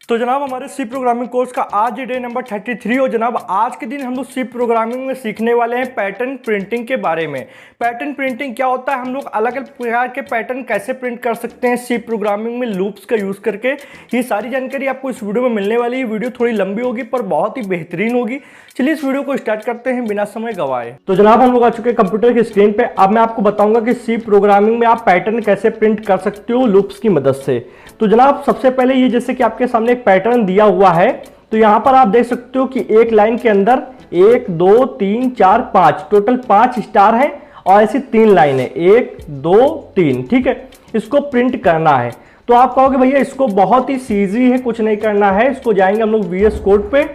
तो जनाब हमारे सी प्रोग्रामिंग कोर्स का आज डे नंबर 33 हो जनाब। आज के दिन हम लोग सी प्रोग्रामिंग में सीखने वाले हैं पैटर्न प्रिंटिंग के बारे में। पैटर्न प्रिंटिंग क्या होता है, हम लोग अलग अलग प्रकार के पैटर्न कैसे प्रिंट कर सकते हैं सी प्रोग्रामिंग में लूप्स का यूज़ करके। ये सारी जानकारी आपको इस वीडियो में मिलने वाली है। वीडियो थोड़ी लंबी होगी पर बहुत ही बेहतरीन होगी। चलिए इस वीडियो को स्टार्ट करते हैं बिना समय गवाए। तो जनाब हम लोग आ चुके हैं कंप्यूटर की स्क्रीन पे। अब मैं आपको बताऊंगा कि सी प्रोग्रामिंग में आप पैटर्न कैसे प्रिंट कर सकते हो लूप्स की मदद से। तो जनाब सबसे पहले ये जैसे कि आपके सामने एक पैटर्न दिया हुआ है, तो यहां पर आप देख सकते हो कि एक लाइन के अंदर 1 2 3 4 5 टोटल 5 स्टार है और ऐसी 3 लाइन है 1 2 3। ठीक है, इसको प्रिंट करना है। तो आप कहोगे भैया इसको बहुत ही इजी है, कुछ नहीं करना है। इसको जाएंगे हम लोग VS कोड पे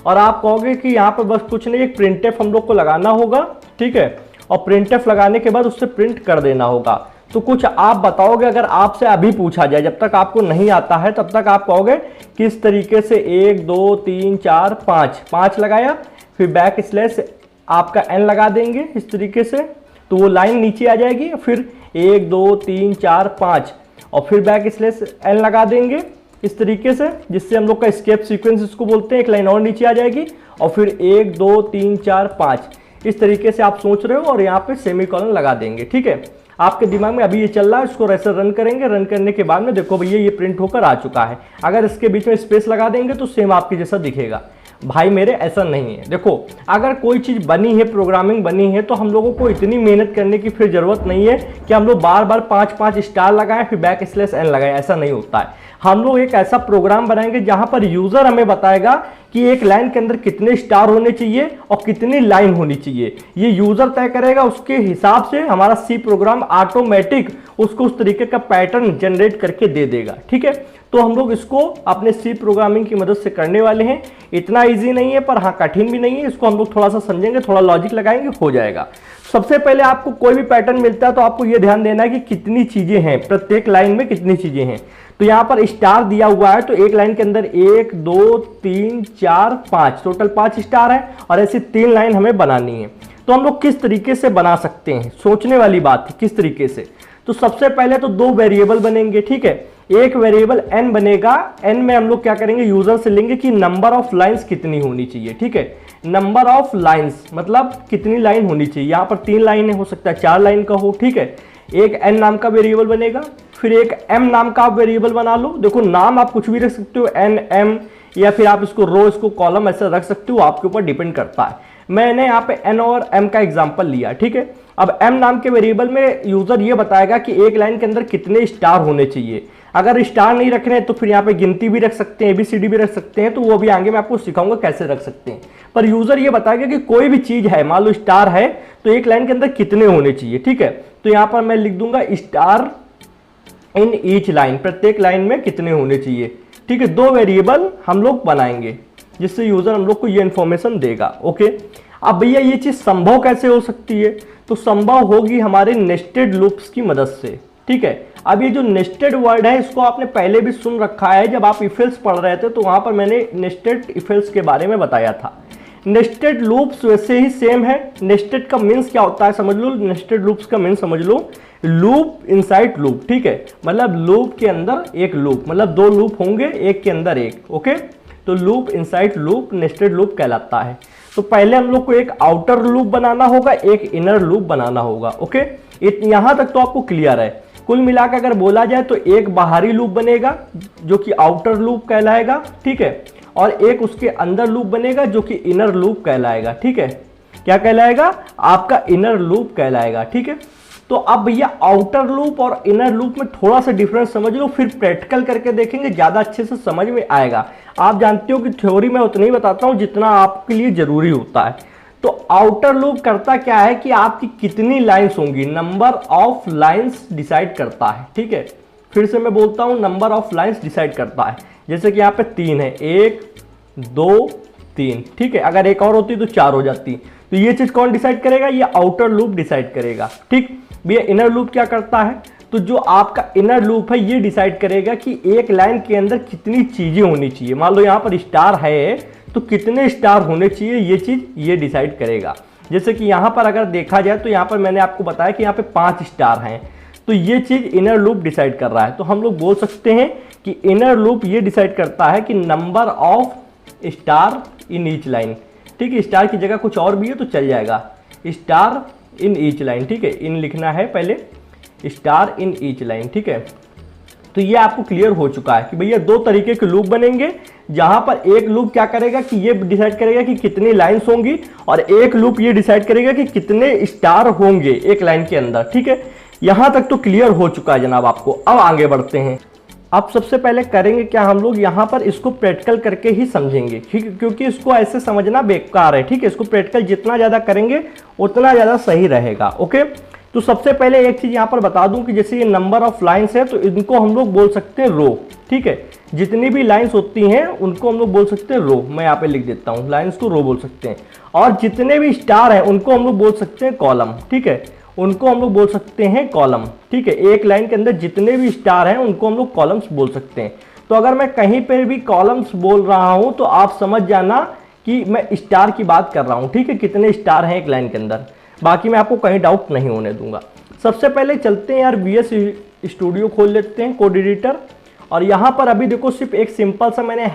और आप कहोगे कि यहाँ पर बस कुछ नहीं, एक प्रिंटफ हम लोग को लगाना होगा। ठीक है, और प्रिंटफ लगाने के बाद उससे प्रिंट कर देना होगा। तो कुछ आप बताओगे, अगर आपसे अभी पूछा जाए, जब तक आपको नहीं आता है तब तक आप कहोगे किस तरीके से 1 2 3 4 5 लगाया, फिर बैक स्लैश आपका n लगा देंगे इस तरीके से, तो वो लाइन नीचे आ जाएगी। फिर 1 2 3 4 5 और फिर बैक स्लैश n लगा देंगे इस तरीके से, जिससे हम लोग का स्केप सीक्वेंस इसको बोलते हैं। एक लाइन और नीचे आ जाएगी और फिर 1 2 3 4 5 इस तरीके से आप सोच रहे हो और यहाँ पे सेमीकोलन लगा देंगे। ठीक है, आपके दिमाग में अभी ये चल रहा है। इसको ऐसे रन करेंगे, रन करने के बाद में देखो भैया ये प्रिंट होकर आ चुका है। अगर इसके बीच में स्पेस लगा देंगे तो सेम आपके जैसा दिखेगा। भाई मेरे ऐसा नहीं है। देखो अगर कोई चीज़ बनी है, प्रोग्रामिंग बनी है, तो हम लोगों को इतनी मेहनत करने की फिर जरूरत नहीं है कि हम लोग बार बार 5 स्टार लगाएं फिर बैक स्लैश n लगाएं। ऐसा नहीं होता है। हम लोग एक ऐसा प्रोग्राम बनाएंगे जहां पर यूजर हमें बताएगा कि एक लाइन के अंदर कितने स्टार होने चाहिए और कितनी लाइन होनी चाहिए। ये यूजर तय करेगा, उसके हिसाब से हमारा सी प्रोग्राम ऑटोमेटिक उसको उस तरीके का पैटर्न जनरेट करके दे देगा। ठीक है, तो हम लोग इसको अपने सी प्रोग्रामिंग की मदद से करने वाले हैं। इतना इजी नहीं है पर हाँ कठिन भी नहीं है। इसको हम लोग थोड़ा सा समझेंगे, थोड़ा लॉजिक लगाएंगे, हो जाएगा। सबसे पहले आपको कोई भी पैटर्न मिलता है तो आपको यह ध्यान देना है कि कितनी चीजें हैं, प्रत्येक लाइन में कितनी चीजें हैं। तो यहाँ पर स्टार दिया हुआ है, तो एक लाइन के अंदर 1 2 3 4 5 टोटल 5 स्टार है और ऐसी 3 लाइन हमें बनानी है। तो हम लोग किस तरीके से बना सकते हैं, सोचने वाली बात है किस तरीके से। तो सबसे पहले तो 2 वेरिएबल बनेंगे। ठीक है, एक वेरिएबल n बनेगा। n में हम लोग क्या करेंगे, यूजर से लेंगे कि नंबर ऑफ लाइंस कितनी होनी चाहिए। ठीक है, नंबर ऑफ लाइंस मतलब कितनी लाइन होनी चाहिए। यहाँ पर 3 लाइन हो सकता है 4 लाइन का हो। ठीक है, एक n नाम का वेरिएबल बनेगा, फिर एक m नाम का आप वेरिएबल बना लो। देखो नाम आप कुछ भी रख सकते हो, n m, या फिर आप इसको रो इसको कॉलम ऐसा रख सकते हो, आपके ऊपर डिपेंड करता है। मैंने यहाँ पे n और m का एग्जांपल लिया। ठीक है, अब m नाम के वेरिएबल में यूजर ये बताएगा कि एक लाइन के अंदर कितने स्टार होने चाहिए। अगर स्टार नहीं रख रहे हैं तो फिर यहाँ पे गिनती भी रख सकते हैं, ABCD भी रख सकते हैं, तो वो भी आगे मैं आपको सिखाऊंगा कैसे रख सकते हैं। पर यूजर ये बताएगा कि कोई भी चीज है, मान लो स्टार है, तो एक लाइन के अंदर कितने होने चाहिए। ठीक है, तो यहाँ पर मैं लिख दूंगा स्टार इन ईच लाइन, प्रत्येक लाइन में कितने होने चाहिए। ठीक है, 2 वेरिएबल हम लोग बनाएंगे जिससे यूजर हम लोग को ये इंफॉर्मेशन देगा। ओके, अब भैया ये चीज संभव कैसे हो सकती है, तो संभव होगी हमारे नेस्टेड लूप्स की मदद से। ठीक है, अब ये जो नेस्टेड वर्ड है इसको आपने पहले भी सुन रखा है, जब आप इफेल्स पढ़ रहे थे तो वहां पर मैंने नेस्टेड इफेल्स के बारे में बताया था। नेस्टेड लूप्स वैसे ही सेम है। नेस्टेड का मीन्स क्या होता है समझ लो, नेस्टेड लूप्स का मीन्स समझ लो, लूप इनसाइड लूप। ठीक है, मतलब लूप के अंदर एक लूप, मतलब 2 लूप होंगे एक के अंदर एक। ओके, तो loop inside loop nested loop कहलाता है। तो पहले हम लोग को एक आउटर लूप बनाना होगा, एक इनर लूप बनाना होगा। ओके, यहां तक तो आपको क्लियर है। कुल मिलाकर अगर बोला जाए तो एक बाहरी लूप बनेगा जो कि आउटर लूप कहलाएगा। ठीक है, और एक उसके अंदर लूप बनेगा जो कि इनर लूप कहलाएगा। ठीक है, क्या कहलाएगा, आपका इनर लूप कहलाएगा। ठीक है, तो अब भैया आउटर लूप और इनर लूप में थोड़ा सा डिफरेंस समझ लो, फिर प्रैक्टिकल करके देखेंगे, ज्यादा अच्छे से समझ में आएगा। आप जानते हो कि थ्योरी में उतना ही बताता हूं जितना आपके लिए जरूरी होता है। तो आउटर लूप करता क्या है कि आपकी कितनी लाइंस होंगी, नंबर ऑफ लाइंस डिसाइड करता है। ठीक है, फिर से मैं बोलता हूं, नंबर ऑफ लाइंस डिसाइड करता है। जैसे कि यहाँ पे 3 है, 1 2 3। ठीक है, अगर एक और होती तो 4 हो जाती। तो ये चीज कौन डिसाइड करेगा, ये आउटर लूप डिसाइड करेगा। ठीक, भैया इनर लूप क्या करता है, तो जो आपका इनर लूप है ये डिसाइड करेगा कि एक लाइन के अंदर कितनी चीजें होनी चाहिए। मान लो यहाँ पर स्टार है तो कितने स्टार होने चाहिए, ये चीज ये डिसाइड करेगा। जैसे कि यहाँ पर अगर देखा जाए तो यहाँ पर मैंने आपको बताया कि यहाँ पे 5 स्टार हैं, तो ये चीज इनर लूप डिसाइड कर रहा है। तो हम लोग बोल सकते हैं कि इनर लूप ये डिसाइड करता है कि number of star in each line, ठीक है। स्टार की जगह कुछ और भी है तो चल जाएगा, स्टार इन ईच लाइन, ठीक है। इन लिखना है पहले, स्टार इन ईच लाइन, ठीक है। तो ये आपको क्लियर हो चुका है कि भैया दो तरीके के लूप बनेंगे, जहां पर एक लूप क्या करेगा कि ये डिसाइड करेगा कि कितनी लाइंस होंगी, और एक लूप ये डिसाइड करेगा कि कितने स्टार होंगे एक लाइन के अंदर, ठीक है। यहां तक तो क्लियर हो चुका है जनाब आपको। अब आगे बढ़ते हैं। अब सबसे पहले करेंगे क्या, हम लोग यहाँ पर इसको प्रैक्टिकल करके ही समझेंगे, ठीक है, क्योंकि इसको ऐसे समझना बेकार है, ठीक है। इसको प्रैक्टिकल जितना ज़्यादा करेंगे उतना ज़्यादा सही रहेगा, ओके। तो सबसे पहले एक चीज़ यहाँ पर बता दूं कि जैसे ये नंबर ऑफ लाइंस है तो इनको हम लोग बोल सकते हैं रो, ठीक है। जितनी भी लाइंस होती हैं उनको हम लोग बोल सकते हैं रो। मैं यहाँ पे लिख देता हूँ, लाइंस को रो बोल सकते हैं। और जितने भी स्टार हैं उनको हम लोग बोल सकते हैं कॉलम, ठीक है। उनको हम लोग बोल सकते हैं कॉलम, ठीक है। एक लाइन के अंदर जितने भी स्टार हैं उनको हम लोग कॉलम्स बोल सकते हैं। तो अगर मैं कहीं पर भी कॉलम्स बोल रहा हूँ तो आप समझ जाना कि मैं स्टार की बात कर रहा हूँ, ठीक है। कितने स्टार हैं एक लाइन के अंदर, बाकी मैं आपको कहीं डाउट नहीं होने दूंगा। सबसे पहले चलते हैं यार, VS स्टूडियो खोल लेते हैं, कोड एडिटर। और यहाँ पर अभी देखो सिर्फ एक सिंपल सा मैंने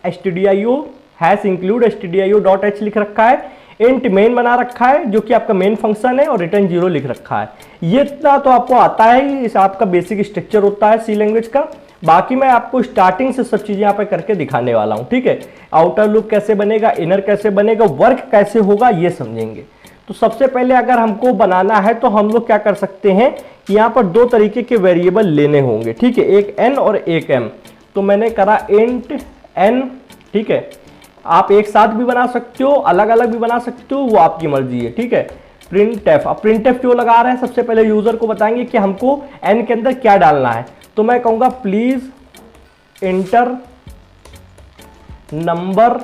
#stdio #include_stdio.h लिख रखा है, इंट मेन बना रखा है जो कि आपका मेन फंक्शन है, और रिटर्न 0 लिख रखा है। ये इतना तो आपको आता है, इस आपका बेसिक स्ट्रक्चर होता है सी लैंग्वेज का। बाकी मैं आपको स्टार्टिंग से सब चीजें यहाँ पे करके दिखाने वाला हूँ, ठीक है। आउटर लूप कैसे बनेगा, इनर कैसे बनेगा, वर्क कैसे होगा, ये समझेंगे। तो सबसे पहले अगर हमको बनाना है तो हम लोग क्या कर सकते हैं कि यहाँ पर दो तरीके के वेरिएबल लेने होंगे, ठीक है। एक n और एक m। तो मैंने करा इंट n, ठीक है। आप एक साथ भी बना सकते हो, अलग अलग भी बना सकते हो, वो आपकी मर्जी है, ठीक है। प्रिंटफ, अब प्रिंटफ क्यों लगा रहे हैं, सबसे पहले यूजर को बताएंगे कि हमको n के अंदर क्या डालना है। तो मैं कहूँगा प्लीज इंटर नंबर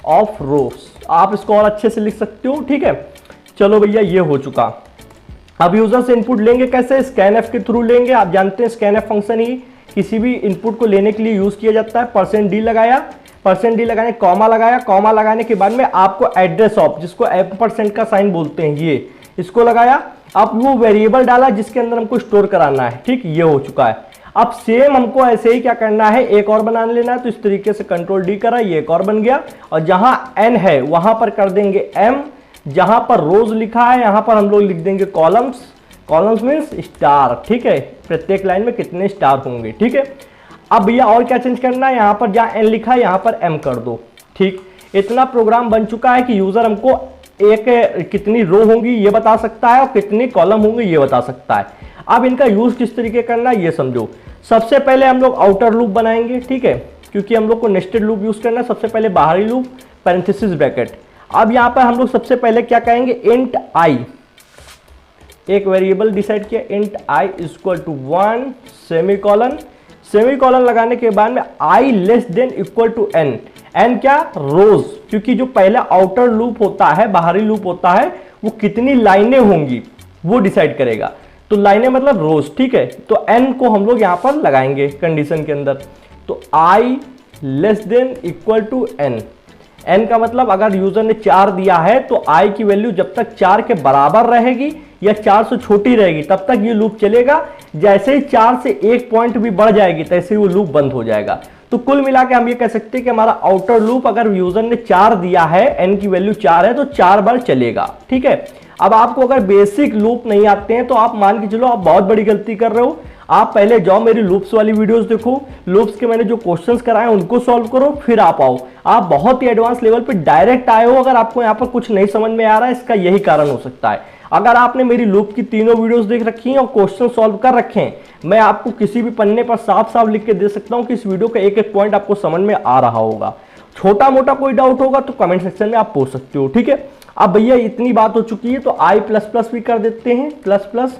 ऑफ रोज, आप इसको और अच्छे से लिख सकते हो, ठीक है। चलो भैया ये हो चुका। अब यूजर से इनपुट लेंगे कैसे, स्कैनएफ के थ्रू लेंगे। आप जानते हैं स्कैनएफ फंक्शन ही किसी भी इनपुट को लेने के लिए यूज किया जाता है। %d लगाया, %d लगाने कॉमा लगाया, कॉमा लगाने के बाद में आपको एड्रेस ऑफ, जिसको % का साइन बोलते हैं, ये इसको लगाया। अब वो वेरिएबल डाला जिसके अंदर हमको स्टोर कराना है, ठीक, ये हो चुका है। अब सेम हमको ऐसे ही क्या करना है, एक और बना लेना है। तो इस तरीके से Ctrl D करा, ये एक और बन गया। और जहां n है वहां पर कर देंगे m, जहां पर रोज लिखा है यहां पर हम लोग लिख देंगे कॉलम्स। कॉलम्स मीन्स स्टार, ठीक है। प्रत्येक लाइन में कितने स्टार होंगे, ठीक है। अब भैया और क्या चेंज करना है, यहां पर जहां n लिखा है यहां पर m कर दो, ठीक। इतना प्रोग्राम बन चुका है कि यूजर हमको एक कितनी रो होंगी ये बता सकता है और कितनी कॉलम होंगे ये बता सकता है। अब इनका यूज किस तरीके करना है ये समझो। सबसे पहले हम लोग आउटर लूप बनाएंगे, ठीक है, क्योंकि हम लोग को नेस्टेड लूप यूज करना है। सबसे पहले बाहरी लूप, पैरेंथेसिस ब्रैकेट। अब यहाँ पर हम लोग सबसे पहले क्या कहेंगे, इंट i, एक वेरिएबल डिसाइड किया, इंट i = 1 सेमीकोलन। सेमीकोलन लगाने के बाद में i <= n। n क्या, रोज, क्योंकि जो पहला आउटर लूप होता है, बाहरी लूप होता है, वो कितनी लाइनें होंगी वो डिसाइड करेगा। तो लाइनें मतलब रोज, ठीक है। तो n को हम लोग यहां पर लगाएंगे कंडीशन के अंदर। तो i <= n। n का मतलब अगर यूजर ने 4 दिया है तो i की वैल्यू जब तक 4 के बराबर रहेगी या 4 से छोटी रहेगी तब तक ये लूप चलेगा। जैसे ही 4 से 1 पॉइंट भी बढ़ जाएगी तैसे ही वो लूप बंद हो जाएगा। तो कुल मिला के हम ये कह सकते हैं कि हमारा आउटर लूप अगर यूजर ने 4 दिया है, n की वैल्यू 4 है, तो 4 बार चलेगा, ठीक है। अब आपको अगर बेसिक लूप नहीं आते हैं तो आप मान के चलो आप बहुत बड़ी गलती कर रहे हो। आप पहले जाओ मेरी लूप्स वाली वीडियोस देखो, लूप्स के मैंने जो क्वेश्चंस कराए उनको सॉल्व करो, फिर आप आओ। आप बहुत ही एडवांस लेवल पे डायरेक्ट आए हो। अगर आपको यहाँ पर कुछ नहीं समझ में आ रहा है, इसका यही कारण हो सकता है। अगर आपने मेरी लूप की तीनों वीडियोस देख रखी हैं और क्वेश्चन सॉल्व कर रखे हैं, मैं आपको किसी भी पन्ने पर साफ साफ लिख के दे सकता हूँ कि इस वीडियो का एक एक पॉइंट आपको समझ में आ रहा होगा। छोटा मोटा कोई डाउट होगा तो कमेंट सेक्शन में आप पूछ सकते हो, ठीक है। अब भैया इतनी बात हो चुकी है तो i++ भी कर देते हैं, प्लस।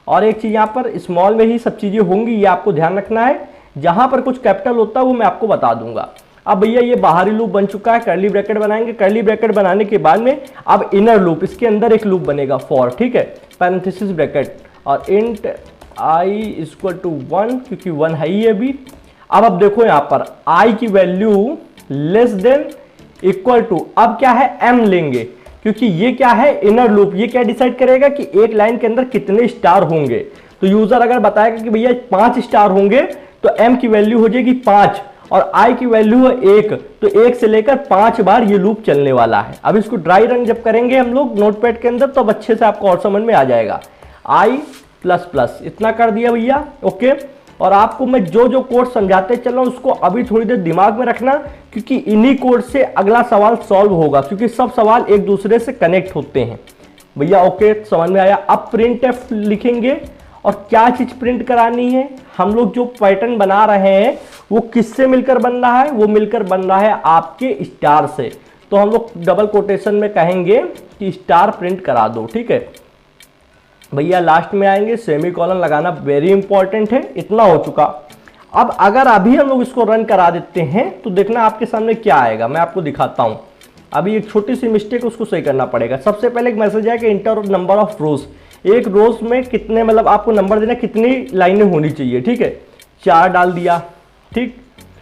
और एक चीज यहाँ पर स्मॉल में ही सब चीजें होंगी, ये आपको ध्यान रखना है। जहां पर कुछ कैपिटल होता है वो मैं आपको बता दूंगा। अब भैया ये बाहरी लूप बन चुका है, कर्ली ब्रैकेट बनाएंगे। कर्ली ब्रैकेट बनाने के बाद में अब इनर लूप, इसके अंदर एक लूप बनेगा फॉर, ठीक है, पैरेंथेसिस ब्रैकेट और इंट i = 1, क्योंकि 1 है ही अभी। अब देखो यहाँ पर i की वैल्यू <= अब क्या है, m लेंगे, क्योंकि ये क्या है, इनर लूप। ये क्या डिसाइड करेगा कि एक लाइन के अंदर कितने स्टार होंगे। तो यूजर अगर बताएगा कि भैया 5 स्टार होंगे तो m की वैल्यू हो जाएगी 5 और i की वैल्यू है 1, तो 1 से लेकर 5 बार ये लूप चलने वाला है। अब इसको ड्राई रन जब करेंगे हम लोग नोटपैड के अंदर तो अब अच्छे से आपको और समझ में आ जाएगा। i प्लस प्लस इतना कर दिया भैया, ओके। और आपको मैं जो जो कोड समझाते चल रहा हूं उसको अभी थोड़ी देर दिमाग में रखना, क्योंकि इन्हीं कोड से अगला सवाल सॉल्व होगा, क्योंकि सब सवाल एक दूसरे से कनेक्ट होते हैं भैया, ओके। समझ में आया। अब प्रिंट एफ लिखेंगे और क्या चीज प्रिंट करानी है, हम लोग जो पैटर्न बना रहे हैं वो किससे मिलकर बन रहा है, वो मिलकर बन रहा है आपके स्टार से। तो हम लोग डबल कोटेशन में कहेंगे कि स्टार प्रिंट करा दो, ठीक है भैया। लास्ट में आएंगे सेमीकोलन लगाना वेरी इंपॉर्टेंट है। इतना हो चुका। अब अगर अभी हम लोग इसको रन करा देते हैं तो देखना आपके सामने क्या आएगा, मैं आपको दिखाता हूं। अभी एक छोटी सी मिस्टेक उसको सही करना पड़ेगा। सबसे पहले एक मैसेज है कि इंटर नंबर ऑफ रोज, एक रोज में कितने मतलब आपको नंबर देना, कितनी लाइनें होनी चाहिए, ठीक है। 4 डाल दिया, ठीक,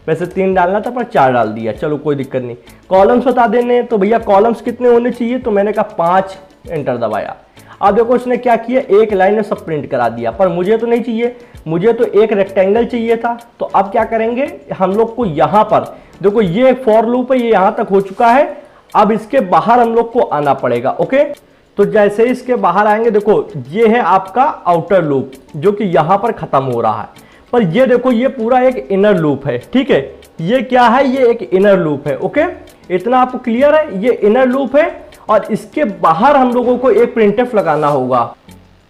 वैसे 3 डालना था पर 4 डाल दिया, चलो कोई दिक्कत नहीं। कॉलम्स बता देने, तो भैया कॉलम्स कितने होने चाहिए, तो मैंने कहा 5, एंटर दबाया। अब देखो इसने क्या किया, एक लाइन में सब प्रिंट करा दिया, पर मुझे तो नहीं चाहिए, मुझे तो एक रेक्टेंगल चाहिए था। तो अब क्या करेंगे हम लोग को, यहां पर देखो ये फॉर लूप है, ये यहां तक हो चुका है। अब इसके बाहर हम लोग को आना पड़ेगा, ओके। तो जैसे इसके बाहर आएंगे, देखो ये है आपका आउटर लूप जो कि यहां पर खत्म हो रहा है, पर ये देखो ये पूरा एक इनर लूप है, ठीक है। ये क्या है, ये एक इनर लूप है, ओके। इतना आपको क्लियर है, ये इनर लूप है और इसके बाहर हम लोगों को एक प्रिंटफ लगाना होगा।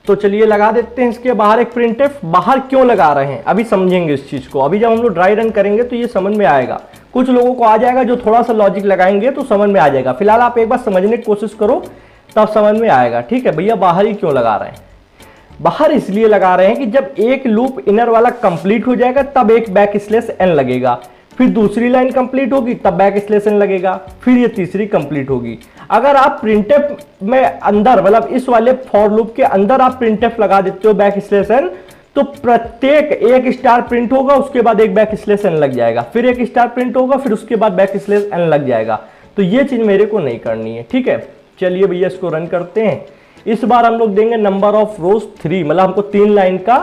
तो चलिए लगा देते हैं इसके बाहर एक प्रिंटफ। बाहर क्यों लगा रहे हैं अभी समझेंगे इस चीज को, अभी जब हम लोग ड्राई रन करेंगे तो ये समझ में आएगा। कुछ लोगों को आ जाएगा जो थोड़ा सा लॉजिक लगाएंगे तो समझ में आ जाएगा। फिलहाल आप एक बार समझने की कोशिश करो तब समझ में आएगा, ठीक है भैया। बाहर ही क्यों लगा रहे हैं, बाहर इसलिए लगा रहे हैं कि जब एक लूप इनर वाला कंप्लीट हो जाएगा तब एक बैक स्लैश एन लगेगा, फिर दूसरी लाइन कंप्लीट होगी तब बैक स्लैश एन लगेगा, फिर ये तीसरी कंप्लीट होगी। अगर आप प्रिंटफ में अंदर मतलब इस वाले फॉर लूप के अंदर आप प्रिंटफ लगा देते हो बैक स्लैश एन, तो प्रत्येक एक स्टार प्रिंट होगा, उसके बाद एक बैक स्लैश एन लग जाएगा, फिर एक स्टार प्रिंट होगा, फिर उसके बाद बैक स्लैश एन लग जाएगा। तो ये चीज मेरे को नहीं करनी है, ठीक है। चलिए भैया इसको रन करते हैं। इस बार हम लोग देंगे नंबर ऑफ रोज 3, मतलब हमको 3 लाइन का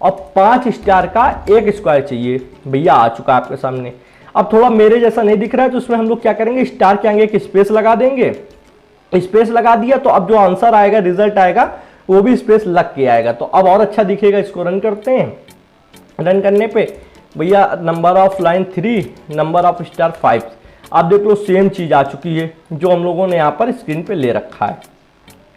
और 5 स्टार का एक स्क्वायर चाहिए। भैया आ चुका आपके सामने। अब थोड़ा मेरे जैसा नहीं दिख रहा है तो उसमें हम लोग क्या करेंगे, स्टार के आगे एक स्पेस लगा देंगे। स्पेस लगा दिया तो अब जो आंसर आएगा, रिजल्ट आएगा, वो भी स्पेस लग के आएगा, तो अब और अच्छा दिखेगा। इसको रन करते हैं। रन करने पे भैया number of line 3, number of star 5। आप देख लो सेम चीज आ चुकी है जो हम लोगों ने यहाँ पर स्क्रीन पे ले रखा है,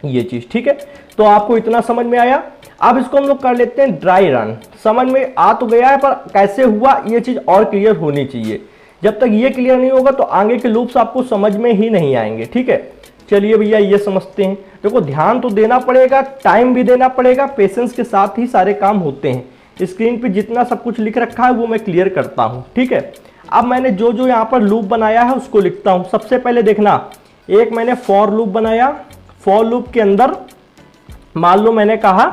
ये चीज, ठीक है। तो आपको इतना समझ में आया। अब इसको हम लोग कर लेते हैं ड्राई रन। समझ में आ तो गया है पर कैसे हुआ ये चीज और क्लियर होनी चाहिए। जब तक ये क्लियर नहीं होगा तो आगे के लूप्स आपको समझ में ही नहीं आएंगे, ठीक है। चलिए भैया ये समझते हैं। देखो ध्यान तो देना पड़ेगा, टाइम भी देना पड़ेगा, पेशेंस के साथ ही सारे काम होते हैं। स्क्रीन पे जितना सब कुछ लिख रखा है वो मैं क्लियर करता हूँ, ठीक है। अब मैंने जो जो यहाँ पर लूप बनाया है उसको लिखता हूँ। सबसे पहले देखना, एक मैंने फॉर लूप बनाया। फॉर लूप के अंदर मान लो मैंने कहा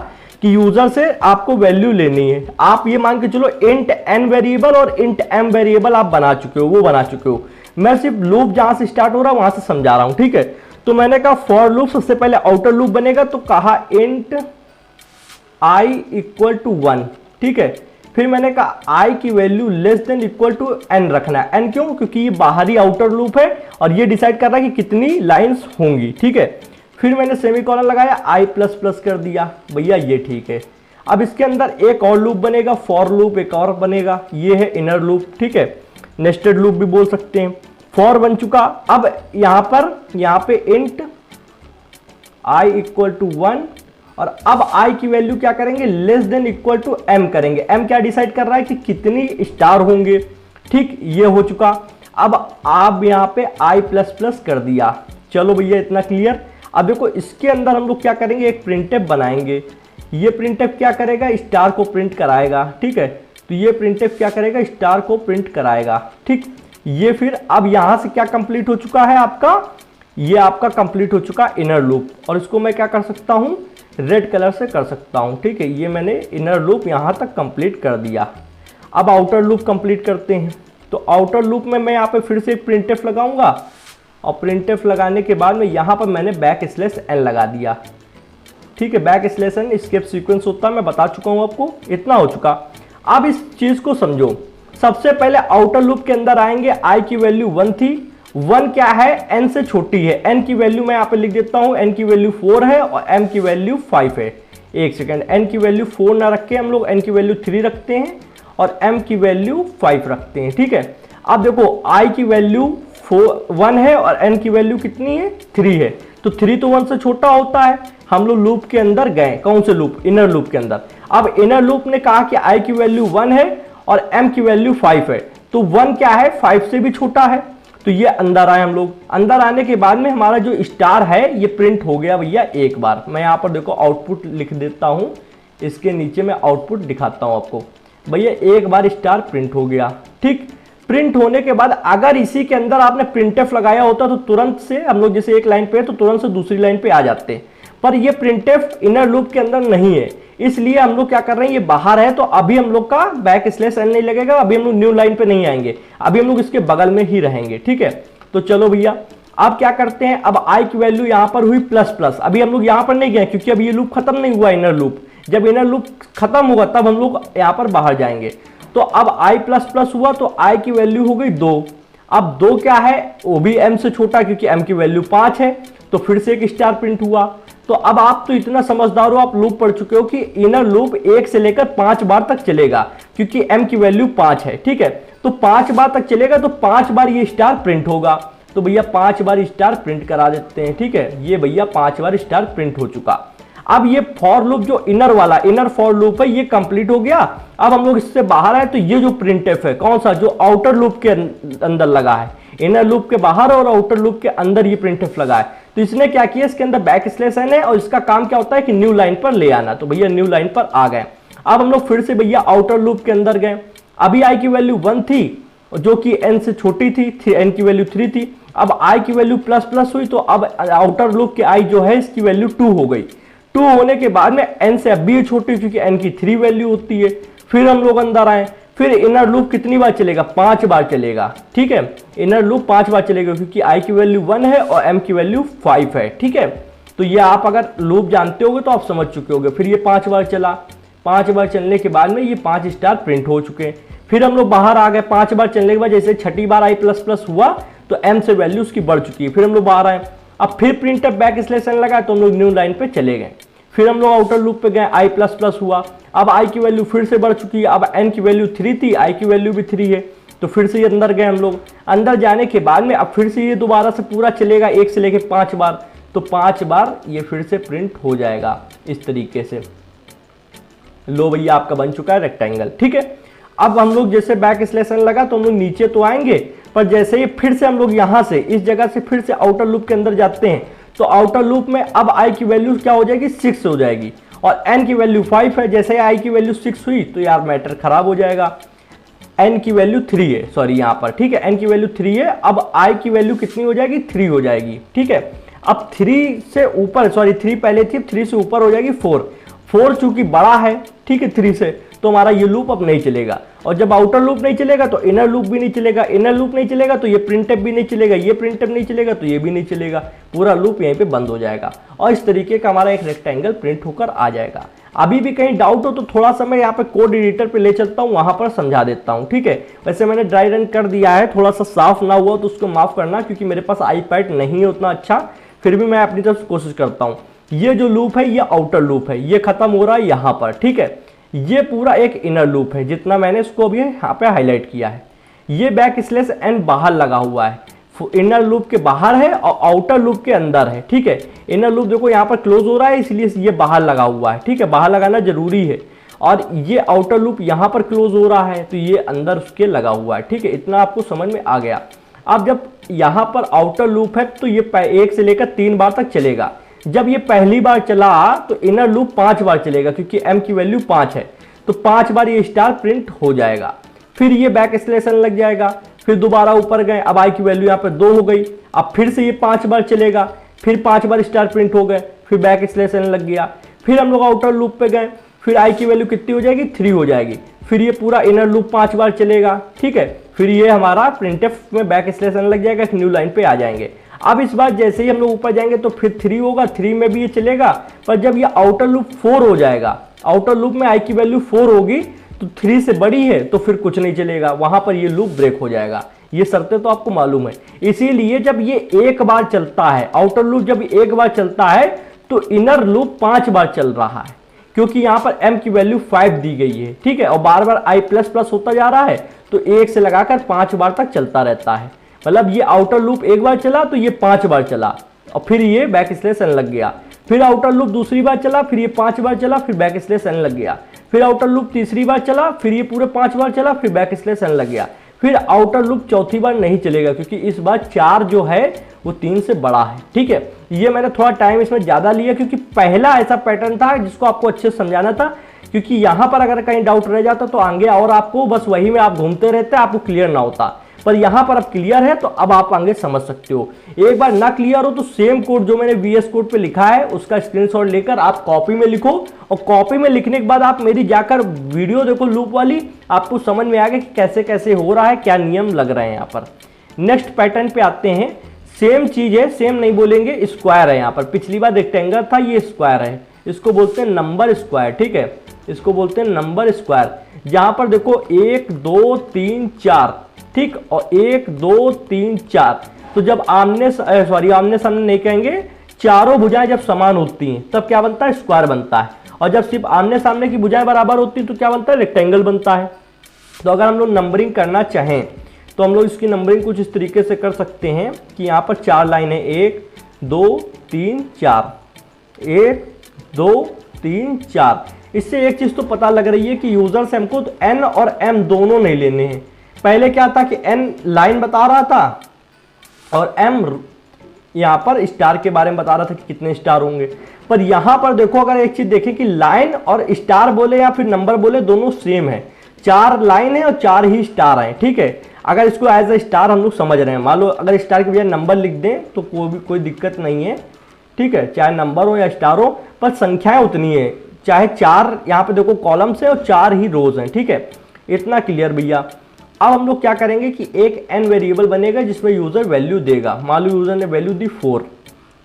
कि यूजर से आपको वैल्यू लेनी है। आप ये मान के चलो इंट एन वेरिएबल और इंट एम वेरिएबल आप बना चुके हो, वो बना चुके हो। मैं सिर्फ लूप जहां से स्टार्ट हो रहा है वहां से समझा रहा हूं, ठीक है। तो मैंने कहा फॉर लूप सबसे पहले आउटर लूप बनेगा, तो कहा इंट आई इक्वल टू 1, ठीक है। फिर मैंने कहा आई की value less than equal to n रखना है। एन क्यों, क्योंकि ये बाहरी आउटर लूप है और ये डिसाइड कर रहा है कि कितनी लाइंस होंगी, ठीक है। फिर मैंने सेमीकोलन लगाया, आई प्लस प्लस कर दिया, भैया ये ठीक है। अब इसके अंदर एक और लूप बनेगा, फॉर लूप एक और बनेगा, ये है इनर लूप, ठीक है। नेस्टेड लूप भी बोल सकते हैं। फॉर बन चुका। अब यहाँ पे इंट आई इक्वल टू 1 और अब आई की वैल्यू क्या करेंगे, less than equal to m करेंगे। एम क्या डिसाइड कर रहा है कि कितनी स्टार होंगे, ठीक, ये हो चुका। अब आप यहाँ पे आई प्लस प्लस कर दिया। चलो भैया इतना क्लियर। अब देखो इसके अंदर हम लोग क्या करेंगे, एक प्रिंटफ बनाएंगे। ये प्रिंटफ क्या करेगा, स्टार को प्रिंट कराएगा, ठीक है। तो ये प्रिंटफ क्या करेगा, स्टार को प्रिंट कराएगा, ठीक। ये फिर अब यहां से क्या कंप्लीट हो चुका है आपका, ये आपका कंप्लीट हो चुका इनर लूप। और इसको मैं क्या कर सकता हूं, रेड कलर से कर सकता हूं, ठीक है। ये मैंने इनर लूप यहां तक कंप्लीट कर दिया। अब आउटर लूप कंप्लीट करते हैं। तो आउटर लूप में मैं यहाँ पे फिर से एक प्रिंटफ लगाऊंगा और प्रिंटफ लगाने के बाद में यहाँ पर मैंने बैक स्लैश एन लगा दिया, ठीक है। Backslash n escape sequence होता है, मैं बता चुका हूँ आपको। इतना हो चुका। अब इस चीज को समझो, सबसे पहले आउटर लूप के अंदर आएंगे, आई की वैल्यू 1 थी, 1 क्या है, n से छोटी है, n की वैल्यू मैं यहाँ पे लिख देता हूँ, n की वैल्यू 4 है और m की वैल्यू 5 है। एक सेकेंड, n की वैल्यू 4 ना रख के हम लोग n की वैल्यू 3 रखते हैं और m की वैल्यू 5 रखते हैं, ठीक है। अब देखो i की वैल्यू 1 है और n की वैल्यू कितनी है, 3 है, तो 3 तो 1 से छोटा होता है। हम लोग लूप के अंदर गए, कौन से लूप, इनर लूप के अंदर। अब इनर लूप ने कहा कि i की वैल्यू 1 है और m की वैल्यू 5 है, तो 1 क्या है, 5 से भी छोटा है, तो ये अंदर आए हम लोग। अंदर आने के बाद में हमारा जो स्टार है ये प्रिंट हो गया भैया एक बार। मैं यहाँ पर देखो आउटपुट लिख देता हूँ, इसके नीचे मैं आउटपुट दिखाता हूँ आपको। भैया एक बार स्टार प्रिंट हो गया, ठीक। प्रिंट होने के बाद अगर इसी के अंदर आपने प्रिंटफ लगाया होता तो तुरंत से हम लोग जैसे एक लाइन पे है तो तुरंत से दूसरी लाइन पे आ जाते, पर ये प्रिंटफ इनर लूप के अंदर नहीं है, इसलिए हम लोग क्या कर रहे हैं, ये बाहर है, तो अभी हम लोग का बैक स्लैश एन नहीं लगेगा, अभी हम लोग न्यू लाइन पे नहीं आएंगे, अभी हम लोग इसके बगल में ही रहेंगे, ठीक है। तो चलो भैया अब क्या करते हैं, अब आई की वैल्यू यहाँ पर हुई प्लस प्लस, अभी हम लोग यहाँ पर नहीं गए क्योंकि अभी ये लूप खत्म नहीं हुआ इनर लूप, जब इनर लूप खत्म होगा तब हम लोग यहाँ पर बाहर जाएंगे। तो अब आई प्लस प्लस हुआ तो आई की वैल्यू हो गई 2, अब 2 क्या है, वो भी m से छोटा क्योंकि m की वैल्यू 5 है, तो फिर से एक स्टार प्रिंट हुआ। तो अब आप तो इतना समझदार हो, आप लूप पढ़ चुके हो कि इनर लूप 1 से लेकर 5 बार तक चलेगा क्योंकि m की वैल्यू 5 है, ठीक है। तो 5 बार तक चलेगा तो 5 बार ये स्टार प्रिंट होगा, तो भैया 5 बार स्टार प्रिंट करा देते हैं, ठीक है। ये भैया 5 बार स्टार प्रिंट हो चुका। अब ये फॉर लूप जो इनर वाला इनर फॉर लूप है ये कंप्लीट हो गया। अब हम लोग इससे बाहर आए तो ये जो प्रिंटफ है कौन सा, जो आउटर लूप के अंदर लगा है, इनर लूप के बाहर और आउटर लूप के अंदर ये प्रिंटफ लगा है। तो इसने क्या किया, इसके अंदर बैक स्लैश एन है और इसका काम क्या होता है कि न्यू लाइन पर ले आना, तो भैया न्यू लाइन पर आ गए। अब हम लोग फिर से भैया आउटर लूप के अंदर गए, अभी आई की वैल्यू 1 थी जो कि n से छोटी थी, n की वैल्यू 3 थी, अब i की वैल्यू प्लस प्लस हुई, तो अब आउटर लूप के i जो है इसकी वैल्यू 2 हो गई। 2 होने के बाद में n से अब भी छोटी क्योंकि n की 3 वैल्यू होती है। फिर हम लोग अंदर आए, फिर इनर लूप कितनी बार चलेगा, 5 बार चलेगा, ठीक है। इनर लूप 5 बार चलेगा क्योंकि i की वैल्यू 1 है और m की वैल्यू 5 है, ठीक है। तो ये आप अगर लूप जानते होगे तो आप समझ चुके होगे। फिर ये 5 बार चला, 5 बार चलने के बाद में ये 5 स्टार प्रिंट हो चुके। फिर हम लोग बाहर आ गए, 5 बार चलने के बाद जैसे छठी बार आई प्लस प्लस हुआ तो m से वैल्यू उसकी बढ़ चुकी है। फिर हम लोग बाहर आए, अब फिर प्रिंट बैक स्लैश एन लगा तो हम लोग न्यू लाइन पे चले गए। फिर हम लोग आउटर लूप पे गए, आई प्लस प्लस हुआ, अब आई की वैल्यू फिर से बढ़ चुकी है, अब n की वैल्यू 3 थी, आई की वैल्यू भी 3 है, तो फिर से ये अंदर गए हम लोग। अंदर जाने के बाद में अब फिर से ये दोबारा से पूरा चलेगा 1 से लेके 5 बार, तो 5 बार ये फिर से प्रिंट हो जाएगा इस तरीके से। लो भैया आपका बन चुका है रेक्टेंगल, ठीक है। अब हम लोग जैसे बैक स्लैश एन लगा तो हम लोग नीचे तो आएंगे, पर जैसे ही फिर से हम लोग यहाँ से इस जगह से फिर से आउटर लूप के अंदर जाते हैं तो आउटर लूप में अब i की वैल्यू क्या हो जाएगी, 6 हो जाएगी और n की वैल्यू 5 है। जैसे i की वैल्यू 6 हुई तो यार मैटर खराब हो जाएगा, n की वैल्यू 3 है, सॉरी यहाँ पर, ठीक है, n की वैल्यू 3 है, अब i की वैल्यू कितनी हो जाएगी, 3 हो जाएगी, ठीक है। अब 3 से ऊपर, सॉरी 3 पहले थी, 3 से ऊपर हो जाएगी 4 चूंकि बड़ा है, ठीक है, 3 से, तो हमारा ये लूप अब नहीं चलेगा। और जब आउटर लूप नहीं चलेगा तो इनर लूप भी नहीं चलेगा, इनर लूप नहीं चलेगा तो ये प्रिंटफ भी नहीं चलेगा, ये प्रिंटफ नहीं चलेगा तो ये भी नहीं चलेगा, पूरा लूप यहीं पे बंद हो जाएगा और इस तरीके का हमारा एक रेक्टेंगल प्रिंट होकर आ जाएगा। अभी भी कहीं डाउट हो तो थोड़ा सा मैं यहाँ पे कोड एडिटर पे ले चलता हूँ, वहां पर समझा देता हूँ, ठीक है। वैसे मैंने ड्राई रन कर दिया है, थोड़ा सा साफ ना हुआ तो उसको माफ करना क्योंकि मेरे पास आईपैड नहीं है उतना अच्छा, फिर भी मैं अपनी तरफ से कोशिश करता हूँ। ये जो लूप है ये आउटर लूप है, ये खत्म हो रहा है यहाँ पर, ठीक है। ये पूरा एक इनर लूप है जितना मैंने इसको अभी यहाँ पे हाईलाइट किया है। ये बैक स्लैश एन बाहर लगा हुआ है, इनर लूप के बाहर है और आउटर लूप के अंदर है, ठीक है। इनर लूप देखो यहाँ पर क्लोज हो रहा है इसलिए ये बाहर लगा हुआ है, ठीक है, बाहर लगाना जरूरी है। और ये आउटर लूप यहाँ पर क्लोज हो रहा है तो ये अंदर उसके लगा हुआ है, ठीक है, इतना आपको समझ में आ गया। अब जब यहाँ पर आउटर लूप है तो ये 1 से लेकर 3 बार तक चलेगा। जब ये पहली बार चला तो इनर लूप 5 बार चलेगा क्योंकि m की वैल्यू 5 है, तो 5 बार ये स्टार प्रिंट हो जाएगा। फिर ये बैक स्लैश एन लग जाएगा, फिर दोबारा ऊपर गए, अब i की वैल्यू यहाँ पे 2 हो गई, अब फिर से ये 5 बार चलेगा, फिर 5 बार स्टार प्रिंट हो गए, फिर बैक स्लैश एन लग गया। फिर हम लोग आउटर लूप पे गए, फिर i की वैल्यू कितनी हो जाएगी, 3 हो जाएगी, फिर ये पूरा इनर लूप 5 बार चलेगा, ठीक है। फिर ये हमारा प्रिंटफ में बैक स्लैश एन लग जाएगा, न्यू लाइन पे आ जाएंगे। अब इस बार जैसे ही हम लोग ऊपर जाएंगे तो फिर 3 होगा, 3 में भी ये चलेगा, पर जब ये आउटर लूप 4 हो जाएगा, आउटर लूप में i की वैल्यू 4 होगी तो 3 से बड़ी है तो फिर कुछ नहीं चलेगा, वहां पर ये लूप ब्रेक हो जाएगा। ये शर्तें तो आपको मालूम है। इसीलिए जब ये एक बार चलता है, आउटर लूप जब एक बार चलता है तो इनर लूप 5 बार चल रहा है, क्योंकि यहां पर m की वैल्यू 5 दी गई है, ठीक है, और बार बार i प्लस प्लस होता जा रहा है, तो 1 से लगाकर 5 बार तक चलता रहता है। मतलब ये आउटर लूप एक बार चला तो ये 5 बार चला और फिर ये बैक स्लैश n लग गया। फिर आउटर लूप दूसरी बार चला, फिर ये 5 बार चला, फिर बैक स्लैश n लग गया। फिर आउटर लूप तीसरी बार चला, फिर ये पूरे 5 बार चला, फिर बैक स्लैश n लग गया। फिर आउटर लूप चौथी बार नहीं चलेगा, क्योंकि इस बार 4 जो है वो 3 से बड़ा है, ठीक है। ये मैंने थोड़ा टाइम इसमें ज़्यादा लिया, क्योंकि पहला ऐसा पैटर्न था जिसको आपको अच्छे से समझाना था, क्योंकि यहाँ पर अगर कहीं डाउट रह जाता तो आगे और आपको बस वही में आप घूमते रहते, आपको क्लियर ना होता। पर यहाँ पर अब क्लियर है तो अब आप आगे समझ सकते हो। एक बार ना क्लियर हो तो सेम कोड जो मैंने VS कोड पे लिखा है उसका स्क्रीनशॉट लेकर आप कॉपी में लिखो, और कॉपी में लिखने के बाद आप मेरी जाकर वीडियो देखो लूप वाली, आपको समझ में आएगा कि कैसे कैसे हो रहा है, क्या नियम लग रहे हैं यहाँ पर। नेक्स्ट पैटर्न पे आते हैं। सेम चीज है, सेम नहीं बोलेंगे, स्क्वायर है। यहाँ पर पिछली बार रेक्टेंगल था, ये स्क्वायर है, इसको बोलते हैं नंबर स्क्वायर, ठीक है, इसको बोलते हैं नंबर स्क्वायर। जहां पर देखो 1 2 3 4, ठीक, और 1 2 3 4, तो जब आमने सामने नहीं कहेंगे, चारों भुजाएं जब समान होती हैं तब क्या बनता है, स्क्वायर बनता है। और जब सिर्फ आमने सामने की भुजाएं बराबर होती हैं तो क्या बनता है, रेक्टेंगल बनता है। तो अगर हम लोग नंबरिंग करना चाहें तो हम लोग इसकी नंबरिंग कुछ इस तरीके से कर सकते हैं कि यहाँ पर 4 लाइन है, 1 2 3 4, 1 2 3 4। इससे एक चीज तो पता लग रही है कि यूजर से हमको तो n और m दोनों नहीं लेने हैं। पहले क्या था कि n लाइन बता रहा था और m यहाँ पर स्टार के बारे में बता रहा था कि कितने स्टार होंगे। पर यहाँ पर देखो, अगर एक चीज देखें कि लाइन और स्टार बोले या फिर नंबर बोले, दोनों सेम है। 4 लाइन है और 4 ही स्टार है, ठीक है। अगर इसको एज ए स्टार हम लोग समझ रहे हैं, मान लो अगर स्टार के बजाय नंबर लिख दें तो कोई दिक्कत नहीं है, ठीक है, चाहे नंबर हो या स्टार हो, पर संख्याएं उतनी है। चाहे 4 यहाँ पे देखो कॉलम्स है और 4 ही रोज हैं, ठीक है, इतना क्लियर भैया। अब हम लोग क्या करेंगे कि एक n वेरिएबल बनेगा जिसमें यूजर वैल्यू देगा। मान लो यूजर ने वैल्यू दी 4,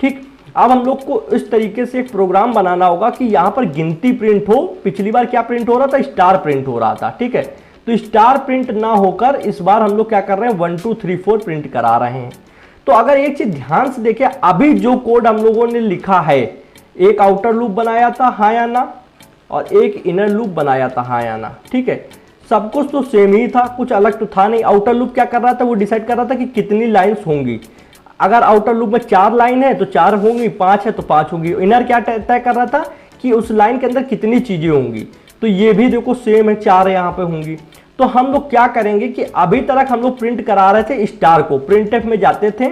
ठीक। अब हम लोग को इस तरीके से एक प्रोग्राम बनाना होगा कि यहाँ पर गिनती प्रिंट हो। पिछली बार क्या प्रिंट हो रहा था, स्टार प्रिंट हो रहा था, ठीक है। तो स्टार प्रिंट ना होकर इस बार हम लोग क्या कर रहे हैं, 1 2 3 4 प्रिंट करा रहे हैं। तो अगर एक चीज ध्यान से देखें, अभी जो कोड हम लोगों ने लिखा है, एक आउटर लूप बनाया था हाँ या ना, और एक इनर लूप बनाया था हाँ या ना, ठीक है। सब कुछ तो सेम ही था, कुछ अलग तो था नहीं। आउटर लूप क्या कर रहा था, वो डिसाइड कर रहा था कि कितनी लाइंस होंगी। अगर आउटर लूप में 4 लाइन है तो 4 होंगी, 5 है तो 5 होंगी। इनर क्या तय कर रहा था कि उस लाइन के अंदर कितनी चीजें होंगी। तो ये भी देखो सेम है, 4 यहाँ पे होंगी। तो हम लोग क्या करेंगे कि अभी तक हम लोग प्रिंट करा रहे थे स्टार को, प्रिंटफ में जाते थे।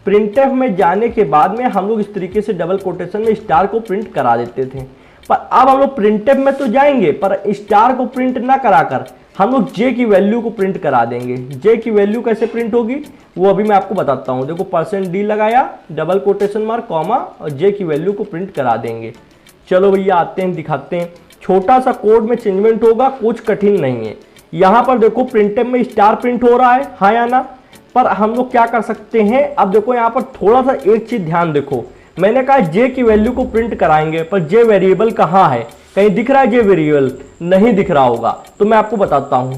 प्रिंटफ में जाने के बाद में हम लोग इस तरीके से डबल कोटेशन में स्टार को प्रिंट करा देते थे। पर अब हम लोग प्रिंटफ में तो जाएंगे, पर स्टार को प्रिंट ना कराकर हम लोग जे की वैल्यू को प्रिंट करा देंगे। जे की वैल्यू कैसे प्रिंट होगी वो अभी मैं आपको बताता हूँ। देखो %d लगाया, डबल कोटेशन मार्क, कॉमा, और जे की वैल्यू को प्रिंट करा देंगे। चलो भैया आते हैं, दिखाते हैं। छोटा सा कोड में चेंजमेंट होगा, कुछ कठिन नहीं है। यहाँ पर देखो प्रिंटफ में स्टार प्रिंट हो रहा है हाँ या ना। पर हम लोग क्या कर सकते हैं, अब देखो यहाँ पर थोड़ा सा एक चीज ध्यान देखो। मैंने कहा जे की वैल्यू को प्रिंट कराएंगे, पर जे वेरिएबल कहाँ है, कहीं दिख रहा है जे वेरिएबल? नहीं दिख रहा होगा। तो मैं आपको बताता हूं,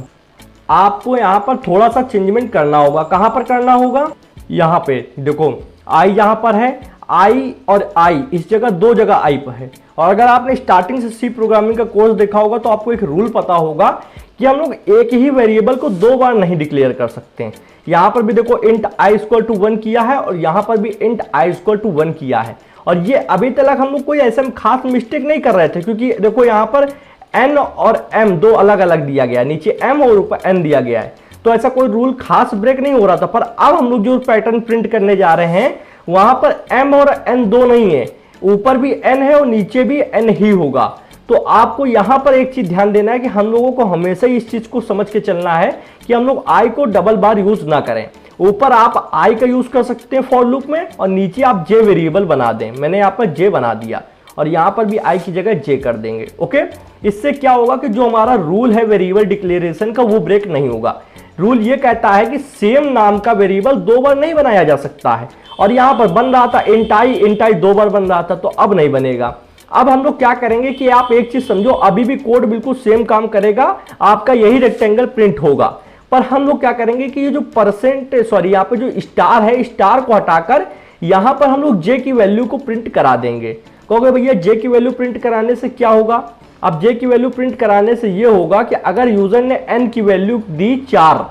आपको यहाँ पर थोड़ा सा चेंजमेंट करना होगा। कहां पर करना होगा, यहाँ पे देखो आई यहाँ पर है, आई और आई इस जगह, 2 जगह आई पर है। और अगर आपने स्टार्टिंग से सी प्रोग्रामिंग का कोर्स देखा होगा तो आपको एक रूल पता होगा कि हम लोग एक ही वेरिएबल को 2 बार नहीं डिक्लेयर कर सकते हैं। यहाँ पर भी देखो int i = 1 किया है और यहाँ पर भी int i = 1 किया है। और ये अभी तक हम लोग कोई ऐसा खास मिस्टेक नहीं कर रहे थे, क्योंकि देखो यहाँ पर n और m 2 अलग अलग दिया गया है, नीचे m और ऊपर n दिया गया है। तो ऐसा कोई रूल खास ब्रेक नहीं हो रहा था। पर अब हम लोग जो पैटर्न प्रिंट करने जा रहे हैं वहां पर m और n 2 नहीं है, ऊपर भी n है और नीचे भी n ही होगा। तो आपको यहां पर एक चीज ध्यान देना है कि हम लोगों को हमेशा इस चीज को समझ के चलना है कि हम लोग i को डबल बार यूज ना करें। ऊपर आप i का यूज कर सकते हैं फॉर लूप में, और नीचे आप j वेरिएबल बना दें। मैंने यहाँ पर j बना दिया और यहाँ पर भी i की जगह j कर देंगे। ओके, इससे क्या होगा कि जो हमारा रूल है वेरिएबल डिक्लेरेशन का वो ब्रेक नहीं होगा। रूल ये कहता है कि सेम नाम का वेरिएबल 2 बार नहीं बनाया जा सकता है। और यहाँ पर बन रहा था इंट आई 2 बार बन रहा था, तो अब नहीं बनेगा। अब हम लोग क्या करेंगे कि आप एक चीज समझो, अभी भी कोड बिल्कुल सेम काम करेगा, आपका यही रेक्टेंगल प्रिंट होगा, पर हम लोग क्या करेंगे कि ये जो परसेंट सॉरी यहाँ पे जो स्टार है, स्टार को हटाकर यहां पर हम लोग जे की वैल्यू को प्रिंट करा देंगे। कहोगे भैया जे की वैल्यू प्रिंट कराने से क्या होगा? अब जे की वैल्यू प्रिंट कराने से ये होगा कि अगर यूजर ने एन की वैल्यू दी 4,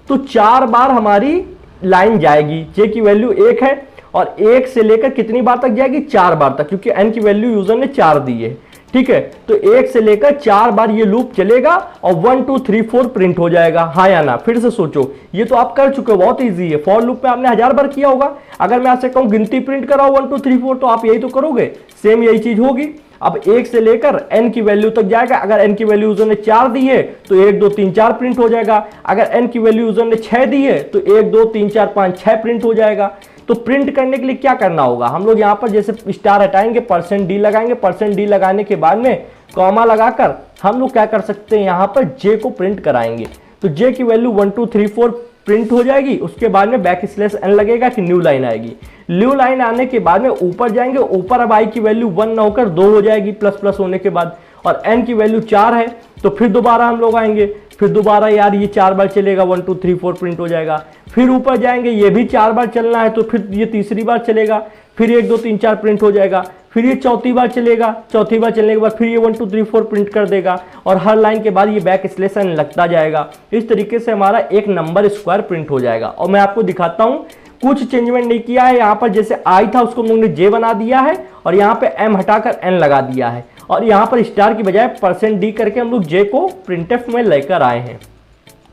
तो 4 बार हमारी लाइन जाएगी। जे की वैल्यू 1 है और 1 से लेकर कितनी बार तक जाएगी? 4 बार तक, क्योंकि एन की वैल्यू यूजर ने 4 दी है। ठीक है, तो 1 से लेकर 4 बार ये लूप चलेगा और 1 2 3 4 प्रिंट हो जाएगा। हाँ या ना? फिर से सोचो, ये तो आप कर चुके हो, बहुत इजी है। फॉर लूप में आपने 1000 बार किया होगा। अगर मैं आपसे कहूं गिनती प्रिंट कराओ 1 2 3 4, तो आप यही तो करोगे, सेम यही चीज होगी। अब 1 से लेकर n की वैल्यू तक जाएगा। अगर n की वैल्यू यूजर ने 4 दी है तो 1 2 3 4 प्रिंट हो जाएगा। अगर n की वैल्यू यूजर ने 6 दी है तो 1 2 3 4 5 6 प्रिंट हो जाएगा। तो प्रिंट करने के लिए क्या करना होगा? हम लोग यहाँ पर जैसे स्टार हटाएंगे, %d लगाएंगे, %d लगाने के बाद में कॉमा लगाकर हम लोग क्या कर सकते हैं, यहाँ पर j को प्रिंट कराएंगे। तो j की वैल्यू 1 2 3 4 प्रिंट हो जाएगी। उसके बाद में \n लगेगा कि न्यू लाइन आएगी। न्यू लाइन आने के बाद में ऊपर जाएंगे, ऊपर अब i की वैल्यू 1 ना होकर 2 हो जाएगी प्लस होने के बाद, और n की वैल्यू 4 है। तो फिर दोबारा हम लोग आएंगे, फिर दोबारा यार ये 4 बार चलेगा, 1 2 3 4 प्रिंट हो जाएगा। फिर ऊपर जाएंगे, ये भी 4 बार चलना है, तो फिर ये तीसरी बार चलेगा, फिर 1 2 3 4 प्रिंट हो जाएगा। फिर ये चौथी बार चलेगा, चौथी बार चलने के बाद फिर ये 1 2 3 4 प्रिंट कर देगा, और हर लाइन के बाद ये \n लगता जाएगा। इस तरीके से हमारा एक नंबर स्क्वायर प्रिंट हो जाएगा। और मैं आपको दिखाता हूँ, कुछ चेंजमेंट नहीं किया है। यहाँ पर जैसे i था उसको हमने j बना दिया है, और यहाँ पे m हटाकर n लगा दिया है, और यहाँ पर स्टार की बजाय %d करके हम लोग j को प्रिंटफ में लेकर आए हैं।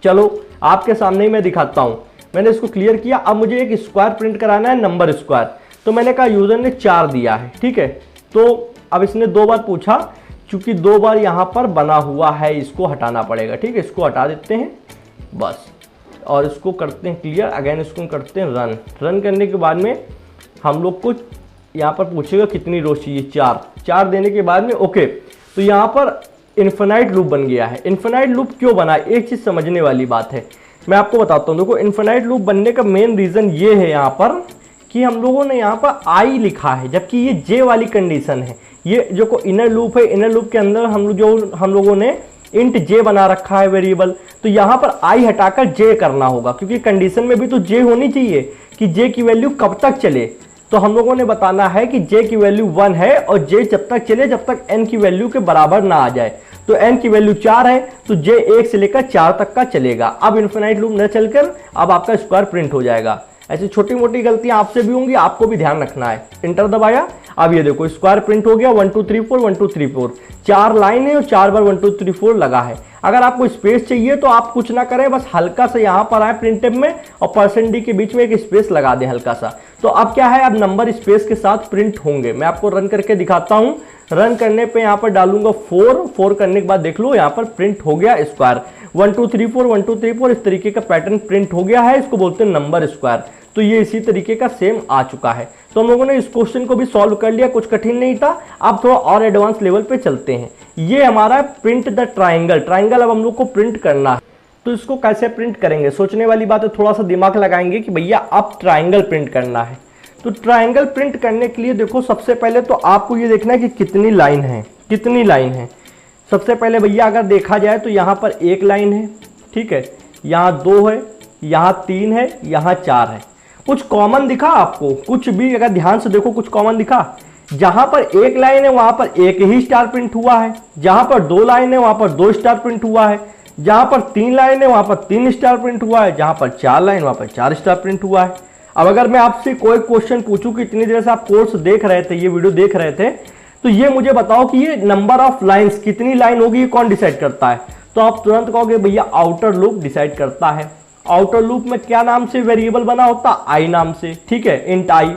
चलो आपके सामने ही मैं दिखाता हूँ। मैंने इसको क्लियर किया। अब मुझे एक स्क्वायर प्रिंट कराना है, नंबर स्क्वायर। तो मैंने कहा यूजर ने 4 दिया है, ठीक है। तो अब इसने 2 बार पूछा, चूंकि 2 बार यहाँ पर बना हुआ है, इसको हटाना पड़ेगा। ठीक है, इसको हटा देते हैं बस, और इसको करते हैं क्लियर। अगेन इसको करते हैं रन करने के बाद में हम लोग को यहाँ पर पूछेगा कितनी रो चाहिए, 4 देने के बाद में ओके। तो यहाँ पर इन्फिनाइट लूप बन गया है। इन्फिनाइट लूप क्यों बना? एक चीज समझने वाली बात है, मैं आपको बताता हूँ। देखो, इन्फिनाइट लूप बनने का मेन रीजन ये है यहाँ पर कि हम लोगों ने यहाँ पर i लिखा है, जबकि ये j वाली कंडीशन है। ये जो को इनर लूप है, इनर लूप के अंदर हम लोगों ने इंट j बना रखा है वेरिएबल। तो यहाँ पर i हटाकर j करना होगा, क्योंकि कंडीशन में भी तो j होनी चाहिए कि j की वैल्यू कब तक चले। तो हम लोगों ने बताना है कि j की वैल्यू 1 है, और j जब तक चले जब तक n की वैल्यू के बराबर ना आ जाए। तो n की वैल्यू 4 है, तो j 1 से लेकर 4 तक का चलेगा। अब इन्फिनाइट लूप न चलकर अब आपका स्क्वायर प्रिंट हो जाएगा। ऐसी छोटी मोटी गलतियां आपसे भी होंगी, आपको भी ध्यान रखना है। इंटर दबाया, अब ये देखो स्क्वायर प्रिंट हो गया। 1 2 3 4 1 2 3 4 4 लाइन है और 4 बार 1 2 3 4 लगा है। अगर आपको स्पेस चाहिए तो आप कुछ ना करें, बस हल्का सा यहाँ पर आए प्रिंटफ में और %d के बीच में एक स्पेस लगा दें हल्का सा। तो अब क्या है, अब नंबर स्पेस के साथ प्रिंट होंगे। मैं आपको रन करके दिखाता हूँ। रन करने पे यहाँ पर डालूंगा 4 करने के बाद देख लो यहाँ पर प्रिंट हो गया स्क्वायर। 1 2 3 4 1 2 3 4 इस तरीके का पैटर्न प्रिंट हो गया है। इसको बोलते हैं नंबर स्क्वायर। तो ये इसी तरीके का सेम आ चुका है। तो हम लोगों ने इस क्वेश्चन को भी सॉल्व कर लिया, कुछ कठिन नहीं था। अब थोड़ा और एडवांस लेवल पे चलते हैं। ये हमारा प्रिंट द ट्राइंगल। ट्राइंगल अब हम लोग को प्रिंट करना है, तो इसको कैसे प्रिंट करेंगे? सोचने वाली बात है, थोड़ा सा दिमाग लगाएंगे कि भैया अब ट्राइंगल प्रिंट करना है। तो ट्राइंगल प्रिंट करने के लिए देखो, सबसे पहले तो आपको ये देखना है कि कितनी लाइन है, कितनी लाइन है। सबसे पहले भैया अगर देखा जाए तो यहाँ पर 1 लाइन है, ठीक है, यहाँ 2 है, यहाँ 3 है, यहाँ 4 है। कुछ कॉमन दिखा आपको? कुछ भी अगर ध्यान से देखो, कुछ कॉमन दिखा? जहां पर 1 लाइन है वहां पर 1 ही स्टार प्रिंट हुआ है, जहां पर 2 लाइन है वहां पर 2 स्टार प्रिंट हुआ है, जहां पर 3 लाइन है वहां पर 3 स्टार प्रिंट हुआ है, जहां पर 4 लाइन वहां पर 4 स्टार प्रिंट हुआ है। अब अगर मैं आपसे कोई क्वेश्चन पूछूं कि इतनी देर से आप कोर्स देख रहे थे, ये वीडियो देख रहे थे, तो ये मुझे बताओ कि ये नंबर ऑफ लाइन्स कितनी लाइन होगी, ये कौन डिसाइड करता है? तो आप तुरंत कहोगे भैया आउटर लूप डिसाइड करता है। आउटर लूप में क्या नाम से वेरिएबल बना होता? i नाम से, ठीक है, इंट i।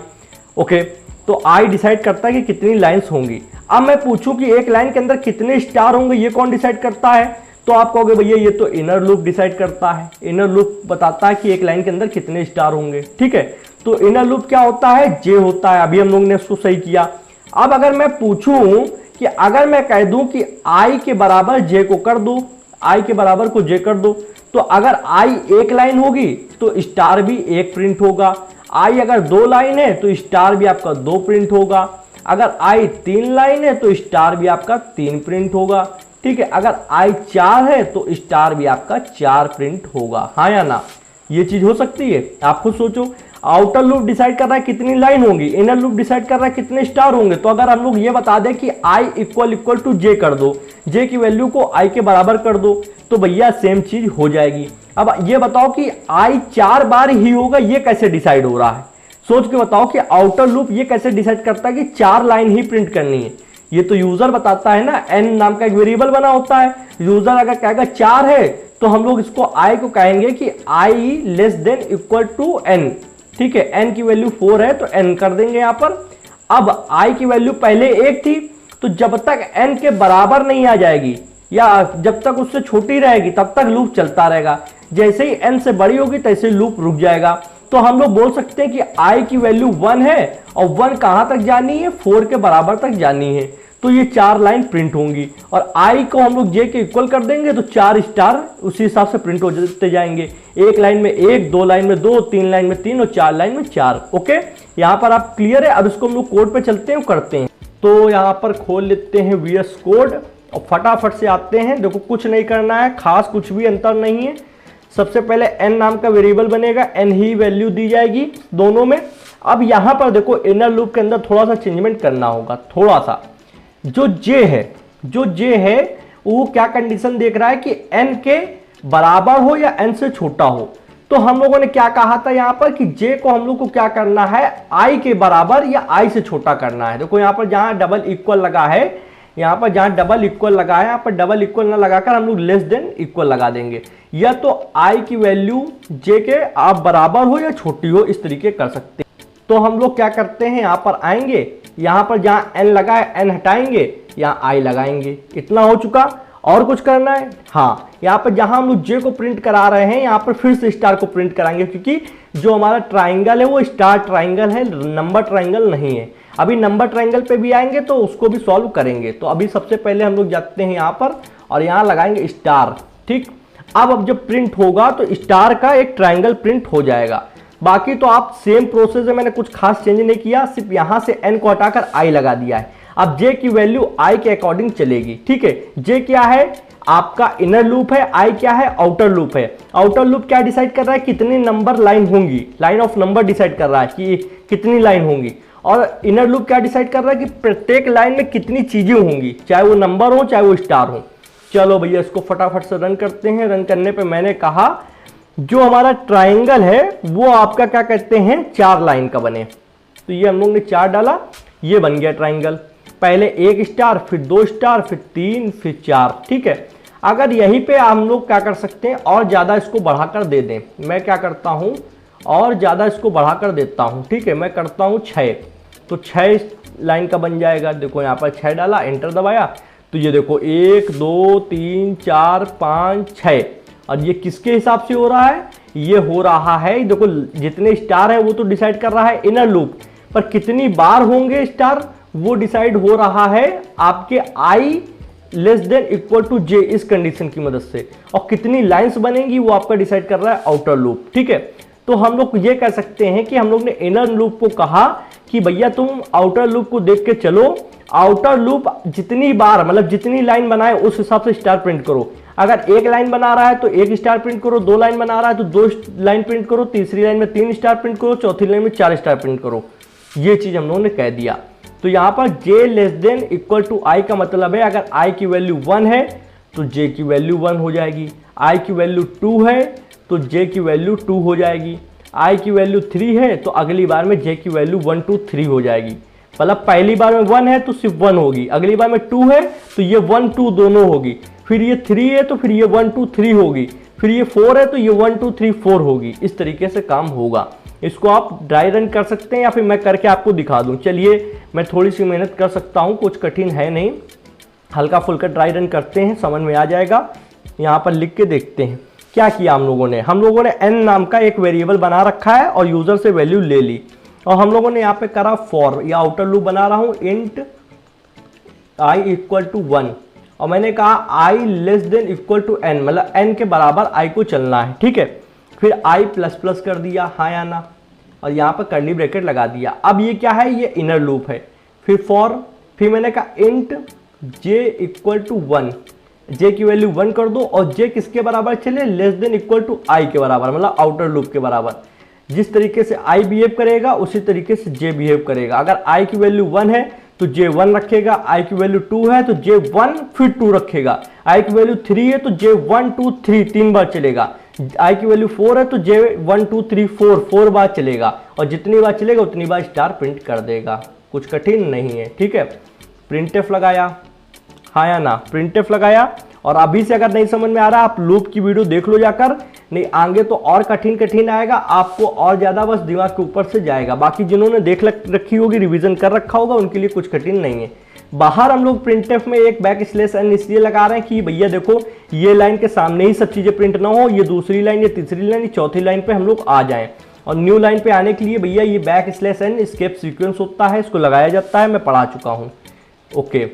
ओके, तो i डिसाइड करता है कि कितनी लाइंस होंगी। अब मैं पूछूं कि एक लाइन के अंदर कितने स्टार होंगे, ये कौन डिसाइड करता है? तो आप कहोगे भैया ये तो इनर लूप डिसाइड करता है। इनर लूप बताता है कि एक लाइन के अंदर कितने स्टार होंगे, ठीक है। तो इनर लूप क्या होता है? j होता है। अभी हम लोग ने उसको सही किया। अब अगर मैं पूछूं कि अगर मैं कह दूं कि i के बराबर j को कर दो, i के बराबर को j कर दो, तो अगर i 1 लाइन होगी तो स्टार भी 1 प्रिंट होगा। i अगर 2 लाइन है तो स्टार भी आपका 2 प्रिंट होगा। अगर आई 3 लाइन है तो स्टार भी आपका 3 प्रिंट होगा, ठीक है। अगर आई 4 है तो स्टार भी आपका 4 प्रिंट होगा, हाँ या ना। ये चीज हो सकती है, आप खुद सोचो। आउटर लूप डिसाइड कर रहा है कितनी लाइन होंगी, इनर लूप डिसाइड कर रहा है कितने स्टार होंगे। तो अगर हम लोग ये बता दें कि आई इक्वल टू जे कर दो, जे की वैल्यू को आई के बराबर कर दो, तो भैया सेम चीज हो जाएगी। अब ये बताओ कि आई 4 बार ही होगा, ये कैसे डिसाइड हो रहा है, सोच के बताओ कि आउटर लूप ये कैसे डिसाइड करता है कि 4 लाइन ही प्रिंट करनी है। ये तो यूजर बताता है ना, एन नाम का एक वेरिएबल बना होता है। यूजर अगर कहेगा 4 है तो हम लोग इसको आई को कहेंगे कि I less than equal to N, ठीक है। एन की वैल्यू 4 है तो एन कर देंगे यहां पर। अब आई की वैल्यू पहले 1 थी, तो जब तक एन के बराबर नहीं आ जाएगी या जब तक उससे छोटी रहेगी तब तक लूप चलता रहेगा। जैसे ही एन से बड़ी होगी तैसे ही लूप रुक जाएगा। तो हम लोग बोल सकते हैं कि आई की वैल्यू 1 है और 1 कहां तक जानी है, 4 के बराबर तक जानी है। तो ये 4 लाइन प्रिंट होंगी और आई को हम लोग जे के इक्वल कर देंगे तो 4 स्टार उसी हिसाब से प्रिंट हो जाएंगे। 1 लाइन में 1, 2 लाइन में 2, 3 लाइन में 3 और 4 लाइन में 4। ओके, यहाँ पर आप क्लियर है। अब इसको हम लोग कोड पे चलते हैं, करते हैं। तो यहाँ पर खोल लेते हैं VS कोड और फटाफट से आते हैं। देखो कुछ नहीं करना है, खास कुछ भी अंतर नहीं है। सबसे पहले n नाम का वेरिएबल बनेगा, n ही वैल्यू दी जाएगी दोनों में। अब यहाँ पर देखो इनर लूप के अंदर थोड़ा सा चेंजमेंट करना होगा, थोड़ा सा। जो j है वो क्या कंडीशन देख रहा है कि n के बराबर हो या n से छोटा हो। तो हम लोगों ने क्या कहा था यहाँ पर कि j को हम लोग को क्या करना है, i के बराबर या i से छोटा करना है। देखो यहाँ पर जहां डबल इक्वल लगा है, यहाँ पर जहां डबल इक्वल लगा है, यहाँ पर डबल इक्वल ना लगाकर हम लोग लेस देन इक्वल लगा देंगे। या तो i की वैल्यू j के आप बराबर हो या छोटी हो, इस तरीके कर सकते हैं। तो हम लोग क्या करते हैं, यहाँ पर आएंगे, यहाँ पर जहाँ n लगा है n हटाएंगे, यहाँ i लगाएंगे। इतना हो चुका। और कुछ करना है? हाँ, यहाँ पर जहाँ हम लोग j को प्रिंट करा रहे हैं यहाँ पर फिर से स्टार को प्रिंट कराएंगे, क्योंकि जो हमारा ट्राइंगल है वो स्टार ट्राइंगल है, नंबर ट्राइंगल नहीं है। अभी नंबर ट्राइंगल पे भी आएंगे तो उसको भी सॉल्व करेंगे। तो अभी सबसे पहले हम लोग जाते हैं यहाँ पर और यहाँ लगाएंगे स्टार, ठीक। अब जब प्रिंट होगा तो स्टार का एक ट्राइंगल प्रिंट हो जाएगा। बाकी तो आप सेम प्रोसेस है, मैंने कुछ खास चेंज नहीं किया, सिर्फ यहाँ से n को हटाकर i लगा दिया है। अब j की वैल्यू i के अकॉर्डिंग चलेगी, ठीक है। j क्या है, आपका इनर लूप है, i क्या है, आउटर लूप है। आउटर लूप क्या डिसाइड कर रहा है, कितनी नंबर लाइन होंगी, लाइन ऑफ नंबर डिसाइड कर रहा है कि कितनी लाइन होंगी। और इनर लूप क्या डिसाइड कर रहा है कि प्रत्येक लाइन में कितनी चीजें होंगी, चाहे वो नंबर हो चाहे वो स्टार हो। चलो भैया इसको फटाफट से रन करते हैं। रन करने पे मैंने कहा जो हमारा ट्राइंगल है वो आपका क्या कहते हैं 4 लाइन का बने। तो ये हम लोग ने 4 डाला, ये बन गया ट्राइंगल। पहले 1 स्टार, फिर 2 स्टार, फिर 3, फिर 4, ठीक है। अगर यहीं पे हम लोग क्या कर सकते हैं, और ज़्यादा इसको बढ़ाकर दे दें। मैं क्या करता हूँ, और ज़्यादा इसको बढ़ाकर देता हूँ, ठीक है। मैं करता हूँ 6, तो 6 लाइन का बन जाएगा। देखो यहाँ पर 6 डाला, एंटर दबाया, तो ये देखो 1, 2, 3, 4, 5, 6। और ये किसके हिसाब से हो रहा है, ये हो रहा है, देखो जितने स्टार है वो तो डिसाइड कर रहा है इनर लूप, पर कितनी बार होंगे स्टार वो डिसाइड हो रहा है आपके i less than equal to j इस कंडीशन की मदद से। और कितनी लाइंस बनेंगी वो आपका डिसाइड कर रहा है आउटर लूप, ठीक है। तो हम लोग ये कह सकते हैं कि हम लोग ने इनर लूप को कहा कि भैया तुम आउटर लूप को देख के चलो, आउटर लूप जितनी बार मतलब जितनी लाइन बनाए उस हिसाब से स्टार प्रिंट करो। अगर 1 लाइन बना रहा है तो 1 स्टार प्रिंट करो, 2 लाइन बना रहा है तो 2 लाइन प्रिंट करो, तीसरी लाइन में 3 स्टार प्रिंट करो, चौथी लाइन में 4 स्टार प्रिंट करो। ये चीज हम लोगों ने कह दिया। तो यहाँ पर j less than equal to i का मतलब है अगर i की वैल्यू 1 है तो j की वैल्यू 1 हो जाएगी, i की वैल्यू 2 है तो j की वैल्यू 2 हो जाएगी, i की वैल्यू 3 है तो अगली बार में j की वैल्यू 1, 2, 3 हो जाएगी। मतलब पहली बार में 1 है तो सिर्फ 1 होगी, अगली बार में 2 है तो ये 1, 2 दोनों होगी, फिर ये 3 है तो फिर ये 1, 2, 3 होगी, फिर ये 4 है तो ये 1, 2, 3, 4 होगी। इस तरीके से काम होगा। इसको आप ड्राई रन कर सकते हैं या फिर मैं करके आपको दिखा दूं। चलिए मैं थोड़ी सी मेहनत कर सकता हूं, कुछ कठिन है नहीं, हल्का फुल्का ड्राई रन करते हैं, समझ में आ जाएगा। यहाँ पर लिख के देखते हैं क्या किया हम लोगों ने। हम लोगों ने n नाम का एक वेरिएबल बना रखा है और यूजर से वैल्यू ले ली, और हम लोगों ने यहाँ पे करा फॉर, या आउटर लूप बना रहा हूँ इंट i इक्वल टू 1, और मैंने कहा i less than equal to n, मतलब n के बराबर i को चलना है, ठीक है। फिर i प्लस प्लस कर दिया, हाँ या ना, और यहाँ पर कर्ली ब्रैकेट लगा दिया। अब ये क्या है, ये इनर लूप है। फिर फॉर, फिर मैंने कहा इंट जे इक्वल टू 1, जे की वैल्यू 1 कर दो और जे किसके बराबर चले, लेस देन इक्वल टू आई के बराबर, मतलब आउटर लूप के बराबर। जिस तरीके से आई बिहेव करेगा उसी तरीके से जे बिहेव करेगा। अगर आई की वैल्यू 1 है तो जे 1 रखेगा, आई की वैल्यू 2 है तो जे 1 फिर 2 रखेगा, आई की वैल्यू 3 है तो जे 1 2 3 3 बार चलेगा, आई की वैल्यू 4 है तो जे 1 2 3 4 बार चलेगा, और जितनी बार चलेगा उतनी बार स्टार प्रिंट कर देगा। कुछ कठिन नहीं है, ठीक है। प्रिंटफ लगाया, हाँ या ना, प्रिंटफ लगाया। और अभी से अगर नहीं समझ में आ रहा आप लूप की वीडियो देख लो जाकर, नहीं आगे तो और कठिन आएगा आपको, और ज्यादा बस दिमाग के ऊपर से जाएगा। बाकी जिन्होंने देख रखी होगी, रिवीजन कर रखा होगा, उनके लिए कुछ कठिन नहीं है। बाहर हम लोग प्रिंटफ में एक बैक स्लैश एन इसलिए लगा रहे हैं कि भैया देखो ये लाइन के सामने ही सब चीजें प्रिंट ना हो, ये दूसरी लाइन, ये तीसरी लाइन, ये चौथी लाइन पे हम लोग आ जाएं। और न्यू लाइन पे आने के लिए भैया ये backslash n escape sequence होता है, इसको लगाया जाता है, मैं पढ़ा चुका हूँ। ओके,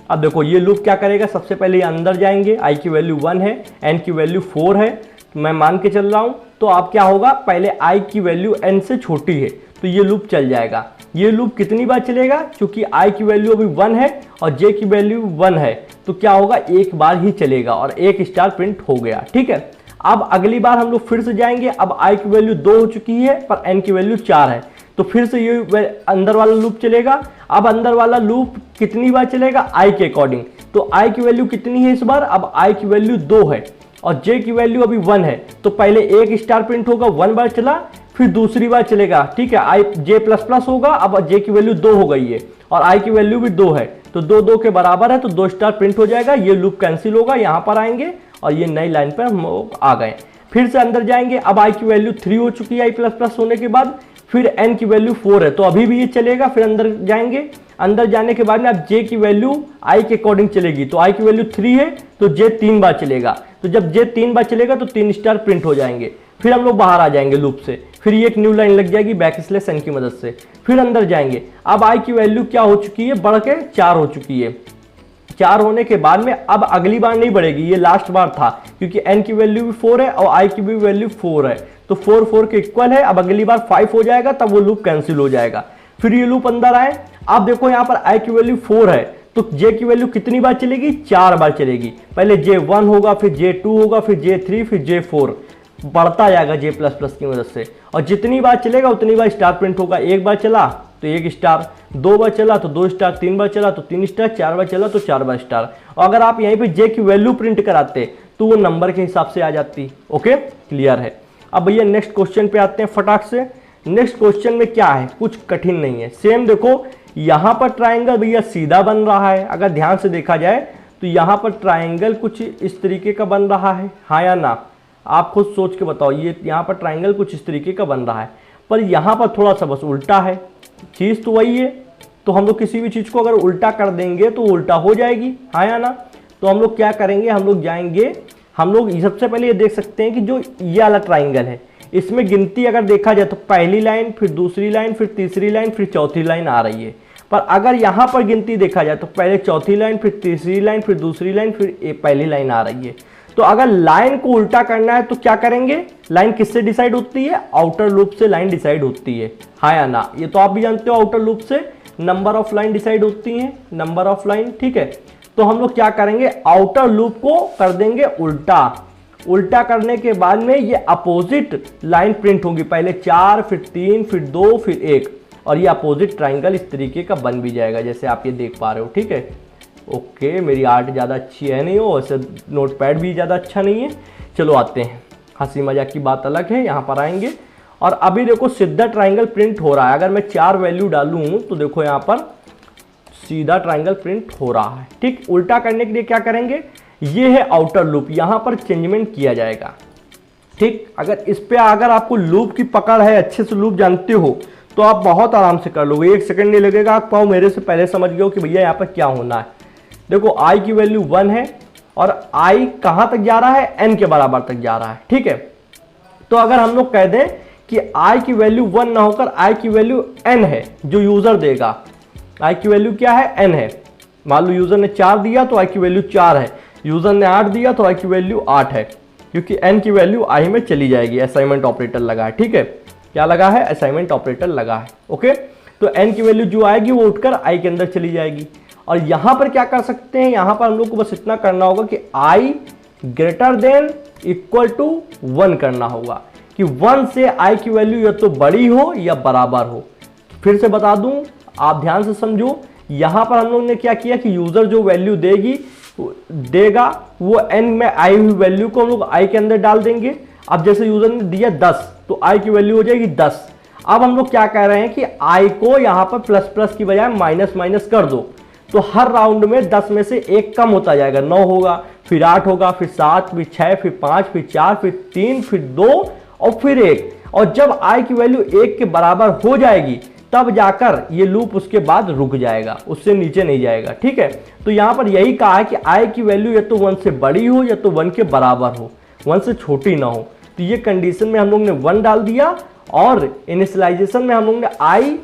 अब देखो ये लूप क्या करेगा, सबसे पहले ये अंदर जाएंगे, आई की वैल्यू 1 है, एन की वैल्यू 4 है, मैं मान के चल रहा हूं। तो अब क्या होगा, पहले आई की वैल्यू एन से छोटी है तो ये लूप चल जाएगा। ये लूप कितनी बार चलेगा, क्योंकि आई की वैल्यू अभी 1 है और जे की वैल्यू 1 है, तो क्या होगा, एक बार ही चलेगा और एक स्टार प्रिंट हो गया, ठीक है। अब अगली बार हम लोग फिर से जाएंगे, अब आई की वैल्यू 2 हो चुकी है पर एन की वैल्यू 4 है, तो फिर से ये अंदर वाला लूप चलेगा। अब अंदर वाला लूप कितनी बार चलेगा, आई के अकॉर्डिंग, तो आई की वैल्यू कितनी है इस बार, अब आई की वैल्यू 2 है और जे की वैल्यू अभी 1 है, तो पहले एक स्टार प्रिंट होगा, 1 बार चला, फिर दूसरी बार चलेगा, ठीक है, आई जे प्लस प्लस होगा, अब जे की वैल्यू 2 हो गई है और आई की वैल्यू भी 2 है, तो 2 2 के बराबर है, तो 2 स्टार प्रिंट हो जाएगा। ये लूप कैंसिल होगा, यहाँ पर आएंगे और ये नई लाइन पर हम लोग आ गए। फिर से अंदर जाएंगे, अब आई की वैल्यू 3 हो चुकी है आई प्लस प्लस होने के बाद, फिर एन की वैल्यू 4 है तो अभी भी ये चलेगा। फिर अंदर जाएंगे, अंदर जाने के बाद में अब जे की वैल्यू आई के अकॉर्डिंग चलेगी, तो आई की वैल्यू 3 है तो जे 3 बार चलेगा, तो जब जे 3 बार चलेगा तो 3 स्टार प्रिंट हो जाएंगे। फिर हम लोग बाहर आ जाएंगे लूप से, फिर ये एक न्यू लाइन लग जाएगी बैक स्लैश एन की मदद से। फिर अंदर जाएंगे, अब आई की वैल्यू क्या हो चुकी है, बढ़ के 4 हो चुकी है। 4 होने के बाद में अब अगली बार नहीं बढ़ेगी, ये लास्ट बार था, क्योंकि एन की वैल्यू भी 4 है और आई की भी वैल्यू 4 है, तो 4 4 के इक्वल है। अब अगली बार 5 हो जाएगा, तब वो लूप कैंसिल हो जाएगा। फिर ये लूप अंदर आए, अब देखो यहाँ पर आई की वैल्यू 4 है तो जे की वैल्यू कितनी बार चलेगी, 4 बार चलेगी। पहले जे 1 होगा, फिर जे 2 होगा, फिर जे 3, फिर जे 4, बढ़ता जाएगा जे प्लस प्लस की मदद से, और जितनी बार चलेगा उतनी बार स्टार प्रिंट होगा। एक बार चला तो 1 स्टार, 2 बार चला तो 2 स्टार, 3 बार चला तो 3 स्टार, 4 बार चला तो 4 बार स्टार। और अगर आप यहीं पे जे की वैल्यू प्रिंट कराते तो वो नंबर के हिसाब से आ जाती। ओके, क्लियर है। अब भैया नेक्स्ट क्वेश्चन पे आते हैं फटाक से। नेक्स्ट क्वेश्चन में क्या है, कुछ कठिन नहीं है। सेम देखो, यहाँ पर ट्राइंगल भैया सीधा बन रहा है, अगर ध्यान से देखा जाए तो यहाँ पर ट्राइंगल कुछ इस तरीके का बन रहा है, हाँ या ना, आप खुद सोच के बताओ। ये यहाँ पर ट्राइंगल कुछ इस तरीके का बन रहा है, पर यहाँ पर थोड़ा सा बस उल्टा है। चीज़ तो वही है, तो हम लोग किसी भी चीज़ को अगर उल्टा कर देंगे तो उल्टा हो जाएगी, हाँ या ना। तो हम लोग क्या करेंगे, हम लोग जाएंगे, हम लोग सबसे पहले ये देख सकते हैं कि जो ये वाला ट्राइंगल है इसमें गिनती अगर देखा जाए तो पहली लाइन, फिर दूसरी लाइन, फिर तीसरी लाइन, फिर चौथी लाइन आ रही है। पर अगर यहाँ पर गिनती देखा जाए तो पहले चौथी लाइन, फिर तीसरी लाइन, फिर दूसरी लाइन, फिर पहली लाइन आ रही है। तो अगर लाइन को उल्टा करना है तो क्या करेंगे, लाइन किससे डिसाइड होती है, आउटर लूप से लाइन डिसाइड होती है, हाँ या ना। ये तो आप भी जानते हो, आउटर लूप से नंबर ऑफ लाइन डिसाइड होती है, नंबर ऑफ लाइन, ठीक है। तो हम लोग क्या करेंगे, आउटर लूप को कर देंगे उल्टा। उल्टा करने के बाद में ये अपोजिट लाइन प्रिंट होगी, पहले 4, फिर 3, फिर 2, फिर 1, और ये अपोजिट ट्राइंगल इस तरीके का बन भी जाएगा जैसे आप ये देख पा रहे हो, ठीक है। ओके, मेरी आर्ट ज़्यादा अच्छी है नहीं हो, वैसे नोटपैड भी ज़्यादा अच्छा नहीं है। चलो आते हैं, हंसी मजाक की बात अलग है, यहाँ पर आएंगे और अभी देखो सीधा ट्राइंगल प्रिंट हो रहा है। अगर मैं 4 वैल्यू डालूँ तो देखो यहाँ पर सीधा ट्राइंगल प्रिंट हो रहा है, ठीक। उल्टा करने के लिए क्या करेंगे, ये है आउटर लूप, यहाँ पर चेंजमेंट किया जाएगा, ठीक। अगर इस पे अगर आपको लूप की पकड़ है, अच्छे से लूप जानते हो तो आप बहुत आराम से कर लोगे, 1 सेकंड नहीं लगेगा। आप पाओ मेरे से पहले समझ गए हो कि भैया यहाँ पर क्या होना है। देखो आई की वैल्यू 1 है और आई कहाँ तक जा रहा है, n के बराबर तक जा रहा है, ठीक है। तो अगर हम लोग कह दें कि आई की वैल्यू 1 ना होकर आई की वैल्यू n है, जो यूजर देगा, आई की वैल्यू क्या है, n है। मान लो यूजर ने 4 दिया तो आई की वैल्यू 4 है, यूजर ने 8 दिया तो आई की वैल्यू 8 है, क्योंकि n की वैल्यू आई में चली जाएगी। असाइनमेंट ऑपरेटर लगा है, ठीक है। क्या लगा है, असाइनमेंट ऑपरेटर लगा है, ओके। तो n की वैल्यू जो आएगी वो उठकर i के अंदर चली जाएगी। और यहां पर क्या कर सकते हैं, यहां पर हम लोग को बस इतना करना होगा कि i greater than equal to 1 करना होगा, कि 1 से i की वैल्यू या तो बड़ी हो या बराबर हो। फिर से बता दूं, आप ध्यान से समझो, यहां पर हम लोग ने क्या किया कि यूजर जो वैल्यू देगा वो n में आई हुई वैल्यू को हम लोग i के अंदर डाल देंगे। अब जैसे यूजर ने दिया 10 तो i की वैल्यू हो जाएगी 10। अब हम लोग क्या कह रहे हैं कि i को यहां पर प्लस प्लस की बजाय माइनस माइनस कर दो, तो हर राउंड में 10 में से 1 कम होता जाएगा, 9 होगा, फिर 8 होगा, फिर 7, फिर 6, फिर 5, फिर 4, फिर 3, फिर 2 और फिर 1। और जब i की वैल्यू 1 के बराबर हो जाएगी तब जाकर ये लूप उसके बाद रुक जाएगा, उससे नीचे नहीं जाएगा। ठीक है, तो यहां पर यही कहा है कि i की वैल्यू या तो 1 से बड़ी हो या तो 1 के बराबर हो, 1 से छोटी ना हो। तो ये कंडीशन में हम लोग ने 1 डाल दिया और इनिशियलाइजेशन में हम लोग ने i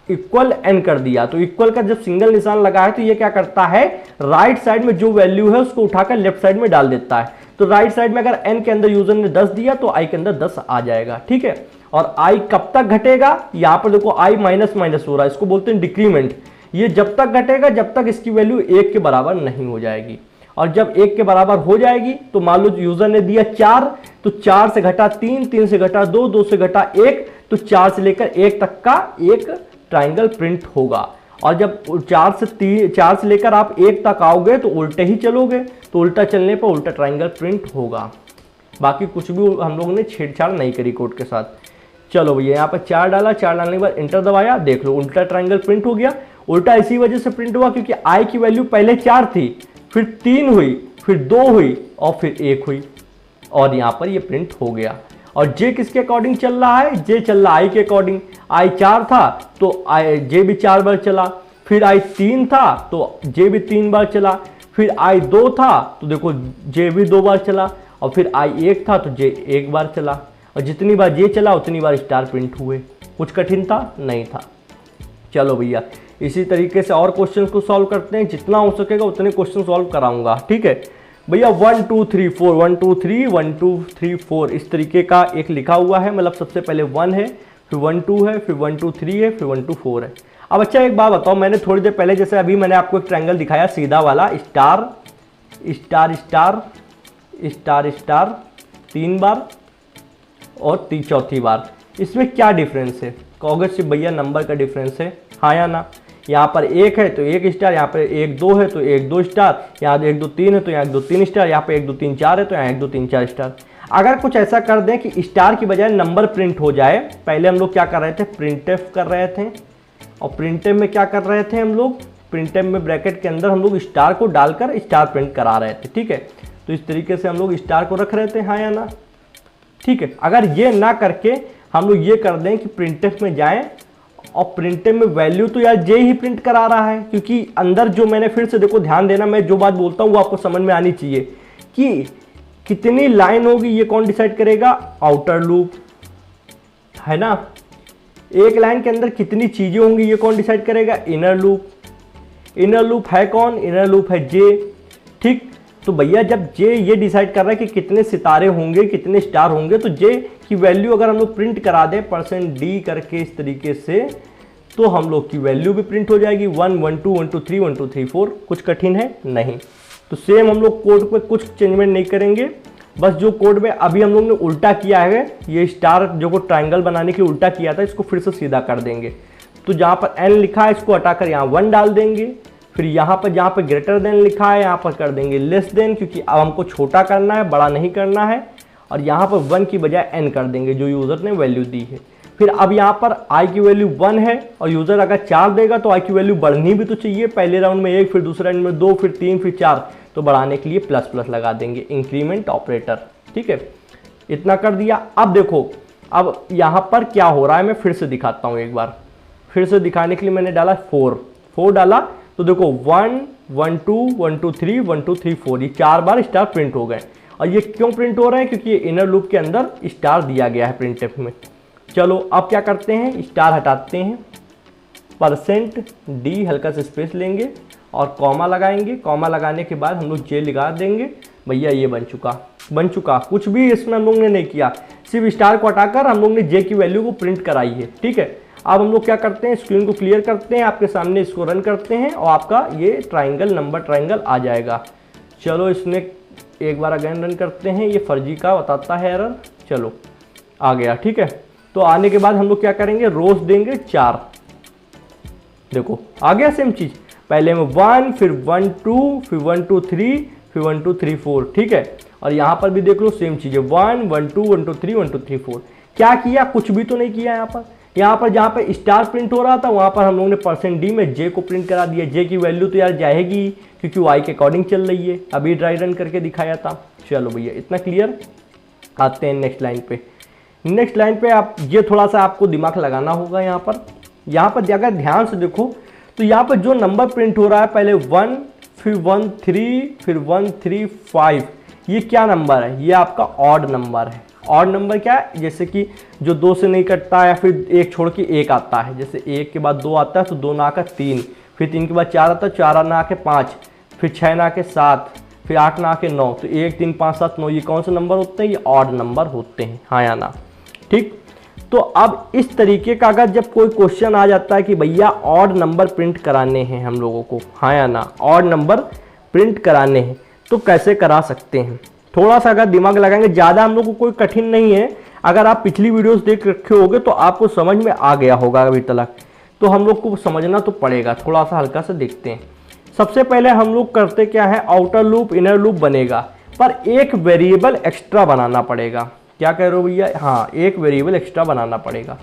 इक्वल n कर दिया। तो इक्वल का जब सिंगल निशान लगा है तो ये क्या करता है, राइट साइड में जो वैल्यू है उसको उठाकर लेफ्ट साइड में डाल देता है। तो राइट साइड में अगर n के अंदर यूजर ने 10 दिया तो i के अंदर 10 आ जाएगा। ठीक है, और i कब तक घटेगा, यहां पर देखो i माइनस माइनस हो रहा है, इसको बोलते हैं डिक्रीमेंट। ये जब तक घटेगा जब तक इसकी वैल्यू 1 के बराबर नहीं हो जाएगी। और जब 1 के बराबर हो जाएगी तो मान लो यूजर ने दिया 4, तो 4 से घटा 3, 3 से घटा 2, 2 से घटा 1, तो 4 से लेकर 1 तक का एक ट्राइंगल प्रिंट होगा। और जब 4 से लेकर आप 1 तक आओगे तो उल्टे ही चलोगे, तो उल्टा चलने पर उल्टा ट्राइंगल प्रिंट होगा। बाकी कुछ भी हम लोगों ने छेड़छाड़ नहीं करी कोड के साथ। चलो भैया, यहाँ पर 4 डाला, 4 डालने के बाद इंटर दबाया, देख लो उल्टा ट्राइंगल प्रिंट हो गया। उल्टा इसी वजह से प्रिंट हुआ क्योंकि i की वैल्यू पहले 4 थी, फिर 3 हुई, फिर 2 हुई और फिर 1 हुई, और यहाँ पर ये प्रिंट हो गया। और j किसके अकॉर्डिंग चल रहा है, j चल रहा है i के अकॉर्डिंग। i 4 था तो j भी 4 बार चला, फिर i 3 था तो j भी 3 बार चला, फिर i 2 था तो देखो j भी 2 बार चला, और फिर i 1 था तो j 1 बार चला। और जितनी बार j चला उतनी बार स्टार प्रिंट हुए। कुछ कठिन था? नहीं था। चलो भैया, इसी तरीके से और क्वेश्चंस को सॉल्व करते हैं, जितना हो सकेगा उतने क्वेश्चन सॉल्व कराऊंगा। ठीक है भैया, 1 2 3 4 1 2 3 1 2 3 4 इस तरीके का एक लिखा हुआ है। मतलब सबसे पहले 1 है, फिर 1 2 है, फिर 1 2 3 है, फिर 1 2 4 है। अब अच्छा एक बात बताओ, मैंने थोड़ी देर पहले जैसे अभी मैंने आपको एक ट्रायंगल दिखाया सीधा वाला, star star star star star 3 बार और चौथी बार, इसमें क्या डिफरेंस है? कहोगे सिर्फ भैया नंबर का डिफरेंस है, हाँ या ना। यहाँ पर 1 है तो 1 स्टार, यहाँ पर 1 2 है तो 1 2 स्टार, यहाँ 1 2 3 है तो यहाँ 1 2 3 स्टार, यहाँ पे 1 2 3 4 है तो यहाँ 1 2 3 4 स्टार। अगर कुछ ऐसा कर दें कि स्टार की बजाय नंबर प्रिंट हो जाए, पहले हम लोग क्या कर रहे थे, प्रिंटफ कर रहे थे, और प्रिंटफ में क्या कर रहे थे हम लोग, प्रिंटफ में ब्रैकेट के अंदर हम लोग स्टार को डालकर स्टार प्रिंट करा रहे थे। ठीक है, तो इस तरीके से हम लोग स्टार को रख रहे थे, हाँ या ना। ठीक है, अगर ये ना करके हम लोग ये कर दें कि प्रिंटफ में जाएं और प्रिंटफ में वैल्यू तो यार जे ही प्रिंट करा रहा है, क्योंकि अंदर जो मैंने फिर से देखो ध्यान देना, मैं जो बात बोलता हूँ वो आपको समझ में आनी चाहिए कि कितनी लाइन होगी ये कौन डिसाइड करेगा, आउटर लूप है ना। एक लाइन के अंदर कितनी चीजें होंगी ये कौन डिसाइड करेगा, इनर लूप। इनर लूप है कौन, इनर लूप है जे। ठीक, तो भैया जब जे ये डिसाइड कर रहा है कि कितने सितारे होंगे, कितने स्टार होंगे, तो जे की वैल्यू अगर हम लोग प्रिंट करा दें %d करके इस तरीके से, तो हम लोग की वैल्यू भी प्रिंट हो जाएगी 1 1 2 1 2 3 1 2 3 4। कुछ कठिन है नहीं। तो सेम हम लोग कोड पे कुछ चेंजमेंट नहीं करेंगे, बस जो कोड में अभी हम लोग ने उल्टा किया है, ये स्टार जो को ट्राइंगल बनाने के लिए उल्टा किया था, इसको फिर से सीधा कर देंगे। तो जहाँ पर n लिखा है इसको हटाकर यहाँ 1 डाल देंगे, फिर यहाँ पर जहाँ पर ग्रेटर देन लिखा है यहाँ पर कर देंगे लेस देन, क्योंकि अब हमको छोटा करना है, बड़ा नहीं करना है। और यहाँ पर 1 की बजाय n कर देंगे जो यूज़र ने वैल्यू दी है। फिर अब यहाँ पर i की वैल्यू 1 है और यूज़र अगर 4 देगा तो i की वैल्यू बढ़नी भी तो चाहिए, पहले राउंड में 1, फिर दूसरे राउंड में 2, फिर 3, फिर 4, तो बढ़ाने के लिए प्लस प्लस लगा देंगे, इंक्रीमेंट ऑपरेटर। ठीक है, इतना कर दिया। अब देखो अब यहाँ पर क्या हो रहा है, मैं फिर से दिखाता हूँ एक बार। फिर से दिखाने के लिए मैंने डाला 4 डाला, तो देखो 1 1 2 1 2 3 1 2 3 4, ये 4 बार स्टार प्रिंट हो गए। और ये क्यों प्रिंट हो रहे हैं, क्योंकि ये इनर लूप के अंदर स्टार दिया गया है प्रिंटफ में। चलो अब क्या करते हैं, स्टार हटाते हैं, %d हल्का सा स्पेस लेंगे और कॉमा लगाएंगे। कॉमा लगाने के बाद हम लोग जे लगा देंगे। भैया ये बन चुका। कुछ भी इसमें हम लोग ने नहीं किया, सिर्फ स्टार को हटाकर हम लोग ने जे की वैल्यू को प्रिंट कराई है। ठीक है, अब हम लोग क्या करते हैं, स्क्रीन को क्लियर करते हैं, आपके सामने इसको रन करते हैं और आपका ये ट्राइंगल नंबर ट्राइंगल आ जाएगा। चलो इसने एक बार अगेन रन करते हैं, ये फर्जी का बताता है एरर। चलो आ गया, ठीक है। तो आने के बाद हम लोग क्या करेंगे, रोज देंगे 4, देखो आ गया सेम चीज। पहले में 1, फिर 1 2, फिर 1 2 3, फिर 1 2 3 4, ठीक है। और यहाँ पर भी देख लो सेम चीज है, 1 1 2 1 2 3 1 2 3 4। क्या किया, कुछ भी तो नहीं किया यहाँ पर। यहाँ पर जहाँ पे स्टार प्रिंट हो रहा था वहाँ पर हम लोगों ने %d में j को प्रिंट करा दिया। j की वैल्यू तो यार जाएगी क्योंकि y के अकॉर्डिंग चल रही है, अभी ड्राई रन करके दिखाया था। चलो भैया इतना क्लियर। आते हैं नेक्स्ट लाइन पे। नेक्स्ट लाइन पे आप ये थोड़ा सा आपको दिमाग लगाना होगा। यहाँ पर अगर ध्यान से देखो तो यहाँ पर जो नंबर प्रिंट हो रहा है, पहले 1, फिर 1 3, फिर 1 3 5, ये क्या नंबर है, ये आपका ऑड नंबर है। ऑड नंबर क्या है, जैसे कि जो 2 से नहीं कटता है, फिर 1 छोड़ के 1 आता है। जैसे 1 के बाद 2 आता है तो 2 ना आकर 3, फिर 3 के बाद 4 आता है, 4 ना आके 5, फिर 6 ना आके 7, फिर 8 ना आके 9। तो 1 3 5 7 9 ये कौन से नंबर होते हैं, ये ऑड नंबर होते हैं, हाँ या ना। ठीक, तो अब इस तरीके का अगर जब कोई क्वेश्चन आ जाता है कि भैया ऑड नंबर प्रिंट कराने हैं हम लोगों को, हाँ या ना, ऑड नंबर प्रिंट कराने हैं, तो कैसे करा सकते हैं। थोड़ा सा अगर दिमाग लगाएंगे, ज़्यादा हम लोग को कोई कठिन नहीं है। अगर आप पिछली वीडियोस देख रखे होगे तो आपको समझ में आ गया होगा अभी तक, तो हम लोग को समझना तो पड़ेगा। थोड़ा सा हल्का से देखते हैं। सबसे पहले हम लोग करते क्या है, आउटर लूप इनर लूप बनेगा, पर एक वेरिएबल एक्स्ट्रा बनाना पड़ेगा। क्या कह रहे हो भैया, हाँ एक वेरिएबल एक्स्ट्रा बनाना पड़ेगा।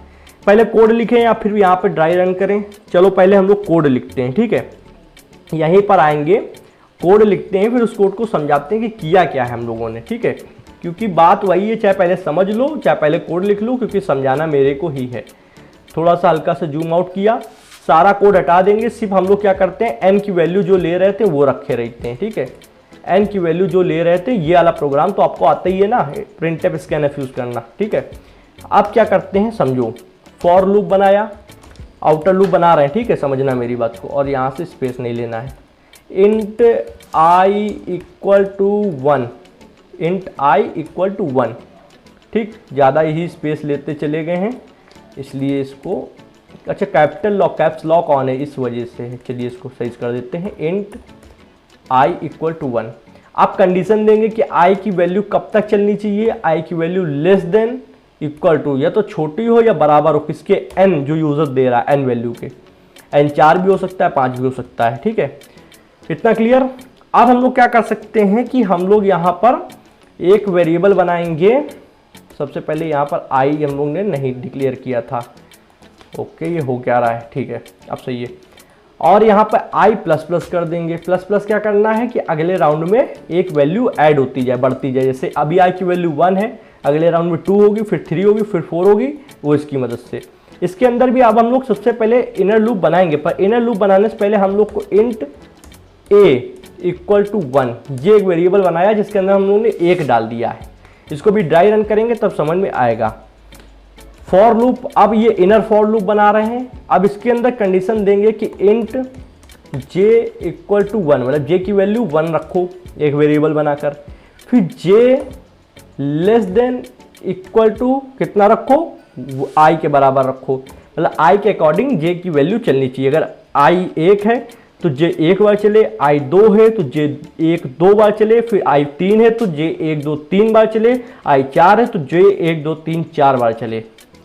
पहले कोड लिखें या फिर यहाँ पर ड्राई रन करें। चलो पहले हम लोग कोड लिखते हैं, ठीक है। यहीं पर आएंगे, कोड लिखते हैं, फिर उस कोड को समझाते हैं कि किया क्या है हम लोगों ने, ठीक है। क्योंकि बात वही है, चाहे पहले समझ लो चाहे पहले कोड लिख लो, क्योंकि समझाना मेरे को ही है। थोड़ा सा हल्का से जूम आउट किया, सारा कोड हटा देंगे। सिर्फ हम लोग क्या करते हैं, n की वैल्यू जो ले रहे थे वो रखे रहते हैं, ठीक है। n की वैल्यू जो ले रहे थे, ये वाला प्रोग्राम तो आपको आता ही है ना, प्रिंटफ स्कैनफ यूज करना, ठीक है। अब क्या करते हैं समझो, फॉर लूप बनाया, आउटर लूप बना रहे हैं, ठीक है, समझना मेरी बात को। और यहाँ से स्पेस नहीं लेना है। int i equal to 1, int i equal to 1, ठीक। ज़्यादा ही स्पेस लेते चले गए हैं इसलिए इसको, अच्छा capital lock caps lock on है इस वजह से है। चलिए इसको सही कर देते हैं, int i इक्वल टू 1। आप कंडीशन देंगे कि i की वैल्यू कब तक चलनी चाहिए, i की value less than equal to, या तो छोटी हो या बराबर हो किसके, n जो यूजर दे रहा है n वैल्यू के। n 4 भी हो सकता है, 5 भी हो सकता है, ठीक है। इतना क्लियर। अब हम लोग क्या कर सकते हैं कि हम लोग यहाँ पर एक वेरिएबल बनाएंगे। सबसे पहले यहाँ पर i हम लोग ने नहीं डिक्लेयर किया था, ओके ये हो क्या रहा है, ठीक है अब सही है। और यहाँ पर i प्लस प्लस कर देंगे। प्लस प्लस क्या करना है कि अगले राउंड में एक वैल्यू ऐड होती जाए, बढ़ती जाए। जैसे अभी i की वैल्यू 1 है, अगले राउंड में 2 होगी, फिर 3 होगी, फिर 4 होगी, वो इसकी मदद से। इसके अंदर भी अब हम लोग सबसे पहले इनर लूप बनाएंगे, पर इनर लूप बनाने से पहले हम लोग को int a इक्वल टू 1 ये एक वेरिएबल बनाया जिसके अंदर हम लोगों ने 1 डाल दिया है। इसको भी ड्राई रन करेंगे तब समझ में आएगा। फॉर लूप, अब ये इनर फॉर लूप बना रहे हैं। अब इसके अंदर कंडीशन देंगे कि int j इक्वल टू 1, मतलब j की वैल्यू 1 रखो एक वेरिएबल बनाकर। फिर j less than equal to कितना रखो, i के बराबर रखो, मतलब i के अकॉर्डिंग j की वैल्यू चलनी चाहिए। अगर i 1 है तो j 1 बार चले, i 2 है तो j 1 2 बार चले, फिर i 3 है तो j 1 2 3 बार चले, i 4 है तो j 1 2 3 4 बार चले,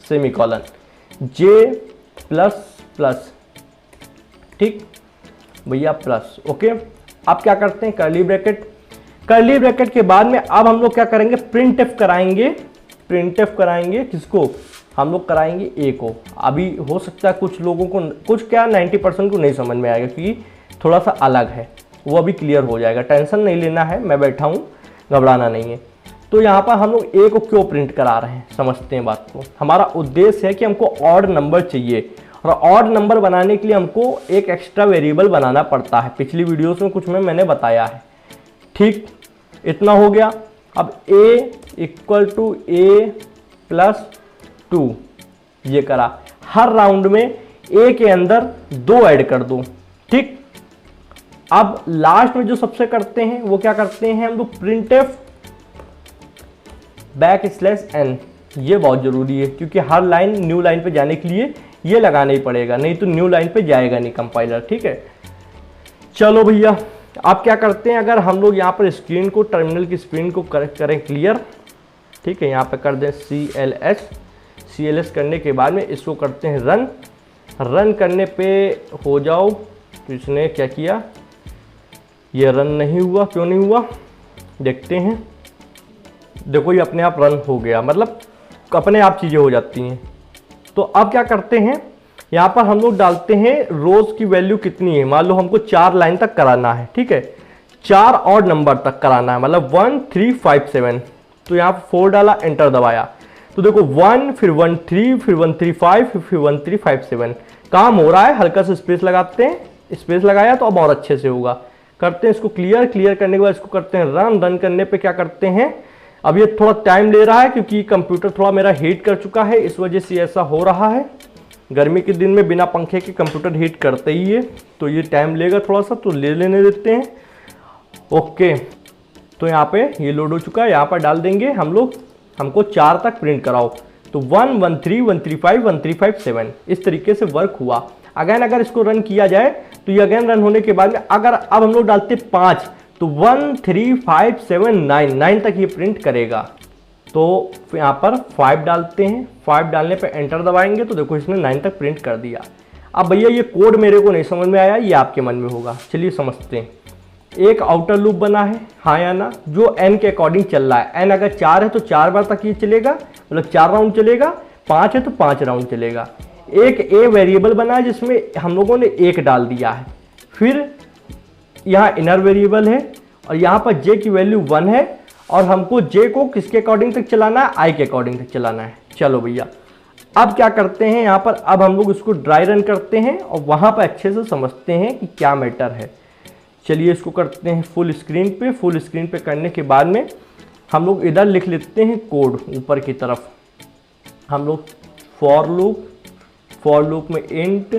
सेमीकोलन। j प्लस प्लस, ठीक भैया प्लस, ओके। अब क्या करते हैं, कर्ली ब्रैकेट। कर्ली ब्रैकेट के बाद में अब हम लोग क्या करेंगे, प्रिंटफ कराएंगे। प्रिंटफ कराएंगे किसको, हम लोग कराएंगे a को। अभी हो सकता है कुछ लोगों को, कुछ क्या 90% को नहीं समझ में आएगा क्योंकि थोड़ा सा अलग है, वो अभी क्लियर हो जाएगा। टेंशन नहीं लेना है, मैं बैठा हूँ, घबराना नहीं है। तो यहाँ पर हम लोग a को क्यों प्रिंट करा रहे हैं, समझते हैं बात को। हमारा उद्देश्य है कि हमको ऑड नंबर चाहिए, और ऑड नंबर बनाने के लिए हमको एक एक्स्ट्रा वेरिएबल बनाना पड़ता है। पिछली वीडियोस में कुछ में मैंने बताया है, ठीक। इतना हो गया। अब a equal to a plus 2 ये करा। हर राउंड में a के अंदर 2 ऐड कर दो, ठीक। अब लास्ट में जो सबसे करते हैं वो क्या करते हैं हम लोग, प्रिंटफ बैक स्लैश n। ये बहुत जरूरी है क्योंकि हर लाइन न्यू लाइन पे जाने के लिए ये लगाना ही पड़ेगा, नहीं तो न्यू लाइन पे जाएगा नहीं कंपाइलर। ठीक है, चलो भैया आप क्या करते हैं, अगर हम लोग यहाँ पर स्क्रीन को, टर्मिनल की स्क्रीन को करें क्लियर। ठीक है, यहाँ पे कर दें CLS करने के बाद में इसको करते हैं रन करने पे हो जाओ। तो इसने क्या किया, ये रन नहीं हुआ, क्यों नहीं हुआ देखते हैं। देखो ये अपने आप रन हो गया, मतलब अपने आप चीज़ें हो जाती हैं। तो अब क्या करते हैं, यहाँ पर हम लोग डालते हैं रोज की वैल्यू कितनी है। मान लो हमको 4 लाइन तक कराना है, ठीक है, 4 और नंबर तक कराना है, मतलब 1 3 5 7। तो यहाँ पर 4 डाला, एंटर दबाया, तो देखो 1 फिर 1 3 फिर 1 3 5 फिर 1 3 5 7 काम हो रहा है। हल्का सा स्पेस लगाते हैं, स्पेस लगाया तो अब और अच्छे से होगा। करते हैं इसको क्लियर करने के बाद इसको करते हैं रन करने पे क्या करते हैं, अब ये थोड़ा टाइम ले रहा है क्योंकि कंप्यूटर थोड़ा मेरा हीट कर चुका है, इस वजह से ऐसा हो रहा है। गर्मी के दिन में बिना पंखे के कंप्यूटर हीट करते ही है, तो ये टाइम लेगा थोड़ा सा, तो ले लेने देते हैं। ओके, तो यहाँ पे ये लोड हो चुका है, यहाँ पर डाल देंगे हम लोग, हमको 4 तक प्रिंट कराओ। तो 1 1 3 1 3 5 1 3 5 7 इस तरीके से वर्क हुआ। अगेन अगर इसको रन किया जाए तो ये अगेन रन होने के बाद में अगर अब हम लोग डालते 5 तो 1 3 5 7 9 तक ये प्रिंट करेगा। तो यहाँ पर 5 डालते हैं, 5 डालने पे एंटर दबाएंगे तो देखो इसने 9 तक प्रिंट कर दिया। अब भैया ये कोड मेरे को नहीं समझ में आया, ये आपके मन में होगा, चलिए समझते हैं। एक आउटर लूप बना है, हाँ या ना, जो n के अकॉर्डिंग चल रहा है। n अगर 4 है तो 4 बार तक ये चलेगा, मतलब 4 राउंड चलेगा। 5 है तो 5 राउंड चलेगा। एक a वेरिएबल बना है जिसमें हम लोगों ने 1 डाल दिया है। फिर यहाँ इनर वेरिएबल है और यहाँ पर j की वैल्यू 1 है और हमको j को किसके अकॉर्डिंग तक चलाना है, i के अकॉर्डिंग तक चलाना है। चलो भैया अब क्या करते हैं, यहाँ पर अब हम लोग इसको ड्राई रन करते हैं और वहाँ पर अच्छे से समझते हैं कि क्या मैटर है। चलिए इसको करते हैं फुल स्क्रीन पे करने के बाद में हम लोग इधर लिख लेते हैं कोड ऊपर की तरफ। हम लोग फॉर लूप में इंट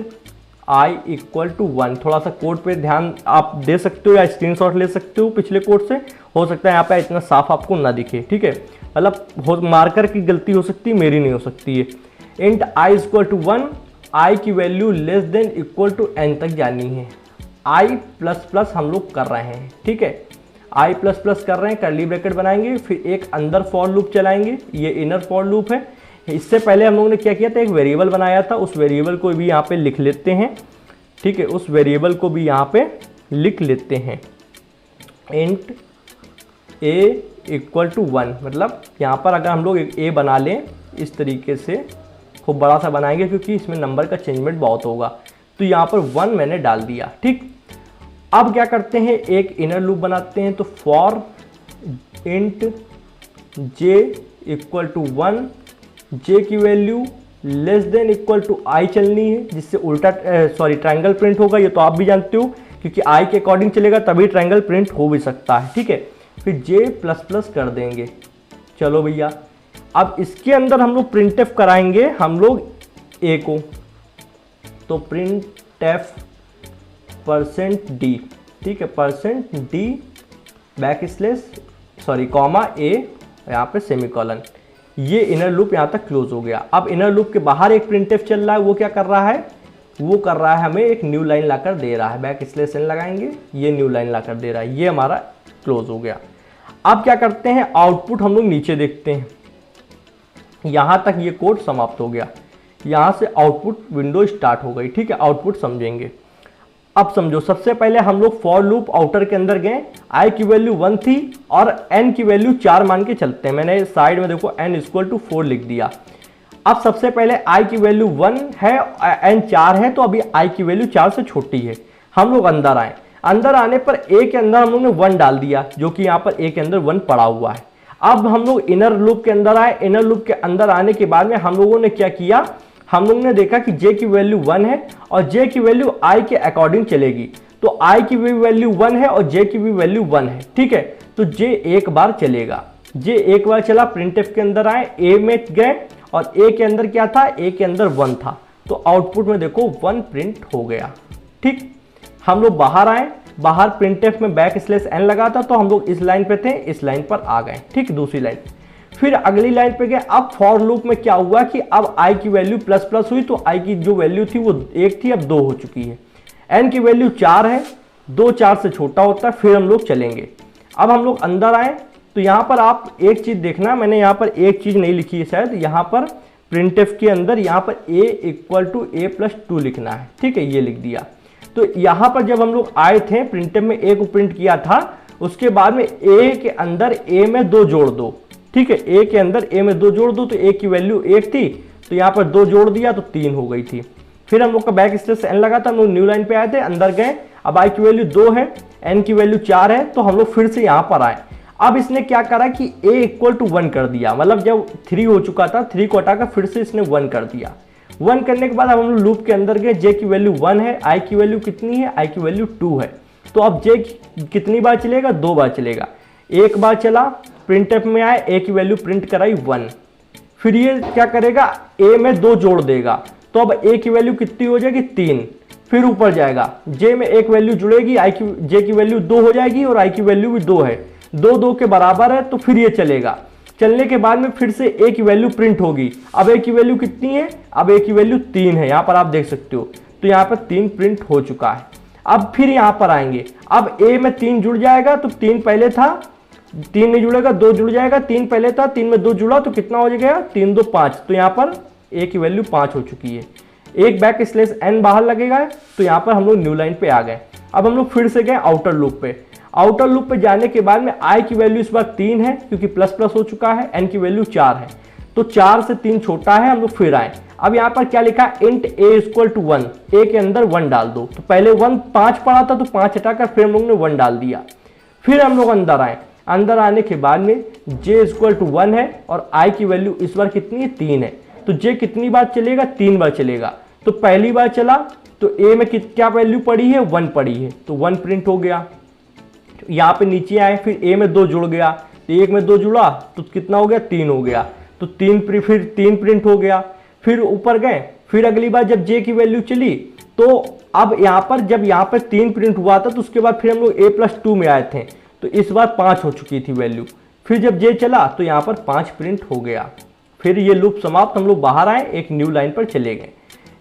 i इक्वल टू 1, थोड़ा सा कोड पे ध्यान आप दे सकते हो या स्क्रीनशॉट ले सकते हो पिछले कोड से, हो सकता है यहाँ पे इतना साफ आपको ना दिखे। ठीक है, मतलब मार्कर की गलती हो सकती है, मेरी नहीं हो सकती है। Int i equal to 1, i की value less than equal to n तक जानी है। i प्लस प्लस हम लोग कर रहे हैं, ठीक है, i प्लस प्लस कर रहे हैं, कर्ली ब्रैकेट बनाएंगे, फिर एक अंदर फॉर लूप चलाएंगे, ये इनर फॉर लूप है। इससे पहले हम लोगों ने क्या किया था, एक वेरिएबल बनाया था, उस वेरिएबल को भी यहाँ पे लिख लेते हैं। ठीक है, उस वेरिएबल को भी यहाँ पे लिख लेते हैं, इंट a इक्वल टू 1, मतलब यहाँ पर अगर हम लोग एक a बना लें इस तरीके से, खूब बड़ा सा बनाएंगे क्योंकि इसमें नंबर का चेंजमेंट बहुत होगा, तो यहाँ पर 1 मैंने डाल दिया। ठीक, अब क्या करते हैं, एक इनर लूप बनाते हैं, तो for int j equal to 1, j की value less than equal to i चलनी है, जिससे उल्टा ट्रायंगल प्रिंट होगा। ये तो आप भी जानते हो क्योंकि i के अकॉर्डिंग चलेगा तभी ट्रायंगल प्रिंट हो भी सकता है। ठीक है, फिर j प्लस प्लस कर देंगे। चलो भैया अब इसके अंदर हम लोग प्रिंट एफ कराएंगे हम लोग a को, तो प्रिंट एफ %d, ठीक है, %d back slash comma a, यहाँ पे सेमीकोलन। ये इनर लूप यहाँ तक क्लोज हो गया। अब इनर लूप के बाहर एक प्रिंटफ चल रहा है, वो क्या कर रहा है, वो कर रहा है हमें एक न्यू लाइन लाकर दे रहा है, बैक स्लैश n लगाएंगे, ये न्यू लाइन लाकर दे रहा है, ये हमारा क्लोज हो गया। अब क्या करते हैं, आउटपुट हम लोग नीचे देखते हैं, यहाँ तक ये कोड समाप्त हो गया, यहाँ से आउटपुट विंडो स्टार्ट हो गई। ठीक है, आउटपुट समझेंगे। अब समझो, सबसे पहले हम लोग फॉर लूप आउटर के अंदर गए, i की वैल्यू 1 थी और n की वैल्यू 4 मान के चलते हैं। मैंने साइड में देखो n इक्वल टू 4 लिख दिया। अब सबसे पहले i की वैल्यू 1 है, n 4 है, तो अभी i की वैल्यू 4 से छोटी है। हम लोग अंदर आए, अंदर आने पर a के अंदर हम लोग ने 1 डाल दिया, जो कि यहाँ पर a के अंदर 1 पड़ा हुआ है। अब हम लोग इनर लूप के अंदर आए, इनर लूप के अंदर आने के बाद में हम लोगों ने क्या किया, हम लोग ने देखा कि j की वैल्यू 1 है और j की वैल्यू i के अकॉर्डिंग चलेगी, तो i की भी वैल्यू 1 है और j की भी वैल्यू 1 है। ठीक है, तो j एक बार चलेगा, j एक बार चला। प्रिंटफ के अंदर आए, a में गए और a के अंदर क्या था, a के अंदर 1 था, तो आउटपुट में देखो 1 प्रिंट हो गया। ठीक, हम लोग बाहर आए, बाहर प्रिंटफ में बैक स्लैश n लगा था, तो हम लोग इस लाइन पे थे, इस लाइन पर आ गए। ठीक, दूसरी लाइन, फिर अगली लाइन पे गए। अब फॉर लूप में क्या हुआ कि अब i की वैल्यू प्लस प्लस हुई, तो i की जो वैल्यू थी वो 1 थी, अब 2 हो चुकी है। n की वैल्यू 4 है, 2 4 से छोटा होता है। फिर हम लोग चलेंगे। अब हम लोग अंदर आए तो यहाँ पर आप एक चीज देखना, मैंने यहाँ पर एक चीज नहीं लिखी है शायद, यहाँ पर प्रिंटफ के अंदर यहाँ पर a = a+2 लिखना है। ठीक है, ये लिख दिया। तो यहाँ पर जब हम लोग आए थे प्रिंटफ में a को प्रिंट किया था, उसके बाद में a के अंदर a में 2 जोड़ दो। ठीक है, a के अंदर a में 2 जोड़ दो, तो a की वैल्यू 1 थी, तो यहाँ पर 2 जोड़ दिया तो 3 हो गई थी। फिर हम लोग का बैक स्लैश n लगा था, हम लोग न्यू लाइन पे आए थे, अंदर गए। अब i की वैल्यू 2 है, n की वैल्यू 4 है, तो हम लोग फिर से यहाँ पर आए। अब इसने क्या करा कि a = 1 कर दिया, मतलब जब 3 हो चुका था 3 को हटाकर फिर से इसने 1 कर दिया। 1 करने के बाद अब हम लोग लूप के अंदर गए। j की वैल्यू 1 है, i की वैल्यू कितनी है, i की वैल्यू 2 है। तो अब j कितनी बार चलेगा, 2 बार चलेगा। एक बार चला, प्रिंटफ में आए, a की वैल्यू प्रिंट कराई 1। फिर ये क्या करेगा, a में 2 जोड़ देगा, तो अब a की वैल्यू कितनी हो जाएगी, 3। फिर ऊपर जाएगा, j में एक वैल्यू जुड़ेगी, j की वैल्यू 2 हो जाएगी और i की वैल्यू भी 2 है, 2 2 के बराबर है। तो फिर ये चलेगा। चलने के बाद में फिर से a की वैल्यू प्रिंट होगी। अब a की वैल्यू कितनी है, अब a की वैल्यू 3 है, यहाँ पर आप देख सकते हो। तो यहाँ पर 3 प्रिंट हो चुका है। अब फिर यहाँ पर आएंगे, अब a में 3 जुड़ जाएगा, तो 3 पहले था, 3 नहीं जुड़ेगा, 2 जुड़ जाएगा। 3 पहले था, 3 में 2 जुड़ा, तो कितना हो जाएगा, 3 2 5। तो यहाँ पर a की वैल्यू 5 हो चुकी है। एक बैक स्लैश n बाहर लगेगा, तो यहाँ पर हम लोग न्यू लाइन पे आ गए। अब हम लोग फिर से गए आउटर लूप पे। आउटर लूप पे जाने के बाद में i की वैल्यू इस बार 3 है, क्योंकि प्लस प्लस हो चुका है। n की वैल्यू 4 है, तो 4 से 3 छोटा है। हम लोग फिर आए। अब यहाँ पर क्या लिखा, int a = 1, a के अंदर 1 डाल दो। तो पहले 1 5 पड़ा था, तो 5 हटाकर फिर हम लोग ने 1 डाल दिया। फिर हम लोग अंदर आए। अंदर आने के बाद में j = 1 है और i की वैल्यू इस बार कितनी है, 3 है। तो j कितनी बार चलेगा, 3 बार चलेगा। तो पहली बार चला तो a में क्या वैल्यू पड़ी है, 1 पड़ी है, तो 1 प्रिंट हो गया। यहाँ पे नीचे आए, फिर a में 2 जुड़ गया, तो 1 में 2 जुड़ा तो कितना हो गया, 3 हो गया। तो फिर 3 प्रिंट हो गया। फिर ऊपर गए, फिर अगली बार जब j की वैल्यू चली, तो अब यहाँ पर जब यहाँ पर 3 प्रिंट हुआ था, तो उसके बाद फिर हम लोग a+2 में आए थे, तो इस बार 5 हो चुकी थी वैल्यू। फिर जब j चला तो यहाँ पर 5 प्रिंट हो गया। फिर ये लूप समाप्त, हम लोग बाहर आए, एक न्यू लाइन पर चले गए।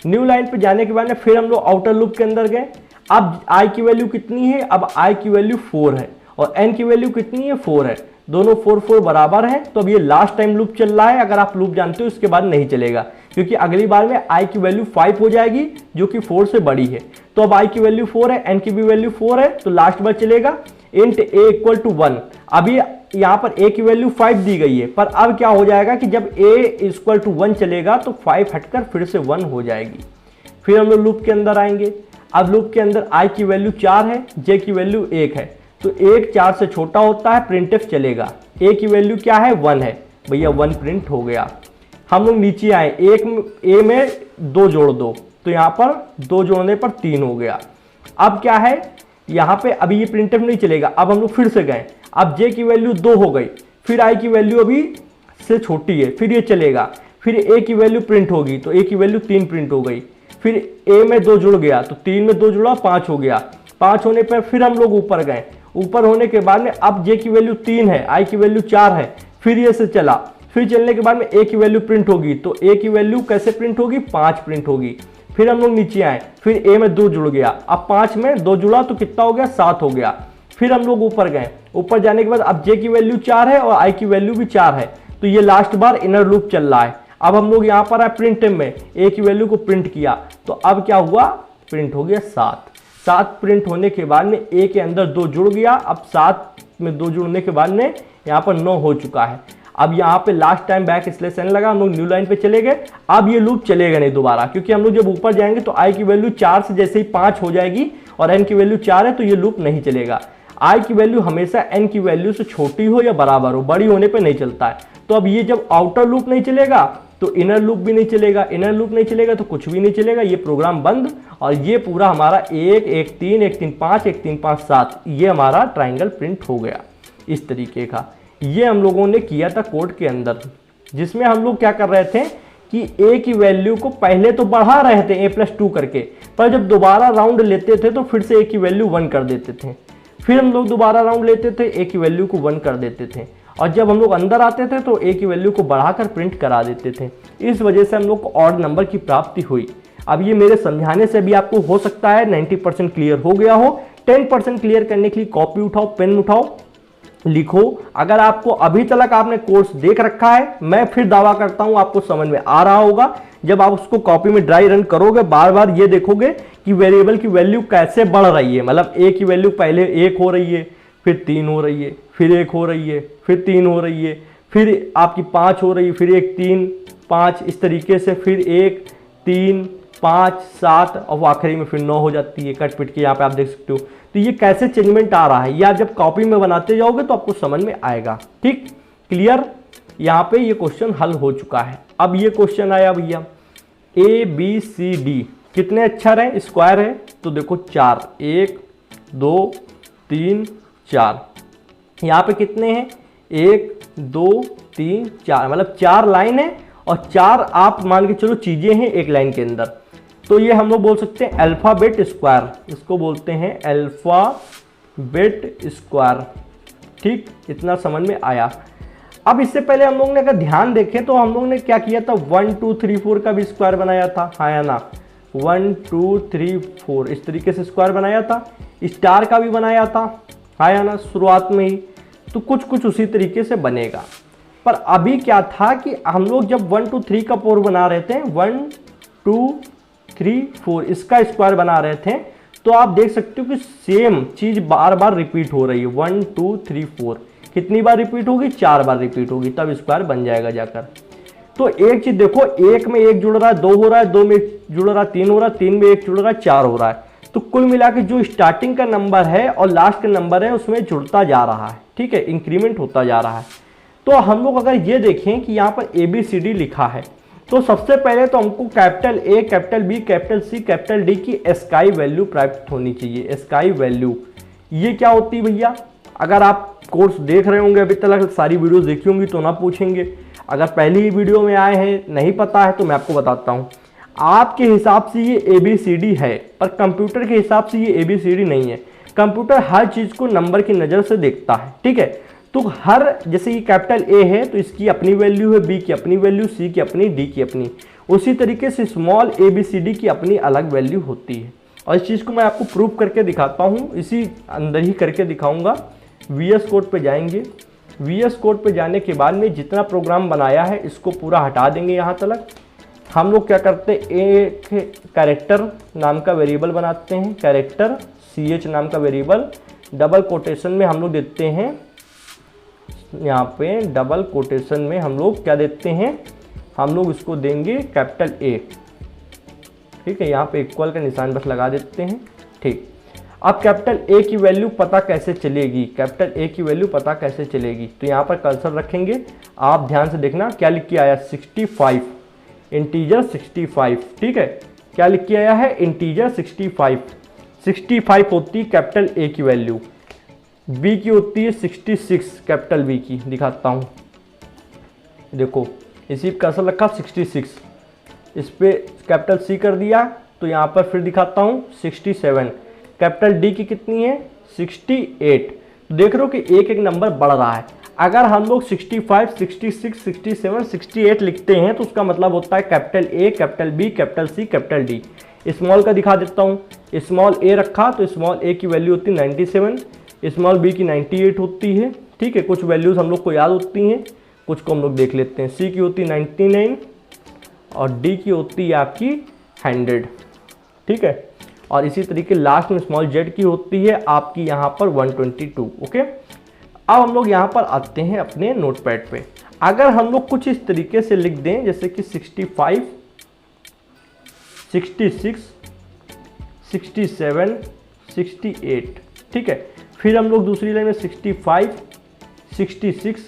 न्यू लाइन पर जाने के बाद में फिर हम लोग आउटर लूप के अंदर गए। अब i की वैल्यू कितनी है, अब i की वैल्यू 4 है और n की वैल्यू कितनी है, 4 है। दोनों 4 4 बराबर है। तो अब ये लास्ट टाइम लूप चल रहा है। अगर आप लूप जानते हो इसके बाद नहीं चलेगा, क्योंकि अगली बार में i की वैल्यू 5 हो जाएगी, जो कि 4 से बड़ी है। तो अब i की वैल्यू 4 है, n की भी वैल्यू 4 है, तो लास्ट बार चलेगा int a = 1। अभी यहाँ पर a की वैल्यू 5 दी गई है, पर अब क्या हो जाएगा कि जब a = 1 चलेगा तो 5 हटकर फिर से 1 हो जाएगी। फिर हम लोग लूप के अंदर आएंगे। अब लूप के अंदर i की वैल्यू 4 है, j की वैल्यू 1 है, तो 1 4 से छोटा होता है, प्रिंटफ चलेगा। a की वैल्यू क्या है, 1 है, भैया 1 प्रिंट हो गया। हम लोग नीचे आए, a में 2 जोड़ दो, तो यहाँ पर 2 जोड़ने पर 3 हो गया। अब क्या है, यहाँ पे अभी ये प्रिंटफ नहीं चलेगा। अब हम लोग फिर से गए, अब j की वैल्यू 2 हो गई, फिर i की वैल्यू अभी से छोटी है, फिर ये चलेगा। फिर a की वैल्यू प्रिंट होगी, तो a की वैल्यू 3 प्रिंट हो गई। फिर a में 2 जुड़ गया, तो 3 में 2 जुड़ा, 5 हो गया। 5 होने पर फिर हम लोग ऊपर गए। ऊपर होने के बाद में अब j की वैल्यू 3 है, i की वैल्यू 4 है, फिर ये से चला। फिर चलने के बाद में a की वैल्यू प्रिंट होगी, तो a की वैल्यू कैसे प्रिंट होगी, 5 प्रिंट होगी। फिर हम लोग नीचे आए, फिर a में 2 जुड़ गया, अब 5 में 2 जुड़ा तो कितना हो गया, 7 हो गया। फिर हम लोग ऊपर गए। ऊपर जाने के बाद अब j की वैल्यू 4 है और i की वैल्यू भी 4 है, तो ये लास्ट बार इनर लूप चल रहा है। अब हम लोग यहाँ पर आए, प्रिंट में a की वैल्यू को प्रिंट किया, तो अब क्या हुआ, प्रिंट हो गया 7। 7 प्रिंट होने के बाद में a के अंदर 2 जुड़ गया। अब 7 में 2 जुड़ने के बाद में यहाँ पर 9 हो चुका है। अब यहाँ पे last time back slash n लगा, हम लोग न्यू लाइन पे चले गए। अब ये लूप चलेगा नहीं दोबारा, क्योंकि हम लोग जब ऊपर जाएंगे तो i की वैल्यू 4 से जैसे ही 5 हो जाएगी और n की वैल्यू 4 है, तो ये लूप नहीं चलेगा। i की वैल्यू हमेशा n की वैल्यू से छोटी हो या बराबर हो, बड़ी होने पे नहीं चलता है। तो अब ये जब आउटर लूप नहीं चलेगा तो इनर लूप भी नहीं चलेगा, इनर लूप नहीं चलेगा तो कुछ भी नहीं चलेगा, ये प्रोग्राम बंद। और ये पूरा हमारा 1 1 3 1 3 5 1 3 5 7 ये हमारा ट्राइंगल प्रिंट हो गया इस तरीके का। ये हम लोगों ने किया था कोड के अंदर, जिसमें हम लोग क्या कर रहे थे कि a की वैल्यू को पहले तो बढ़ा रहे थे a+2 करके, पर जब दोबारा राउंड लेते थे तो फिर से a की वैल्यू 1 कर देते थे। फिर हम लोग दोबारा राउंड लेते थे, a की वैल्यू को 1 कर देते थे। और जब हम लोग अंदर आते थे तो ए की वैल्यू को बढ़ाकर प्रिंट करा देते थे। इस वजह से हम लोग को ऑड नंबर की प्राप्ति हुई। अब ये मेरे समझाने से भी आपको हो सकता है 90% क्लियर हो गया हो। 10% क्लियर करने के लिए कॉपी उठाओ, पेन उठाओ, लिखो। अगर आपको अभी तक आपने कोर्स देख रखा है, मैं फिर दावा करता हूं आपको समझ में आ रहा होगा। जब आप उसको कॉपी में ड्राई रन करोगे, बार बार ये देखोगे कि वेरिएबल की वैल्यू कैसे बढ़ रही है। मतलब ए की वैल्यू पहले 1 हो रही है, फिर 3 हो रही है, फिर 1 हो रही है, फिर 3 हो रही है, फिर आपकी 5 हो रही है, फिर 1 3 5, इस तरीके से फिर 1 3 5 7 और आखिरी में फिर 9 हो जाती है। कट पिट के यहाँ पे आप देख सकते हो। तो ये कैसे चेंजमेंट आ रहा है, ये आप जब कॉपी में बनाते जाओगे तो आपको समझ में आएगा। ठीक, क्लियर। यहाँ पे ये क्वेश्चन हल हो चुका है। अब ये क्वेश्चन आया भैया, ए बी सी डी कितने अक्षर हैं, स्क्वायर है तो देखो 4, 1 2 3 4। यहाँ पे कितने हैं, 1 2 3 4, मतलब 4 लाइन है और 4 आप मान के चलो चीजें हैं एक लाइन के अंदर। तो ये हम लोग बोल सकते हैं अल्फाबेट स्क्वायर, इसको बोलते हैं अल्फाबेट स्क्वायर। ठीक, इतना समझ में आया। अब इससे पहले हम लोग ने अगर ध्यान देखें तो हम लोग ने क्या किया था, 1 2 3 4 का भी स्क्वायर बनाया था, हाँ या ना। 1 2 3 4 इस तरीके से स्क्वायर बनाया था। स्टार का भी बनाया था, हाँ या ना, शुरुआत में ही। तो कुछ कुछ उसी तरीके से बनेगा। पर अभी क्या था कि हम लोग जब 1 2 3 का 4 बना रहे थे, 1 2 3 4 इसका स्क्वायर बना रहे थे, तो आप देख सकते हो कि सेम चीज बार बार रिपीट हो रही है। 1 2 3 4 कितनी बार रिपीट होगी, 4 बार रिपीट होगी, तब स्क्वायर बन जाएगा जाकर। तो एक चीज देखो, 1 में 1 जुड़ रहा है, 2 हो रहा है, 2 में 1 जुड़ रहा है, 3 हो रहा है, 3 में 1 जुड़ रहा है, 4 हो रहा है। तो कुल मिला के जो स्टार्टिंग का नंबर है और लास्ट का नंबर है उसमें जुड़ता जा रहा है। ठीक है, इंक्रीमेंट होता जा रहा है। तो हम लोग अगर ये देखें कि यहाँ पर ABCD लिखा है, तो सबसे पहले तो हमको capital A, capital B, capital C, capital D की स्काई वैल्यू प्राप्त होनी चाहिए। स्काई वैल्यू ये क्या होती है भैया, अगर आप कोर्स देख रहे होंगे अभी तक, सारी वीडियोस देखी होंगी तो ना पूछेंगे। अगर पहली ही वीडियो में आए हैं, नहीं पता है तो मैं आपको बताता हूँ। आपके हिसाब से ये ABCD है, पर कंप्यूटर के हिसाब से ये ABCD नहीं है। कंप्यूटर हर चीज़ को नंबर की नज़र से देखता है। ठीक है, तो हर, जैसे ये कैपिटल A है तो इसकी अपनी वैल्यू है, B की अपनी वैल्यू, C की अपनी, D की अपनी। उसी तरीके से स्मॉल ABCD की अपनी अलग वैल्यू होती है। और इस चीज़ को मैं आपको प्रूव करके दिखाता हूँ, इसी अंदर ही करके दिखाऊंगा। VS कोड पे जाएंगे। VS कोड पे जाने के बाद में जितना प्रोग्राम बनाया है इसको पूरा हटा देंगे। यहाँ तक हम लोग क्या करते हैं, एक कैरेक्टर नाम का वेरिएबल बनाते हैं, कैरेक्टर CH नाम का वेरिएबल। डबल कोटेशन में हम लोग देते हैं, यहाँ पे डबल कोटेशन में हम लोग क्या देते हैं, हम लोग इसको देंगे कैपिटल A। ठीक है, यहाँ पे इक्वल का निशान बस लगा देते हैं। ठीक, अब कैपिटल A की वैल्यू पता कैसे चलेगी, कैपिटल A की वैल्यू पता कैसे चलेगी, तो यहाँ पर कर्सर रखेंगे। आप ध्यान से देखना क्या लिख के आया, 65, इंटीजर 65। ठीक है, क्या लिख के आया है, इंटीजर 65। 65 होती है कैपिटल A की वैल्यू। B की होती है 66, कैपिटल B की। दिखाता हूँ, देखो इसी पर कर्सर रखा 66, इस पे कैपिटल C कर दिया, तो यहाँ पर फिर दिखाता हूँ 67। कैपिटल D की कितनी है, 68। देख रहे हो कि एक एक नंबर बढ़ रहा है। अगर हम लोग 65, 66, 67, 68 लिखते हैं तो उसका मतलब होता है capital A, capital B, capital C, capital D। Small का दिखा देता हूँ, स्मॉल A रखा तो स्मॉल A की वैल्यू होती है 97, स्मॉल B की 98 होती है। ठीक है, कुछ वैल्यूज हम लोग को याद होती हैं, कुछ को हम लोग देख लेते हैं। C की होती है 99 और D की होती है आपकी 100। ठीक है, और इसी तरीके लास्ट में स्मॉल Z की होती है आपकी यहाँ पर 122। ओके, अब हम लोग यहाँ पर आते हैं अपने नोटपैड पे। अगर हम लोग कुछ इस तरीके से लिख दें, जैसे कि 65, 66, 67, 68। ठीक है, फिर हम लोग दूसरी लाइन में 65, 66,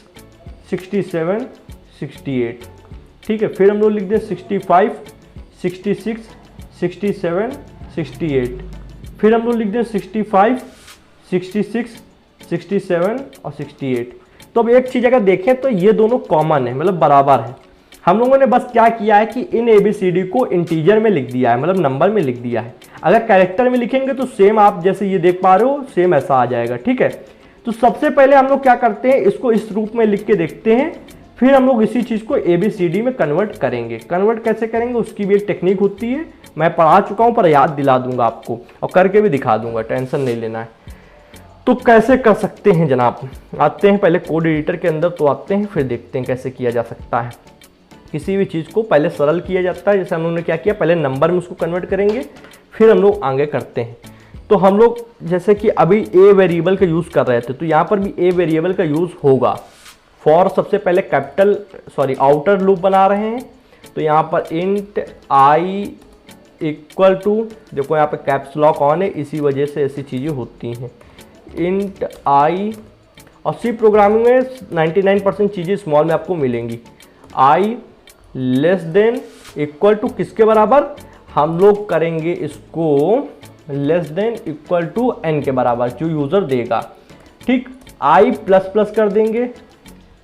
67, 68। ठीक है, फिर हम लोग लिख दें 65, 66, 67, 68। फिर हम लोग लिख दें 65, 66, 67 और 68। तो अब एक चीज़ अगर देखें तो ये दोनों कॉमन है, मतलब बराबर है। हम लोगों ने बस क्या किया है कि इन ABCD को इंटीजर में लिख दिया है, मतलब नंबर में लिख दिया है। अगर कैरेक्टर में लिखेंगे तो सेम आप जैसे ये देख पा रहे हो सेम ऐसा आ जाएगा। ठीक है, तो सबसे पहले हम लोग क्या करते हैं, इसको इस रूप में लिख के देखते हैं, फिर हम लोग इसी चीज को ABCD में कन्वर्ट करेंगे। कन्वर्ट कैसे करेंगे उसकी भी एक टेक्निक होती है, मैं पढ़ा चुका हूं पर याद दिला दूंगा आपको और करके भी दिखा दूंगा, टेंशन नहीं लेना है। तो कैसे कर सकते हैं जनाब, आते हैं पहले कोड एडिटर के अंदर, तो आते हैं फिर देखते हैं कैसे किया जा सकता है। किसी भी चीज़ को पहले सरल किया जाता है, जैसे हम लोगों ने क्या किया, पहले नंबर में उसको कन्वर्ट करेंगे, फिर हम लोग आगे करते हैं। तो हम लोग जैसे कि अभी ए वेरिएबल का यूज़ कर रहे थे, तो यहाँ पर भी ए वेरिएबल का यूज़ होगा। फॉर सबसे पहले आउटर लूप बना रहे हैं, तो यहाँ पर इंट आई इक्वल टू, देखो यहाँ पे कैप्स लॉक ऑन है, इसी वजह से ऐसी चीज़ें होती हैं। इंट आई, और सी प्रोग्रामिंग में 99% चीज़ें स्मॉल में आपको मिलेंगी। I less than equal to किसके बराबर, हम लोग करेंगे इसको less than equal to n के बराबर, जो यूज़र देगा। ठीक, आई प्लस प्लस कर देंगे,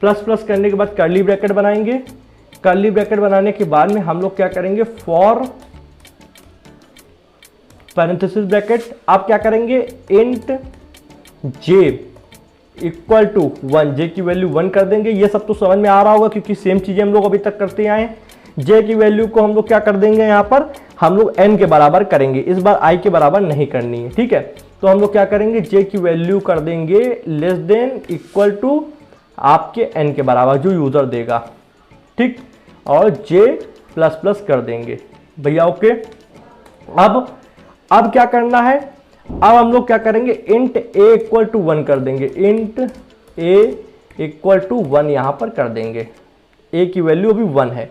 प्लस प्लस करने के बाद कर्ली ब्रैकेट बनाएंगे। कर्ली ब्रैकेट बनाने के बाद में हम लोग क्या करेंगे, फॉर पैरेंथेसिस ब्रैकेट, आप क्या करेंगे, इंट जे इक्वल टू 1, जे की वैल्यू 1 कर देंगे। ये सब तो समझ में आ रहा होगा क्योंकि सेम चीजें हम लोग अभी तक करते आए हैं। जे की वैल्यू को हम लोग क्या कर देंगे, यहाँ पर हम लोग n के बराबर करेंगे, इस बार i के बराबर नहीं करनी है। ठीक है, तो हम लोग क्या करेंगे, जे की वैल्यू कर देंगे लेस देन इक्वल टू आपके n के बराबर, जो यूजर देगा। ठीक, और जे प्लस प्लस कर देंगे भैया। ओके, अब क्या करना है, अब हम लोग क्या करेंगे, इंट a इक्वल टू 1 कर देंगे, इंट a इक्वल टू 1 यहाँ पर कर देंगे। a की वैल्यू अभी 1 है।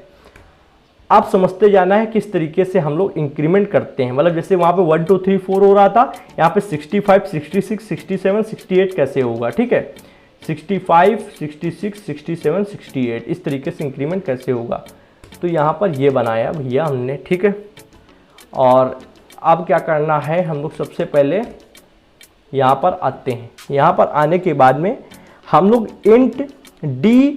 आप समझते जाना है किस तरीके से हम लोग इंक्रीमेंट करते हैं, मतलब जैसे वहाँ पे 1 2 3 4 हो रहा था, यहाँ पे 65 66 67 68 कैसे होगा। ठीक है, 65 66 67 68 इस तरीके से इंक्रीमेंट कैसे होगा। तो यहाँ पर ये बनाया भैया हमने। ठीक है, और अब क्या करना है, हम लोग सबसे पहले यहाँ पर आते हैं। यहाँ पर आने के बाद में हम लोग int d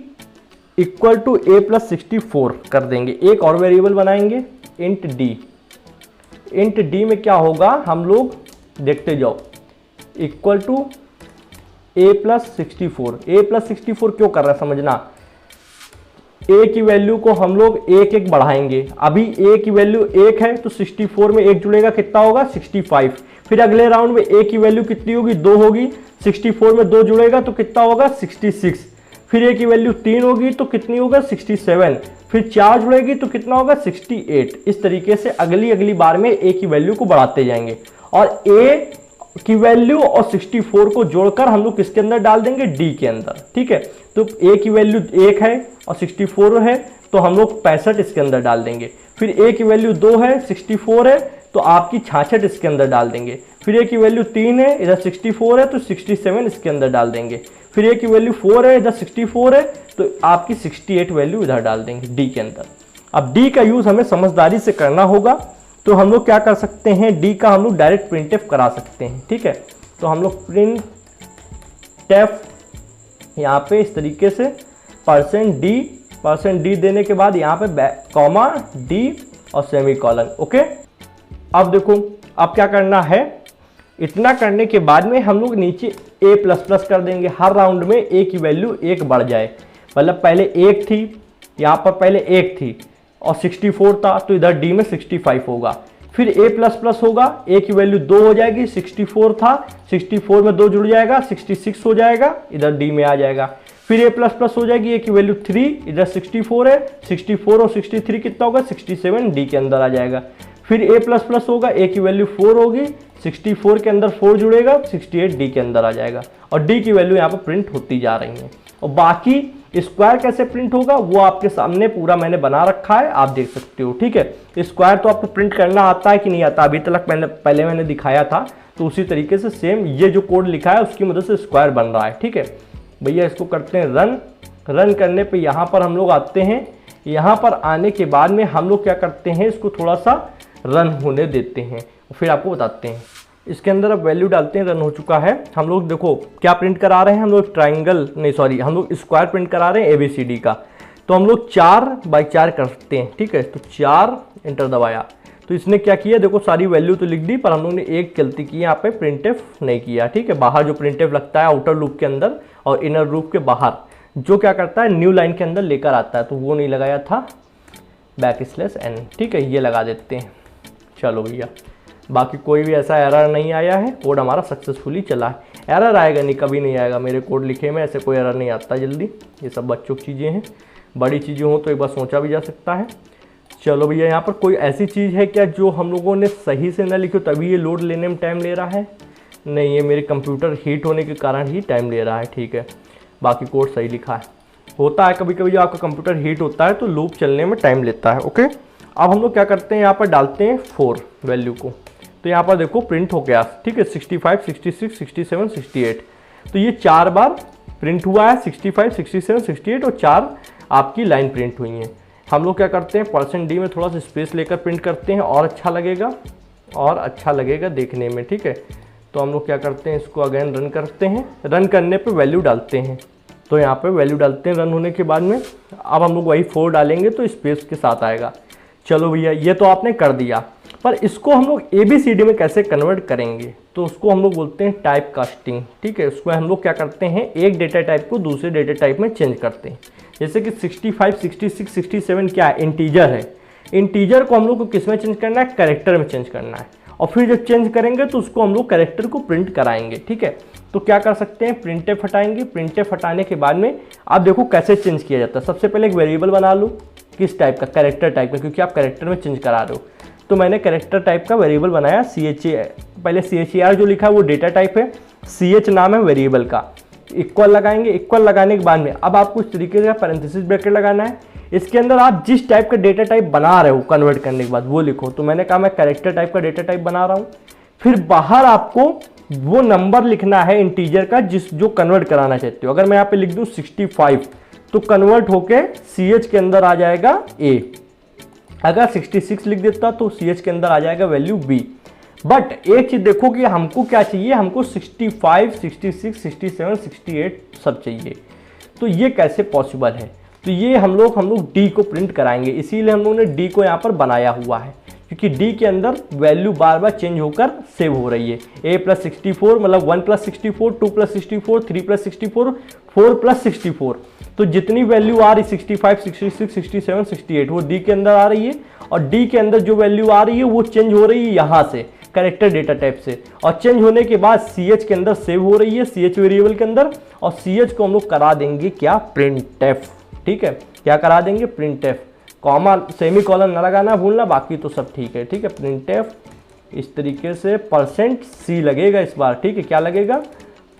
equal to a plus 64 कर देंगे। एक और वेरिएबल बनाएंगे इंट d। इंट d में क्या होगा, हम लोग देखते जाओ, equal to a plus 64। a plus 64 क्यों कर रहा है समझना, a की वैल्यू को हम लोग एक एक बढ़ाएंगे। अभी a की वैल्यू 1 है तो 64 में 1 जुड़ेगा, कितना होगा 65। फिर अगले राउंड में a की वैल्यू कितनी होगी, 2 होगी, 64 में 2 जुड़ेगा तो कितना होगा 66। फिर a की वैल्यू 3 होगी तो कितनी होगा 67। फिर 4 जुड़ेगी तो कितना होगा 68। इस तरीके से अगली बार में a की वैल्यू को बढ़ाते जाएंगे, और a की वैल्यू और 64 को जोड़कर हम लोग किसके अंदर डाल देंगे, d के अंदर। ठीक है, तो a की वैल्यू 1 है और 64 है तो हम लोग 65 इसके अंदर डाल देंगे। फिर a की वैल्यू 2 है, 64 है तो आपकी 66 इसके अंदर डाल देंगे। फिर a की वैल्यू 3 है, इधर 64 है तो 67 इसके अंदर डाल देंगे। फिर a की वैल्यू 4 है, इधर 64 है तो आपकी 68 वैल्यू इधर डाल देंगे d के अंदर। अब d का यूज हमें समझदारी से करना होगा, तो हम लोग क्या कर सकते हैं, d का हम लोग डायरेक्ट प्रिंटफ करा सकते हैं। ठीक है, तो हम लोग प्रिंटफ यहाँ पे इस तरीके से %d देने के बाद यहाँ पे कॉमा d और सेमी कॉलन। ओके, अब देखो अब क्या करना है, इतना करने के बाद में हम लोग नीचे a प्लस प्लस कर देंगे। हर राउंड में a की वैल्यू 1 बढ़ जाए, मतलब पहले 1 थी, यहाँ पर पहले 1 थी और 64 था तो इधर d में 65 होगा। फिर a प्लस प्लस होगा, a की वैल्यू 2 हो जाएगी, 64 था, 64 में 2 जुड़ जाएगा, 66 हो जाएगा, इधर d में आ जाएगा। फिर a प्लस प्लस हो जाएगी, a की वैल्यू 3, इधर 64 है, 64 और 63 कितना होगा 67 d के अंदर आ जाएगा। फिर a प्लस प्लस होगा, a की वैल्यू 4 होगी, 64 के अंदर 4 जुड़ेगा, 68 d के अंदर आ जाएगा, और d की वैल्यू यहाँ पर प्रिंट होती जा रही है। और बाकी स्क्वायर कैसे प्रिंट होगा वो आपके सामने पूरा मैंने बना रखा है, आप देख सकते हो। ठीक है, स्क्वायर तो आपको प्रिंट करना आता है कि नहीं आता, अभी तक पहले मैंने दिखाया था, तो उसी तरीके से सेम ये जो कोड लिखा है उसकी मदद से स्क्वायर बन रहा है। ठीक है भैया, इसको करते हैं रन। रन करने पे यहाँ पर हम लोग आते हैं। यहाँ पर आने के बाद में हम लोग क्या करते हैं, इसको थोड़ा सा रन होने देते हैं, फिर आपको बताते हैं। इसके अंदर अब वैल्यू डालते हैं, रन हो चुका है। हम लोग देखो क्या प्रिंट करा रहे हैं, हम लोग हम लोग स्क्वायर प्रिंट करा रहे हैं ABCD का। तो हम लोग 4 बाई 4 कर सकते हैं। ठीक है, तो 4 एंटर दबाया तो तो इसने क्या किया, देखो सारी वैल्यू तो लिख दी, पर हम लोग ने एक गलती की, यहाँ पे प्रिंटफ नहीं किया। ठीक है, बाहर जो प्रिंटफ लगता है आउटर लूप के अंदर और इनर लूप के बाहर, जो क्या करता है न्यू लाइन के अंदर लेकर आता है, तो वो नहीं लगाया था, \n। ठीक है, ये लगा देते हैं। चलो भैया, बाकी कोई भी ऐसा एरर नहीं आया है, कोड हमारा सक्सेसफुली चला है। एरर आएगा नहीं, कभी नहीं आएगा, मेरे कोड लिखे में ऐसे कोई एरर नहीं आता जल्दी। ये सब बच्चों की चीज़ें हैं, बड़ी चीज़ें हो तो एक बार सोचा भी जा सकता है। चलो भैया, यहाँ पर कोई ऐसी चीज़ है क्या जो हम लोगों ने सही से ना लिखी हो तभी ये लोड लेने में टाइम ले रहा है? नहीं, ये मेरे कंप्यूटर हीट होने के कारण ही टाइम ले रहा है। ठीक है, बाकी कोड सही लिखा है। होता है कभी कभी जो आपका कंप्यूटर हीट होता है तो लूप चलने में टाइम लेता है। ओके, अब हम लोग क्या करते हैं, यहाँ पर डालते हैं 4 वैल्यू को, तो यहाँ पर देखो प्रिंट हो गया। ठीक है, 65, 66, 67, 68, तो ये 4 बार प्रिंट हुआ है, 65, 67, 68 और 4 आपकी लाइन प्रिंट हुई हैं। हम लोग क्या करते हैं, %d में थोड़ा सा स्पेस लेकर प्रिंट करते हैं और अच्छा लगेगा देखने में। ठीक है, तो हम लोग क्या करते हैं, इसको अगेन रन करते हैं। रन करने पे वैल्यू डालते हैं, तो यहाँ पे वैल्यू डालते हैं रन होने के बाद में। अब हम लोग वही 4 डालेंगे तो स्पेस के साथ आएगा। चलो भैया, ये तो आपने कर दिया, पर इसको हम लोग ABCD में कैसे कन्वर्ट करेंगे, तो उसको हम लोग बोलते हैं टाइप कास्टिंग। ठीक है, उसमें हम लोग क्या करते हैं, एक डेटा टाइप को दूसरे डेटा टाइप में चेंज करते हैं। जैसे कि 65, 66, 67 क्या है, इंटीजर है। इंटीजर को हम लोग को किस में चेंज करना है, कैरेक्टर में चेंज करना है, और फिर जब चेंज करेंगे तो उसको हम लोग कैरेक्टर को प्रिंट कराएंगे। ठीक है, तो क्या कर सकते हैं, प्रिंटफ हटाएंगे। प्रिंटफ हटाने के बाद में आप देखो कैसे चेंज किया जाता है। सबसे पहले एक वेरिएबल बना लो, किस टाइप का, कैरेक्टर टाइप का, क्योंकि आप कैरेक्टर में चेंज करा रहे हो। तो मैंने कैरेक्टर टाइप का वेरिएबल बनाया, पहले CHAR जो लिखा है वो डेटा टाइप है, CH नाम है वेरिएबल का। इक्वल लगाएंगे, इक्वल लगाने के बाद में अब आपको इस तरीके से पैरेंथेसिस ब्रैकेट लगाना है। इसके अंदर आप जिस टाइप का डेटा टाइप बना रहे हो कन्वर्ट करने के बाद वो लिखो। तो मैंने कहा मैं कैरेक्टर टाइप का डेटा टाइप बना रहा हूँ। फिर बाहर आपको वो नंबर लिखना है इंटीजर का जो कन्वर्ट कराना चाहते हो। अगर मैं यहाँ पे लिख दूँ 65, तो कन्वर्ट होके CH के अंदर आ जाएगा A। अगर 66 लिख देता तो CH के अंदर आ जाएगा वैल्यू B। बट एक चीज देखो कि हमको क्या चाहिए, हमको 65, 66, 67, 68 सब चाहिए। तो ये कैसे पॉसिबल है, तो ये हम लोग D को प्रिंट कराएंगे, इसीलिए हम लोग ने D को यहाँ पर बनाया हुआ है, क्योंकि D के अंदर वैल्यू बार बार चेंज होकर सेव हो रही है। A+64 मतलब 1+64, 2+64, 3+64, 4+64, तो जितनी वैल्यू आ रही 65, 66, 67, 68 वो D के अंदर आ रही है, और D के अंदर जो वैल्यू आ रही है वो चेंज हो रही है यहाँ से कैरेक्टर डेटा टाइप से, और चेंज होने के बाद CH के अंदर सेव हो रही है, CH वेरिएबल के अंदर, और CH को हम लोग करा देंगे क्या, प्रिंटफ। ठीक है, क्या करा देंगे, प्रिंटफ। कॉमा सेमीकोलन ना लगाना भूलना, बाकी तो सब ठीक है। ठीक है, प्रिंटफ इस तरीके से %C लगेगा इस बार। ठीक है, क्या लगेगा,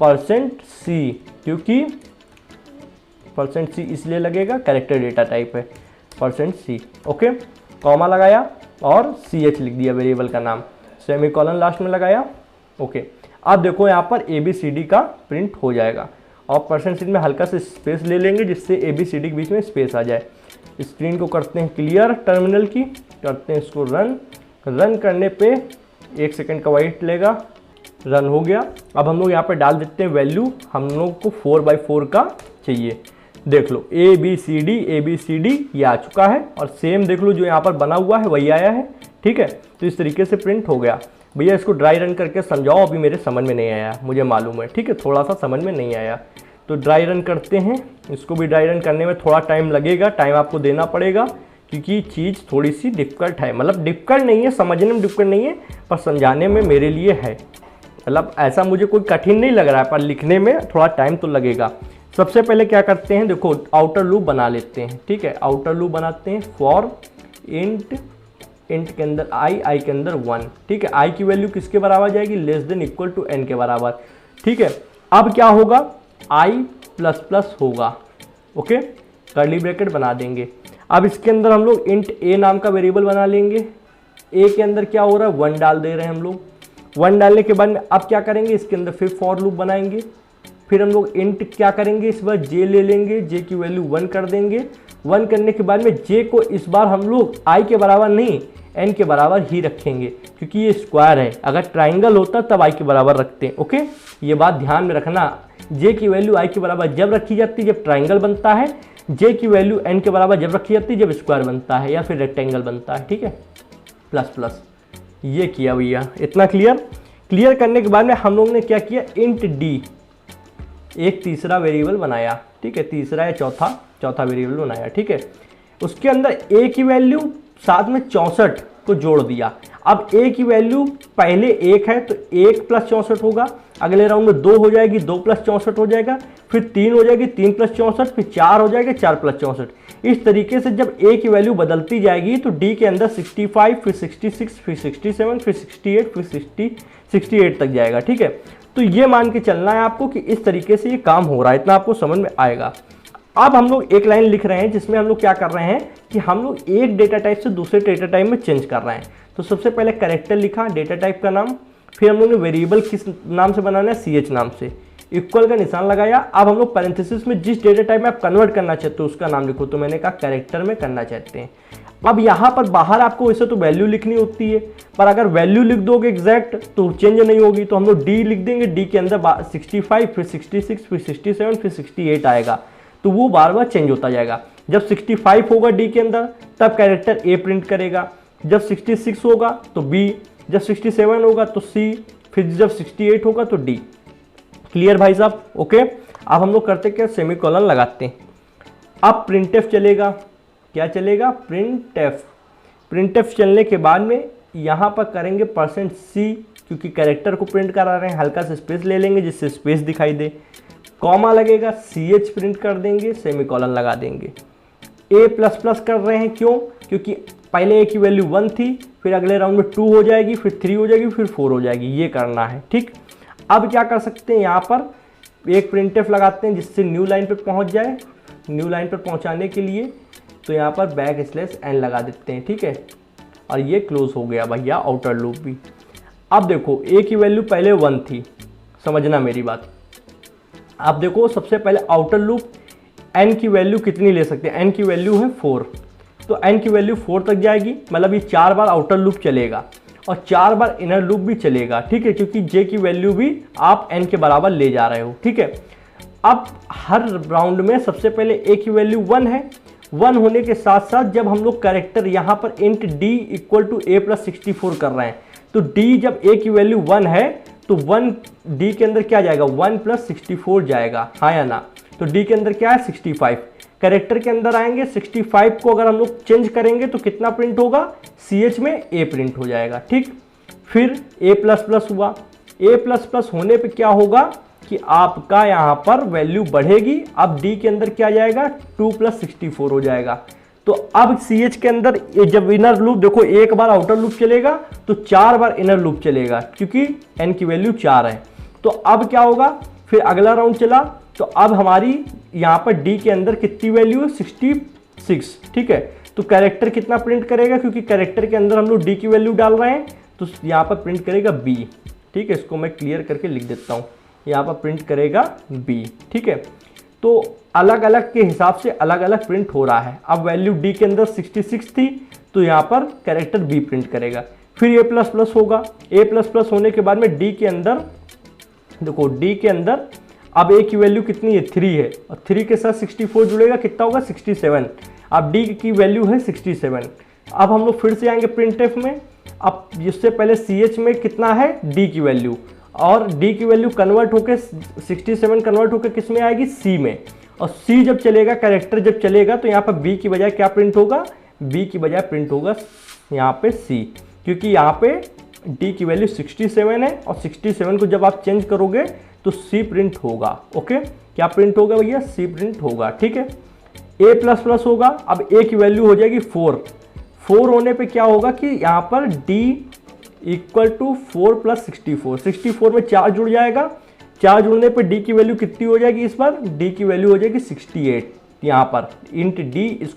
%C, क्योंकि %C इसलिए लगेगा कैरेक्टर डेटा टाइप है, %C। ओके, कॉमा लगाया और CH लिख दिया वेरिएबल का नाम, सेमीकोलन लास्ट में लगाया। ओके, अब देखो यहाँ पर ABCD का प्रिंट हो जाएगा, और %C में हल्का से स्पेस ले लेंगे जिससे ABCD के बीच में स्पेस आ जाए। स्क्रीन को करते हैं क्लियर, टर्मिनल की करते हैं इसको रन करने पे 1 सेकंड का वेट लेगा, रन हो गया। अब हम लोग यहाँ पे डाल देते हैं वैल्यू, हम लोग को 4/4 का चाहिए। देख लो ABCD ये आ चुका है, और सेम देख लो जो यहाँ पर बना हुआ है वही आया है। ठीक है, तो इस तरीके से प्रिंट हो गया। भैया इसको ड्राई रन करके समझाओ, अभी मेरे समझ में नहीं आया, मुझे मालूम है। ठीक है, थोड़ा सा समझ में नहीं आया, तो ड्राई रन करते हैं। इसको भी ड्राई रन करने में थोड़ा टाइम लगेगा, टाइम आपको देना पड़ेगा, क्योंकि चीज़ थोड़ी सी डिफ़िकल्ट है। मतलब डिफ़िकल्ट नहीं है, समझने में डिफ़िकल्ट नहीं है, पर समझाने में मेरे लिए है। मतलब ऐसा मुझे कोई कठिन नहीं लग रहा है, पर लिखने में थोड़ा टाइम तो लगेगा। सबसे पहले क्या करते हैं, देखो आउटर लूप बना लेते हैं। ठीक है, आउटर लूप बनाते हैं फॉर इंट के अंदर आई के अंदर 1। ठीक है, आई की वैल्यू किसके बराबर जाएगी, <= n के बराबर। ठीक है, अब क्या होगा, i++ होगा। ओके, कर्ली ब्रैकेट बना देंगे। अब इसके अंदर हम लोग इंट a नाम का वेरिएबल बना लेंगे। a के अंदर क्या हो रहा है, 1 डाल दे रहे हैं हम लोग। 1 डालने के बाद में अब क्या करेंगे, इसके अंदर फिर फॉर लूप बनाएंगे। फिर हम लोग इंट क्या करेंगे, इस बार j ले लेंगे, j की वैल्यू 1 कर देंगे। 1 करने के बाद में j को इस बार हम लोग i के बराबर नहीं n के बराबर ही रखेंगे, क्योंकि ये स्क्वायर है। अगर ट्राइंगल होता तब i के बराबर रखते हैं। ओके, ये बात ध्यान में रखना, j की वैल्यू i के बराबर जब रखी जाती है जब ट्राइंगल बनता है, j की वैल्यू n के बराबर जब रखी जाती है जब स्क्वायर बनता है या फिर रेक्टेंगल बनता है। ठीक है, प्लस प्लस। ये किया भैया, इतना क्लियर करने के बाद में हम लोग ने क्या किया, इंट डी एक तीसरा वेरिएबल बनाया, ठीक है, तीसरा या चौथा वेरिएबल बनाया, ठीक है। उसके अंदर ए की वैल्यू साथ में 64 को जोड़ दिया। अब ए की वैल्यू पहले 1 है तो 1 + 64 होगा, अगले राउंड में 2 हो जाएगी, 2 + 64 हो जाएगा, फिर 3 हो जाएगी, 3 + 64, फिर 4 हो जाएगा, 4 + 64। इस तरीके से जब ए की वैल्यू बदलती जाएगी तो डी के अंदर 65, फिर 66, फिर 67, फिर 68, फिर 68 तक जाएगा, ठीक है। तो ये मान के चलना है आपको कि इस तरीके से ये काम हो रहा है, इतना आपको समझ में आएगा। अब हम लोग एक लाइन लिख रहे हैं जिसमें हम लोग क्या कर रहे हैं कि हम लोग एक डेटा टाइप से दूसरे डेटा टाइप में चेंज कर रहे हैं। तो सबसे पहले कैरेक्टर लिखा, डेटा टाइप का नाम, फिर हम लोग ने वेरिएबल किस नाम से बनाना है, ch नाम से, इक्वल का निशान लगाया। अब हम लोग पैरेंथेसिस में जिस डेटा टाइप में आप कन्वर्ट करना चाहते हो उसका नाम लिखो, तो मैंने कहा कैरेक्टर में करना चाहते हैं। अब यहाँ पर बाहर आपको वैसे तो वैल्यू लिखनी होती है, पर अगर वैल्यू लिख दोगे एग्जैक्ट तो चेंज नहीं होगी, तो हम लोग डी लिख देंगे, डी के अंदर 65, फिर 66, फिर 67, फिर 68 आएगा, तो वो बार बार चेंज होता जाएगा। जब 65 होगा डी के अंदर तब कैरेक्टर ए प्रिंट करेगा, जब 66 होगा तो बी, जब 67 होगा तो सी, फिर जब 68 होगा तो डी। क्लियर भाई साहब, ओके। अब हम लोग करते क्या, सेमीकोलन लगाते हैं। अब प्रिंटएफ चलेगा, क्या चलेगा, प्रिंटएफ चलने के बाद में यहाँ पर करेंगे %c, क्योंकि कैरेक्टर को प्रिंट करा रहे हैं, हल्का सा स्पेस ले लेंगे जिससे स्पेस दिखाई दे, कॉमा लगेगा, ch प्रिंट कर देंगे, सेमीकोलन लगा देंगे। a++ कर रहे हैं, क्यों, क्योंकि पहले a की वैल्यू 1 थी, फिर अगले राउंड में 2 हो जाएगी, फिर 3 हो जाएगी, फिर 4 हो जाएगी, ये करना है, ठीक। अब क्या कर सकते हैं, यहाँ पर एक प्रिंटएफ लगाते हैं जिससे न्यू लाइन पर पहुँच जाए। न्यू लाइन पर पहुँचाने के लिए तो यहाँ पर \n लगा देते हैं, ठीक है, और ये क्लोज हो गया भैया आउटर लूप भी। अब देखो a की वैल्यू पहले 1 थी, समझना मेरी बात। आप देखो सबसे पहले आउटर लूप n की वैल्यू कितनी ले सकते हैं, n की वैल्यू है 4, तो n की वैल्यू 4 तक जाएगी, मतलब ये 4 बार आउटर लूप चलेगा और 4 बार इनर लूप भी चलेगा, ठीक है, क्योंकि j की वैल्यू भी आप n के बराबर ले जा रहे हो, ठीक है। अब हर राउंड में सबसे पहले a की वैल्यू 1 है, 1 होने के साथ साथ जब हम लोग कैरेक्टर यहाँ पर int d = a+64 कर रहे हैं, तो d जब a की वैल्यू 1 है तो 1 d के अंदर क्या जाएगा, 1 + 64 जाएगा, हाँ या ना। तो d के अंदर क्या है, 65, कैरेक्टर के अंदर आएंगे, 65 को अगर हम लोग चेंज करेंगे तो कितना प्रिंट होगा, ch में a प्रिंट हो जाएगा, ठीक। फिर a++ हुआ, a++ होने पे क्या होगा कि आपका यहाँ पर वैल्यू बढ़ेगी, अब d के अंदर क्या जाएगा, 2 + 64 हो जाएगा। तो अब ch के अंदर जब इनर लूप, देखो एक बार आउटर लूप चलेगा तो 4 बार इनर लूप चलेगा, क्योंकि n की वैल्यू 4 है। तो अब क्या होगा, फिर अगला राउंड चला तो अब हमारी यहाँ पर d के अंदर कितनी वैल्यू है, 66, ठीक है। तो कैरेक्टर कितना प्रिंट करेगा, क्योंकि कैरेक्टर के अंदर हम लोग d की वैल्यू डाल रहे हैं, तो यहाँ पर प्रिंट करेगा b, ठीक है। इसको मैं क्लियर करके लिख देता हूँ, यहाँ पर प्रिंट करेगा b, ठीक है। तो अलग अलग के हिसाब से अलग अलग प्रिंट हो रहा है। अब वैल्यू d के अंदर 66 थी तो यहाँ पर कैरेक्टर b प्रिंट करेगा, फिर a++ होगा, a++ होने के बाद में d के अंदर, देखो d के अंदर अब a की वैल्यू कितनी है, 3 है, और 3 के साथ 64 जुड़ेगा, कितना होगा, 67। अब d की वैल्यू है 67। अब हम लोग फिर से आएंगे प्रिंटएफ में, अब इससे पहले ch में कितना है, d की वैल्यू, और d की वैल्यू कन्वर्ट होकर 67 कन्वर्ट होकर किस में आएगी, c में, और c जब चलेगा, कैरेक्टर जब चलेगा तो यहाँ पर b की बजाय क्या प्रिंट होगा, b की बजाय प्रिंट होगा यहाँ पे c, क्योंकि यहाँ पे d की वैल्यू 67 है और 67 को जब आप चेंज करोगे तो c प्रिंट होगा, ओके। क्या प्रिंट होगा भैया, c प्रिंट होगा, ठीक है। a++ होगा, अब a की वैल्यू हो जाएगी 4 होने पे क्या होगा कि यहाँ पर d = 4 + 64, 64 में 4 जुड़ जाएगा, 4 जुड़ने पे d की वैल्यू कितनी हो जाएगी, इस बार d की वैल्यू हो जाएगी 68, यहाँ पर int d =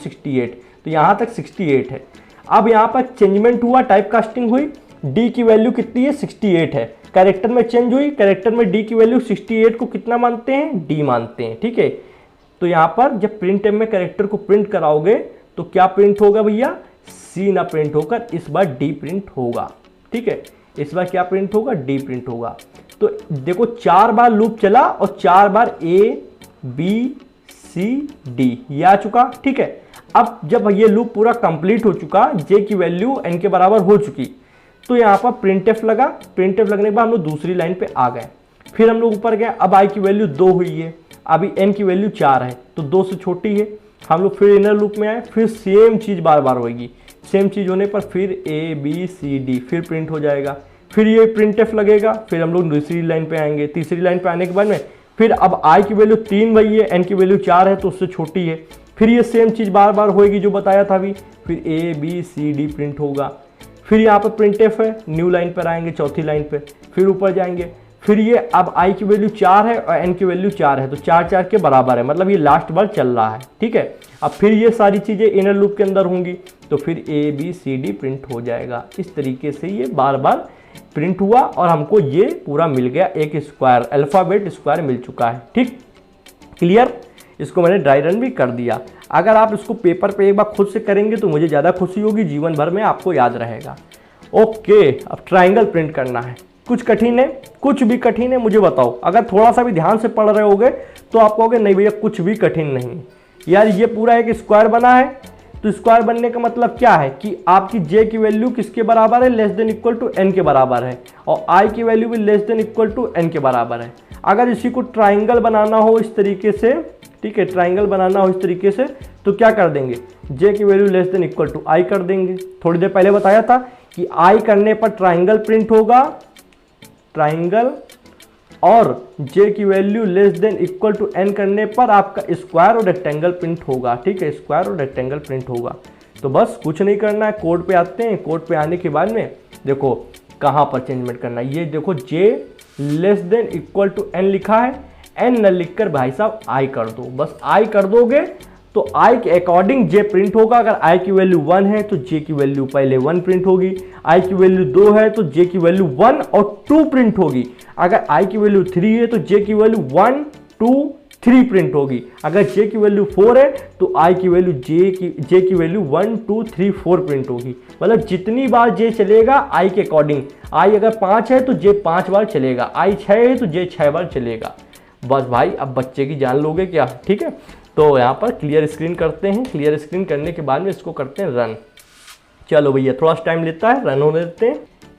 68, तो यहाँ तक 68 है। अब यहाँ पर चेंजमेंट हुआ, टाइप कास्टिंग हुई, d की वैल्यू कितनी है, 68 है, कैरेक्टर में चेंज हुई, कैरेक्टर में d की वैल्यू 68 को कितना मानते हैं, d मानते हैं, ठीक है। तो यहाँ पर जब प्रिंट में कैरेक्टर को प्रिंट कराओगे तो क्या प्रिंट होगा भैया, c ना प्रिंट होकर इस बार d प्रिंट होगा, ठीक है। इस बार क्या प्रिंट होगा, d प्रिंट होगा। तो देखो 4 बार लूप चला और 4 बार a b c d ये आ चुका, ठीक है। अब जब ये लूप पूरा कंप्लीट हो चुका, जे की वैल्यू n के बराबर हो चुकी, तो यहाँ पर प्रिंटफ लगा। प्रिंटफ लगने के बाद हम लोग दूसरी लाइन पे आ गए। फिर हम लोग ऊपर गए, अब i की वैल्यू 2 हुई है, अभी n की वैल्यू 4 है तो 2 से छोटी है। हम लोग फिर इनर लूप में आए, फिर सेम चीज़ बार बार होगी। सेम चीज़ होने पर फिर a b c d फिर प्रिंट हो जाएगा। फिर ये प्रिंटफ लगेगा, फिर हम लोग दूसरी लाइन पे आएंगे। तीसरी लाइन पे आने के बाद में फिर अब i की वैल्यू 3 वही है, n की वैल्यू 4 है तो उससे छोटी है। फिर ये सेम चीज़ बार बार होएगी जो बताया था अभी। फिर a b c d print होगा। फिर यहाँ पर प्रिंटफ है, न्यू लाइन पर आएंगे, चौथी लाइन पे, फिर ऊपर जाएंगे। फिर ये अब i की वैल्यू 4 है और n की वैल्यू 4 है तो 4 4 के बराबर है, मतलब ये लास्ट बार चल रहा है, ठीक है। अब फिर ये सारी चीज़ें इनर लूप के अंदर होंगी तो फिर a b c d print हो जाएगा। इस तरीके से ये बार बार प्रिंट हुआ और हमको ये पूरा मिल गया, एक स्क्वायर, अल्फ़ाबेट स्क्वायर मिल चुका है, ठीक, क्लियर। इसको मैंने ड्राई रन भी कर दिया। अगर आप इसको पेपर पे एक बार खुद से करेंगे तो मुझे ज़्यादा खुशी होगी, जीवन भर में आपको याद रहेगा। ओके, अब ट्राइंगल प्रिंट करना है। कुछ कठिन है, कुछ भी कठिन है मुझे बताओ। अगर थोड़ा सा भी ध्यान से पढ़ रहे होगे तो आप कहोगे नहीं भैया कुछ भी कठिन नहीं यार। ये पूरा एक स्क्वायर बना है, तो स्क्वायर बनने का मतलब क्या है कि आपकी j की वैल्यू किसके बराबर है, less than equal to n के बराबर है, और i की वैल्यू भी less than equal to n के बराबर है। अगर इसी को ट्राइंगल बनाना हो इस तरीके से, ठीक है, ट्राइंगल बनाना हो इस तरीके से तो क्या कर देंगे, j की value less than equal to i कर देंगे। थोड़ी देर पहले बताया था कि i करने पर ट्राइंगल प्रिंट होगा, ट्राइंगल, और j की value less than equal to n करने पर आपका स्क्वायर और रेक्टेंगल प्रिंट होगा, ठीक है, स्क्वायर और रेक्टेंगल प्रिंट होगा। तो बस कुछ नहीं करना है, कोड पे आते हैं। कोड पे आने के बाद में देखो कहाँ पर चेंजमेंट करना है। ये देखो j less than equal to n लिखा है, n न लिखकर भाई साहब i कर दो। बस i कर दोगे तो i के अकॉर्डिंग j प्रिंट होगा। अगर i की वैल्यू 1 है तो j की वैल्यू पहले 1 प्रिंट होगी, i की वैल्यू 2 है तो j की वैल्यू 1 और 2 प्रिंट होगी। अगर i की वैल्यू 3 है तो j की वैल्यू 1 2 3 प्रिंट होगी। अगर j की वैल्यू 4 है तो i की वैल्यू j की वैल्यू 1 2 3 4 प्रिंट होगी। मतलब जितनी बार j चलेगा i के अकॉर्डिंग, i अगर 5 है तो j 5 बार चलेगा, i 6 है तो j 6 बार चलेगा। बस भाई अब बच्चे की जान लोगे क्या, ठीक है। तो यहाँ पर क्लियर स्क्रीन करते हैं। क्लियर स्क्रीन करने के बाद में इसको करते हैं रन। चलो भैया थोड़ा सा टाइम लेता है, रन होने देते हैं।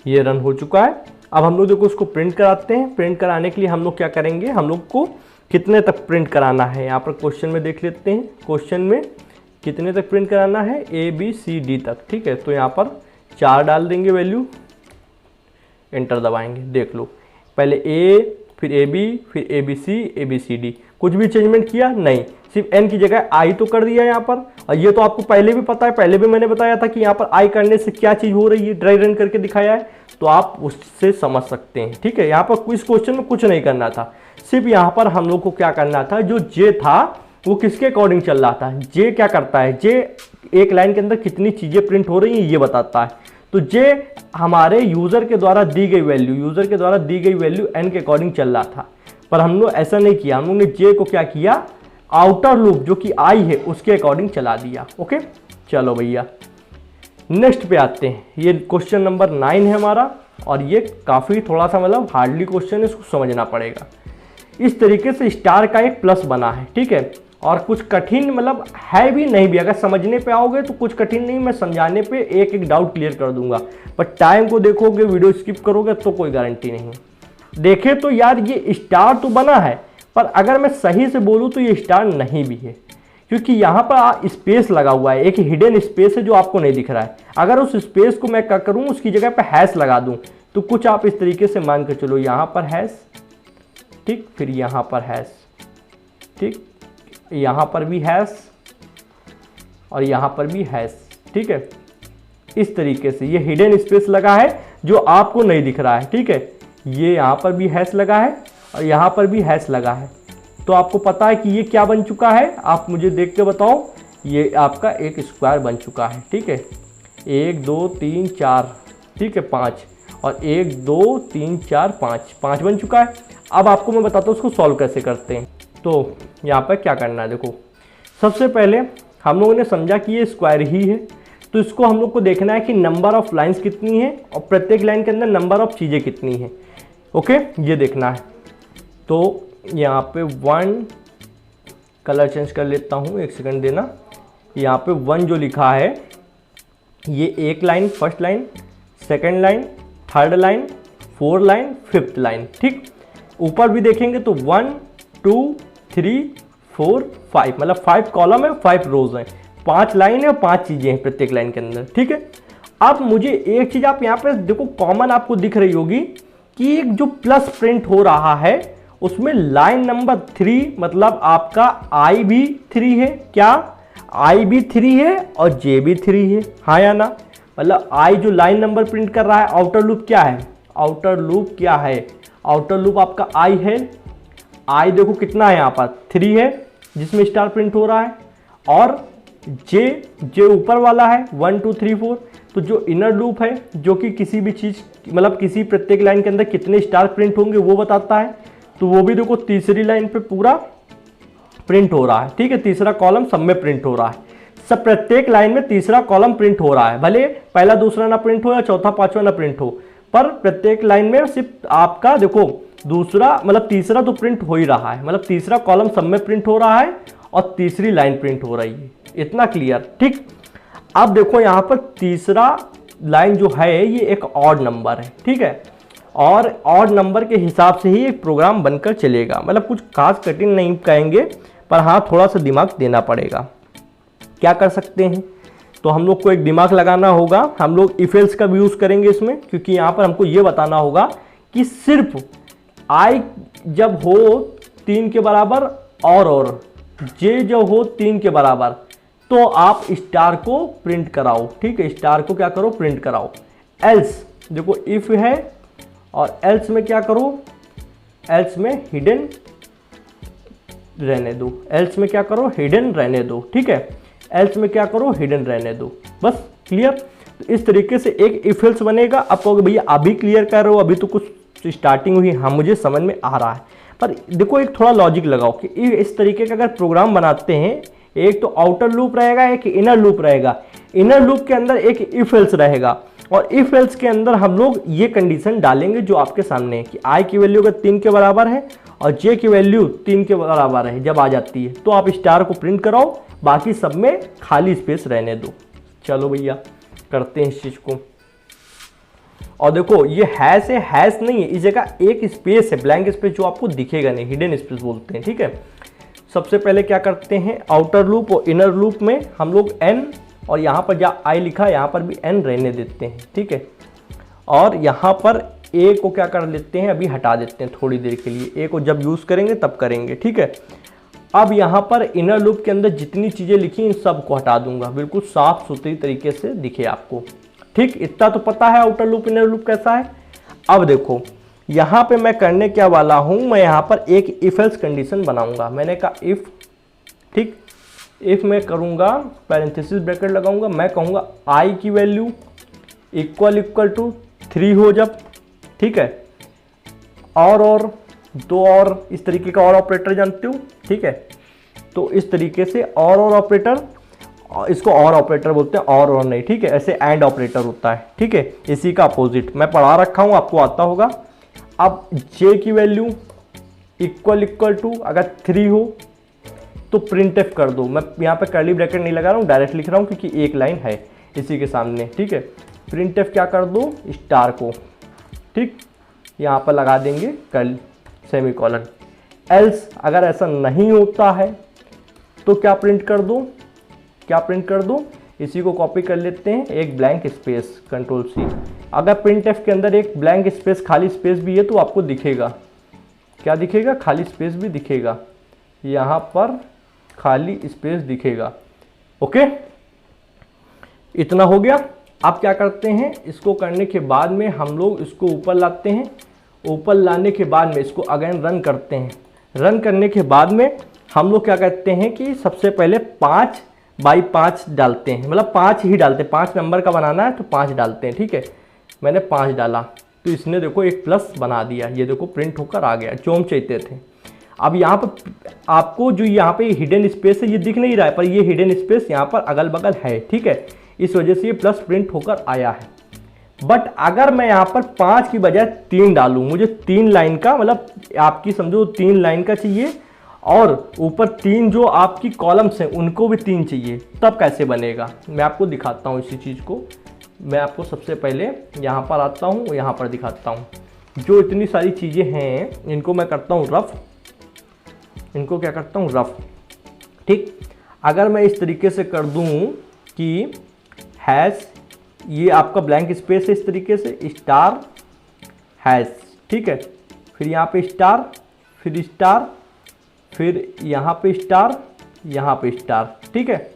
ये रन हो चुका है। अब हम लोग देखो उसको प्रिंट कराते हैं। प्रिंट कराने के लिए हम लोग क्या करेंगे, हम लोग को कितने तक प्रिंट कराना है यहाँ पर क्वेश्चन में देख लेते हैं। क्वेश्चन में कितने तक प्रिंट कराना है, A B C D तक, ठीक है। तो यहाँ पर 4 डाल देंगे वैल्यू, एंटर दबाएंगे। देख लो पहले A, फिर AB, फिर ABC, ABCD। कुछ भी चेंजमेंट किया नहीं, सिर्फ n की जगह i तो कर दिया यहाँ पर। और ये तो आपको पहले भी पता है, पहले भी मैंने बताया था कि यहाँ पर i करने से क्या चीज़ हो रही है, ड्राई रन करके दिखाया है, तो आप उससे समझ सकते हैं, ठीक है। यहाँ पर इस क्वेश्चन में कुछ नहीं करना था, सिर्फ यहाँ पर हम लोग को क्या करना था, जो j था वो किसके अकॉर्डिंग चल रहा था। j क्या करता है, j एक लाइन के अंदर कितनी चीज़ें प्रिंट हो रही हैं ये बताता है। तो j हमारे यूज़र के द्वारा दी गई वैल्यू n के अकॉर्डिंग चल रहा था, पर हम लोग ऐसा नहीं किया। हम लोग ने j को क्या किया, आउटर लूप जो कि i है उसके अकॉर्डिंग चला दिया। ओके चलो भैया नेक्स्ट पे आते हैं। ये क्वेश्चन नंबर 9 है हमारा, और ये काफ़ी थोड़ा सा मतलब हार्डली क्वेश्चन है, इसको समझना पड़ेगा। इस तरीके से स्टार का एक प्लस बना है, ठीक है। और कुछ कठिन मतलब है भी नहीं भी, अगर समझने पे आओगे तो कुछ कठिन नहीं, मैं समझाने पे एक एक डाउट क्लियर कर दूंगा। पर टाइम को देखोगे, वीडियो स्किप करोगे तो कोई गारंटी नहीं। देखे तो यार ये स्टार तो बना है, पर अगर मैं सही से बोलूँ तो ये स्टार नहीं भी है, क्योंकि यहाँ पर स्पेस लगा हुआ है, एक हिडन स्पेस है जो आपको नहीं दिख रहा है। अगर उस स्पेस को मैं क्या करूँ, उसकी जगह पे हैश लगा दूँ तो कुछ आप इस तरीके से मान के चलो, यहाँ पर हैश, ठीक, फिर यहाँ पर हैश, ठीक, यहाँ पर भी हैश और यहाँ पर भी हैश, ठीक है। इस तरीके से ये हिडन स्पेस लगा है जो आपको नहीं दिख रहा है, ठीक है। ये यहाँ पर भी हैश लगा है और यहाँ पर भी हैश लगा है, तो आपको पता है कि ये क्या बन चुका है, आप मुझे देख के बताओ। ये आपका एक स्क्वायर बन चुका है, ठीक है। 1 2 3 4, ठीक है, 5, और 1 2 3 4 5 बन चुका है। अब आपको मैं बताता हूँ उसको सॉल्व कैसे करते हैं। तो यहाँ पर क्या करना है, देखो सबसे पहले हम लोगों ने समझा कि ये स्क्वायर ही है, तो इसको हम लोग को देखना है कि नंबर ऑफ लाइंस कितनी है और प्रत्येक लाइन के अंदर नंबर ऑफ चीज़ें कितनी है। ओके ये देखना है। तो यहाँ पे 1 कलर चेंज कर लेता हूँ, 1 सेकंड देना। यहाँ पे 1 जो लिखा है ये एक line, first line, second line, third line, 4 line, 5th line. ठीक, ऊपर भी देखेंगे तो 1 2 3 4 5, मतलब 5 कॉलम है, 5 रोज हैं, 5 लाइन है और 5 चीजें हैं प्रत्येक लाइन के अंदर। ठीक है, अब मुझे एक चीज आप यहाँ पे देखो कॉमन आपको दिख रही होगी कि एक जो प्लस प्रिंट हो रहा है उसमें लाइन नंबर 3 मतलब आपका आई भी 3 है। क्या आई भी 3 है और जे भी 3 है, हाँ या ना? मतलब आई जो लाइन नंबर प्रिंट कर रहा है, आउटर लूप क्या है? आउटर लूप क्या है? आउटर लूप आपका आई है। आई देखो कितना है यहाँ पर 3 है जिसमें स्टार प्रिंट हो रहा है, और जे ऊपर वाला है 1 2 3 4। तो जो इनर लूप है जो कि किसी भी चीज मतलब किसी प्रत्येक लाइन के अंदर कितने स्टार प्रिंट होंगे वो बताता है, तो वो भी देखो तीसरी लाइन पे पूरा प्रिंट हो रहा है। ठीक है, तीसरा कॉलम सब में प्रिंट हो रहा है, सब प्रत्येक लाइन में तीसरा कॉलम प्रिंट हो रहा है। भले पहला दूसरा ना प्रिंट हो या चौथा पांचवा ना प्रिंट हो, पर प्रत्येक लाइन में सिर्फ आपका देखो दूसरा मतलब तीसरा तो प्रिंट हो ही रहा है, मतलब तीसरा कॉलम सब में प्रिंट हो रहा है और तीसरी लाइन प्रिंट हो रही है। इतना क्लियर? ठीक, अब देखो यहाँ पर तीसरा लाइन जो है ये एक ऑड नंबर है। ठीक है, और ऑड नंबर के हिसाब से ही एक प्रोग्राम बनकर चलेगा, मतलब कुछ खास कठिन नहीं कहेंगे, पर हाँ थोड़ा सा दिमाग देना पड़ेगा। क्या कर सकते हैं, तो हम लोग को एक दिमाग लगाना होगा, हम लोग इफ एल्स का भी यूज़ करेंगे इसमें, क्योंकि यहाँ पर हमको ये बताना होगा कि सिर्फ आई जब हो 3 के बराबर और जे जब हो 3 के बराबर तो आप स्टार को प्रिंट कराओ। ठीक है, स्टार को क्या करो? प्रिंट कराओ। एल्स देखो इफ है और एल्स में क्या करो? एल्स में हिडन रहने दो। एल्स में क्या करो? हिडन रहने दो। ठीक है, एल्स में क्या करो? हिडन रहने दो। बस क्लियर? तो इस तरीके से एक इफ एल्स बनेगा। अब कहोगे भैया अभी क्लियर कर रहे हो, अभी तो कुछ स्टार्टिंग हुई। हाँ मुझे समझ में आ रहा है, पर देखो एक थोड़ा लॉजिक लगाओ कि इस तरीके का अगर प्रोग्राम बनाते हैं, एक तो आउटर लूप रहेगा, एक इनर लूप रहेगा। इनर लूप के अंदर एक इफ एल्स रहेगा, और इफ एल्स के अंदर हम लोग ये कंडीशन डालेंगे जो आपके सामने है कि आई की वैल्यू अगर 3 के बराबर है और जे की वैल्यू 3 के बराबर है, जब आ जाती है तो आप स्टार को प्रिंट कराओ, बाकी सब में खाली स्पेस रहने दो। चलो भैया करते हैं इस चीज को। और देखो ये हैश है, हैश नहीं है, इस जगह एक स्पेस है, ब्लैंक स्पेस जो आपको दिखेगा नहीं, हिडन स्पेस बोलते हैं। ठीक है, सबसे पहले क्या करते हैं, आउटर लूप और इनर लूप में हम लोग एन, और यहाँ पर जहाँ आई लिखा है यहाँ पर भी एन रहने देते हैं। ठीक है, और यहाँ पर ए को क्या कर लेते हैं, अभी हटा देते हैं थोड़ी देर के लिए, ए को जब यूज़ करेंगे तब करेंगे। ठीक है, अब यहाँ पर इनर लूप के अंदर जितनी चीज़ें लिखी इन सब को हटा दूंगा, बिल्कुल साफ सुथरी तरीके से दिखे आपको। ठीक, इतना तो पता है आउटर लूप इनर लूप कैसा है। अब देखो यहाँ पे मैं करने क्या वाला हूँ, मैं यहाँ पर एक इफ एल्स कंडीशन बनाऊंगा। मैंने कहा इफ, ठीक, इफ मैं करूँगा पैरेंथेसिस ब्रैकेट लगाऊंगा, मैं कहूँगा आई की वैल्यू इक्वल टू 3 हो जब। ठीक है, और दो और इस तरीके का और ऑपरेटर जानते हो। ठीक है, तो इस तरीके से और ऑपरेटर, इसको और ऑपरेटर बोलते हैं, और नहीं। ठीक है, ऐसे एंड ऑपरेटर होता है। ठीक है, इसी का अपोजिट मैं पढ़ा रखा हूँ, आपको आता होगा। अब जे की वैल्यू इक्वल टू अगर 3 हो तो प्रिंट एफ कर दो। मैं यहाँ पे कर्ली ब्रैकेट नहीं लगा रहा हूँ, डायरेक्ट लिख रहा हूँ क्योंकि एक लाइन है इसी के सामने। ठीक है, प्रिंट एफ क्या कर दो, स्टार को। ठीक, यहाँ पर लगा देंगे कर्ली सेमीकोलन। एल्स अगर ऐसा नहीं होता है तो क्या प्रिंट कर दो, क्या प्रिंट कर दो, इसी को कॉपी कर लेते हैं, एक ब्लैंक स्पेस, कंट्रोल सी। अगर प्रिंट एफ के अंदर एक ब्लैंक स्पेस खाली स्पेस भी है तो आपको दिखेगा, क्या दिखेगा, खाली स्पेस भी दिखेगा, यहाँ पर खाली स्पेस दिखेगा। ओके, इतना हो गया। अब क्या करते हैं, इसको करने के बाद में हम लोग इसको ऊपर लाते हैं। ऊपर लाने के बाद में इसको अगेन रन करते हैं। रन करने के बाद में हम लोग क्या करते हैं कि सबसे पहले 5 बाई 5 डालते हैं, मतलब 5 ही डालते हैं, 5 नंबर का बनाना है तो 5 डालते हैं। ठीक है, मैंने 5 डाला तो इसने देखो एक प्लस बना दिया, ये देखो प्रिंट होकर आ गया जो हम चाहते थे। अब यहाँ पर आपको जो यहाँ पे हिडन स्पेस है ये दिख नहीं रहा है, पर ये हिडन स्पेस यहाँ पर अगल बगल है। ठीक है, इस वजह से ये प्लस प्रिंट होकर आया है। बट अगर मैं यहाँ पर 5 की बजाय 3 डालूँ, मुझे 3 लाइन का, मतलब आपकी समझो 3 लाइन का चाहिए और ऊपर 3 जो आपकी कॉलम्स हैं उनको भी 3 चाहिए, तब कैसे बनेगा मैं आपको दिखाता हूँ इसी चीज़ को। मैं आपको सबसे पहले यहाँ पर आता हूँ, यहाँ पर दिखाता हूँ। जो इतनी सारी चीज़ें हैं इनको मैं करता हूँ रफ, इनको क्या करता हूँ रफ। ठीक, अगर मैं इस तरीके से कर दूँ कि हैश, ये आपका ब्लैंक स्पेस है इस तरीके से, स्टार हैश, ठीक है, फिर यहाँ पे स्टार, फिर स्टार, फिर यहाँ पे स्टार, यहाँ पे स्टार, ठीक है,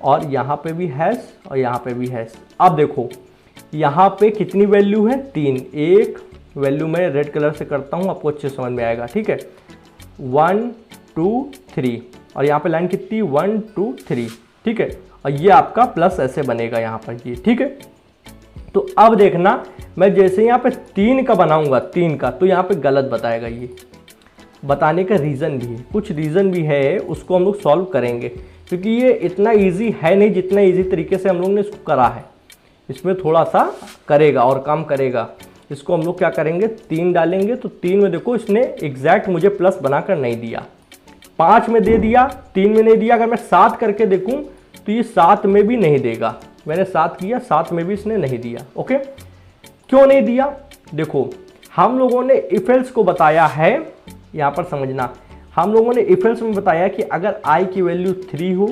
और यहाँ पे भी हैश और यहाँ पे भी हैश। अब देखो यहाँ पे कितनी वैल्यू है, 3। एक वैल्यू मैं रेड कलर से करता हूँ, आपको अच्छे समझ में आएगा, ठीक है, 1 2 3, और यहाँ पे लाइन कितनी, 1 2 3, ठीक है, और ये आपका प्लस ऐसे बनेगा यहाँ पर ये, ठीक है। तो अब देखना, मैं जैसे यहाँ पे 3 का बनाऊंगा, 3 का, तो यहाँ पे गलत बताएगा। ये बताने का रीज़न भी है, कुछ रीज़न भी है, उसको हम लोग सॉल्व करेंगे, क्योंकि ये इतना इजी है नहीं जितना इजी तरीके से हम लोग ने इसको करा है। इसमें थोड़ा सा करेगा और काम करेगा। इसको हम लोग क्या करेंगे, 3 डालेंगे, तो 3 में देखो इसने एग्जैक्ट मुझे प्लस बनाकर नहीं दिया, 5 में दे दिया, 3 में नहीं दिया। अगर मैं 7 करके देखूं तो ये 7 में भी नहीं देगा। मैंने 7 किया, 7 में भी इसने नहीं दिया। ओके, क्यों नहीं दिया, देखो हम लोगों ने इफ एल्स को बताया है, यहाँ पर समझना, हम लोगों ने इफ एल्स में बताया कि अगर i की वैल्यू 3 हो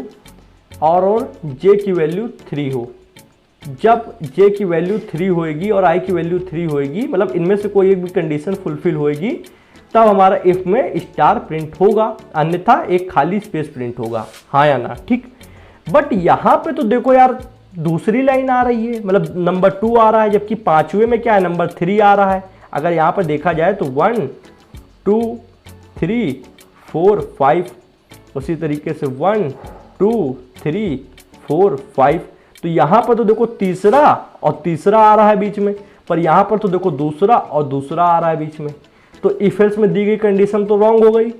और j की वैल्यू 3 हो, जब j की वैल्यू 3 होएगी और i की वैल्यू 3 होएगी, मतलब इनमें से कोई एक भी कंडीशन फुलफिल होएगी, तब हमारा इफ में स्टार प्रिंट होगा, अन्यथा एक खाली स्पेस प्रिंट होगा, हाँ या ना। ठीक, बट यहाँ पे तो देखो यार दूसरी लाइन आ रही है, मतलब नंबर 2 आ रहा है, जबकि 5वें में क्या है, नंबर 3 आ रहा है। अगर यहाँ पर देखा जाए तो 1 2 3 4 5, उसी तरीके से 1 2 3 4 5, तो यहाँ पर तो देखो तीसरा और तीसरा आ रहा है बीच में, पर यहाँ पर तो देखो दूसरा और दूसरा आ रहा है बीच में। तो इफ एल्स में दी गई कंडीशन तो रॉन्ग हो गई,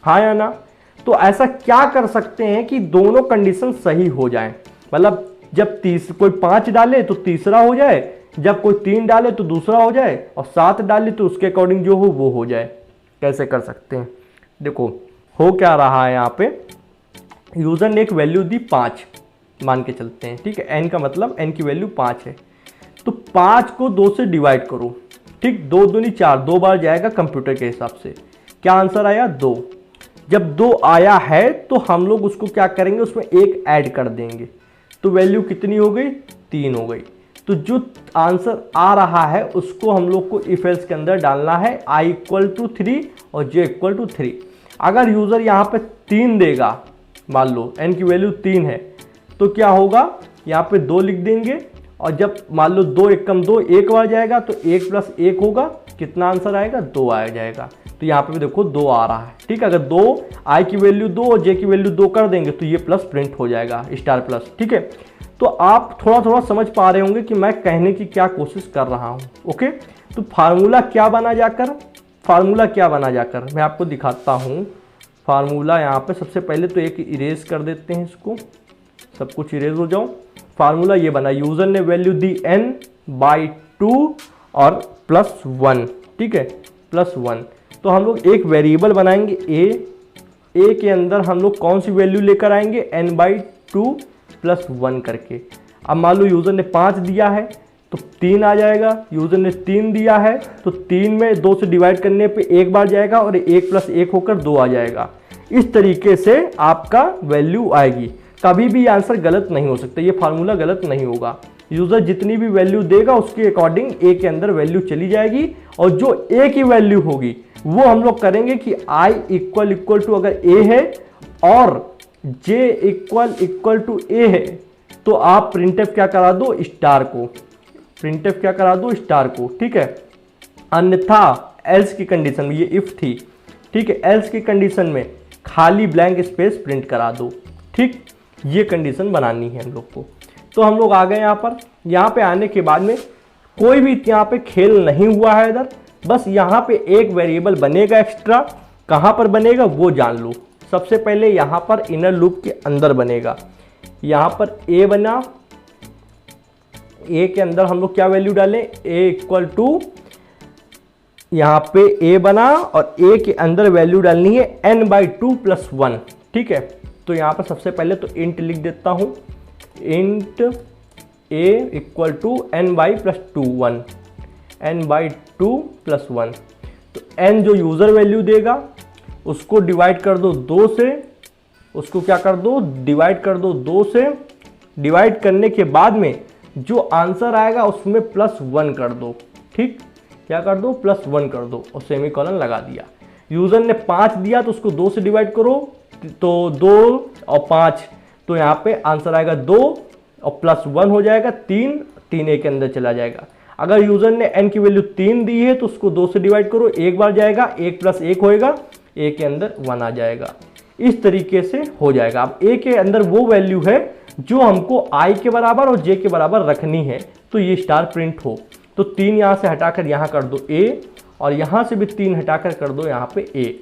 हाँ या ना। तो ऐसा क्या कर सकते हैं कि दोनों कंडीशन सही हो जाएं, मतलब जब कोई 5 डाले तो तीसरा हो जाए, जब कोई 3 डाले तो दूसरा हो जाए, और 7 डाले तो उसके अकॉर्डिंग जो हो वो हो जाए। कैसे कर सकते हैं, देखो हो क्या रहा है, यहाँ पे यूजर ने एक वैल्यू दी 5 मान के चलते हैं, ठीक है, n का मतलब n की वैल्यू 5 है, तो 5 को 2 से डिवाइड करो, ठीक, 2 दूनी 4, 2 बार जाएगा कंप्यूटर के हिसाब से। क्या आंसर आया, 2। जब 2 आया है तो हम लोग उसको क्या करेंगे, उसमें 1 ऐड कर देंगे, तो वैल्यू कितनी हो गई, 3 हो गई। तो जो आंसर आ रहा है उसको हम लोग को इफ एल्स के अंदर डालना है, i = 3 और j = 3। अगर यूजर यहाँ पे 3 देगा, मान लो n की वैल्यू 3 है, तो क्या होगा, यहाँ पे 2 लिख देंगे, और जब मान लो 2 1 कम 2 1 बार जाएगा तो 1 + 1 होगा, कितना आंसर आएगा, 2 आ जाएगा। तो यहाँ पे भी देखो 2 आ रहा है, ठीक है। अगर 2 i की वैल्यू 2 और j की वैल्यू 2 कर देंगे तो ये प्लस प्रिंट हो जाएगा, स्टार प्लस, ठीक है। तो आप थोड़ा थोड़ा समझ पा रहे होंगे कि मैं कहने की क्या कोशिश कर रहा हूँ। ओके, तो फार्मूला क्या बना जाकर, फार्मूला क्या बना जाकर मैं आपको दिखाता हूँ। फार्मूला यहाँ पे सबसे पहले तो एक इरेज कर देते हैं, इसको सब कुछ इरेज हो जाओ। फार्मूला ये बना, यूजर ने वैल्यू दी n/2 और +1, ठीक है, +1। तो हम लोग एक वेरिएबल बनाएंगे a के अंदर हम लोग कौन सी वैल्यू लेकर आएंगे, n/2 + 1 करके। अब मान लो यूजर ने 5 दिया है तो 3 आ जाएगा, यूजर ने 3 दिया है तो 3 में 2 से डिवाइड करने पे 1 बार जाएगा और 1 + 1 होकर 2 आ जाएगा। इस तरीके से आपका वैल्यू आएगी, कभी भी आंसर गलत नहीं हो सकता, ये फार्मूला गलत नहीं होगा। यूजर जितनी भी वैल्यू देगा उसके अकॉर्डिंग ए के अंदर वैल्यू चली जाएगी, और जो ए की वैल्यू होगी वो हम लोग करेंगे कि i = अगर a है और j = a है तो आप प्रिंटफ क्या करा दो, स्टार को, प्रिंटफ क्या करा दो, स्टार को, ठीक है। अन्यथा एल्स की कंडीशन में, ये इफ थी, ठीक है, एल्स की कंडीशन में खाली ब्लैंक स्पेस प्रिंट करा दो, ठीक, ये कंडीशन बनानी है हम लोग को। तो हम लोग आ गए यहाँ पे आने के बाद में कोई भी यहाँ पे खेल नहीं हुआ है इधर, बस यहाँ पे एक वेरिएबल बनेगा एक्स्ट्रा, कहाँ पर बनेगा वो जान लो। सबसे पहले यहाँ पर इनर लूप के अंदर बनेगा, यहाँ पर a बना, a के अंदर हम लोग क्या वैल्यू डालें, a = यहाँ पे ए बना और ए के अंदर वैल्यू डालनी है n/2 + 1। ठीक है, तो यहाँ पर सबसे पहले तो इंट लिख देता हूँ, इंट a = n/+2 1, n/2 + 1। तो n जो यूज़र वैल्यू देगा उसको डिवाइड कर दो 2 से, उसको क्या कर दो, डिवाइड कर दो 2 से। डिवाइड करने के बाद में जो आंसर आएगा उसमें +1 कर दो। ठीक, क्या कर दो, +1 कर दो और सेमीकोलन लगा दिया। यूज़र ने 5 दिया तो उसको 2 से डिवाइड करो, तो 2 और 5, तो यहाँ पे आंसर आएगा 2 और +1 हो जाएगा 3, 3 ए के अंदर चला जाएगा। अगर यूज़र ने n की वैल्यू 3 दी है तो उसको 2 से डिवाइड करो, एक बार जाएगा, 1 + 1 होएगा, ए के अंदर 1 आ जाएगा। इस तरीके से हो जाएगा। अब ए के अंदर वो वैल्यू है जो हमको आई के बराबर और जे के बराबर रखनी है, तो ये स्टार प्रिंट हो। तो 3 यहाँ से हटाकर यहाँ कर दो ए, और यहाँ से भी 3 हटाकर कर दो यहाँ पे ए।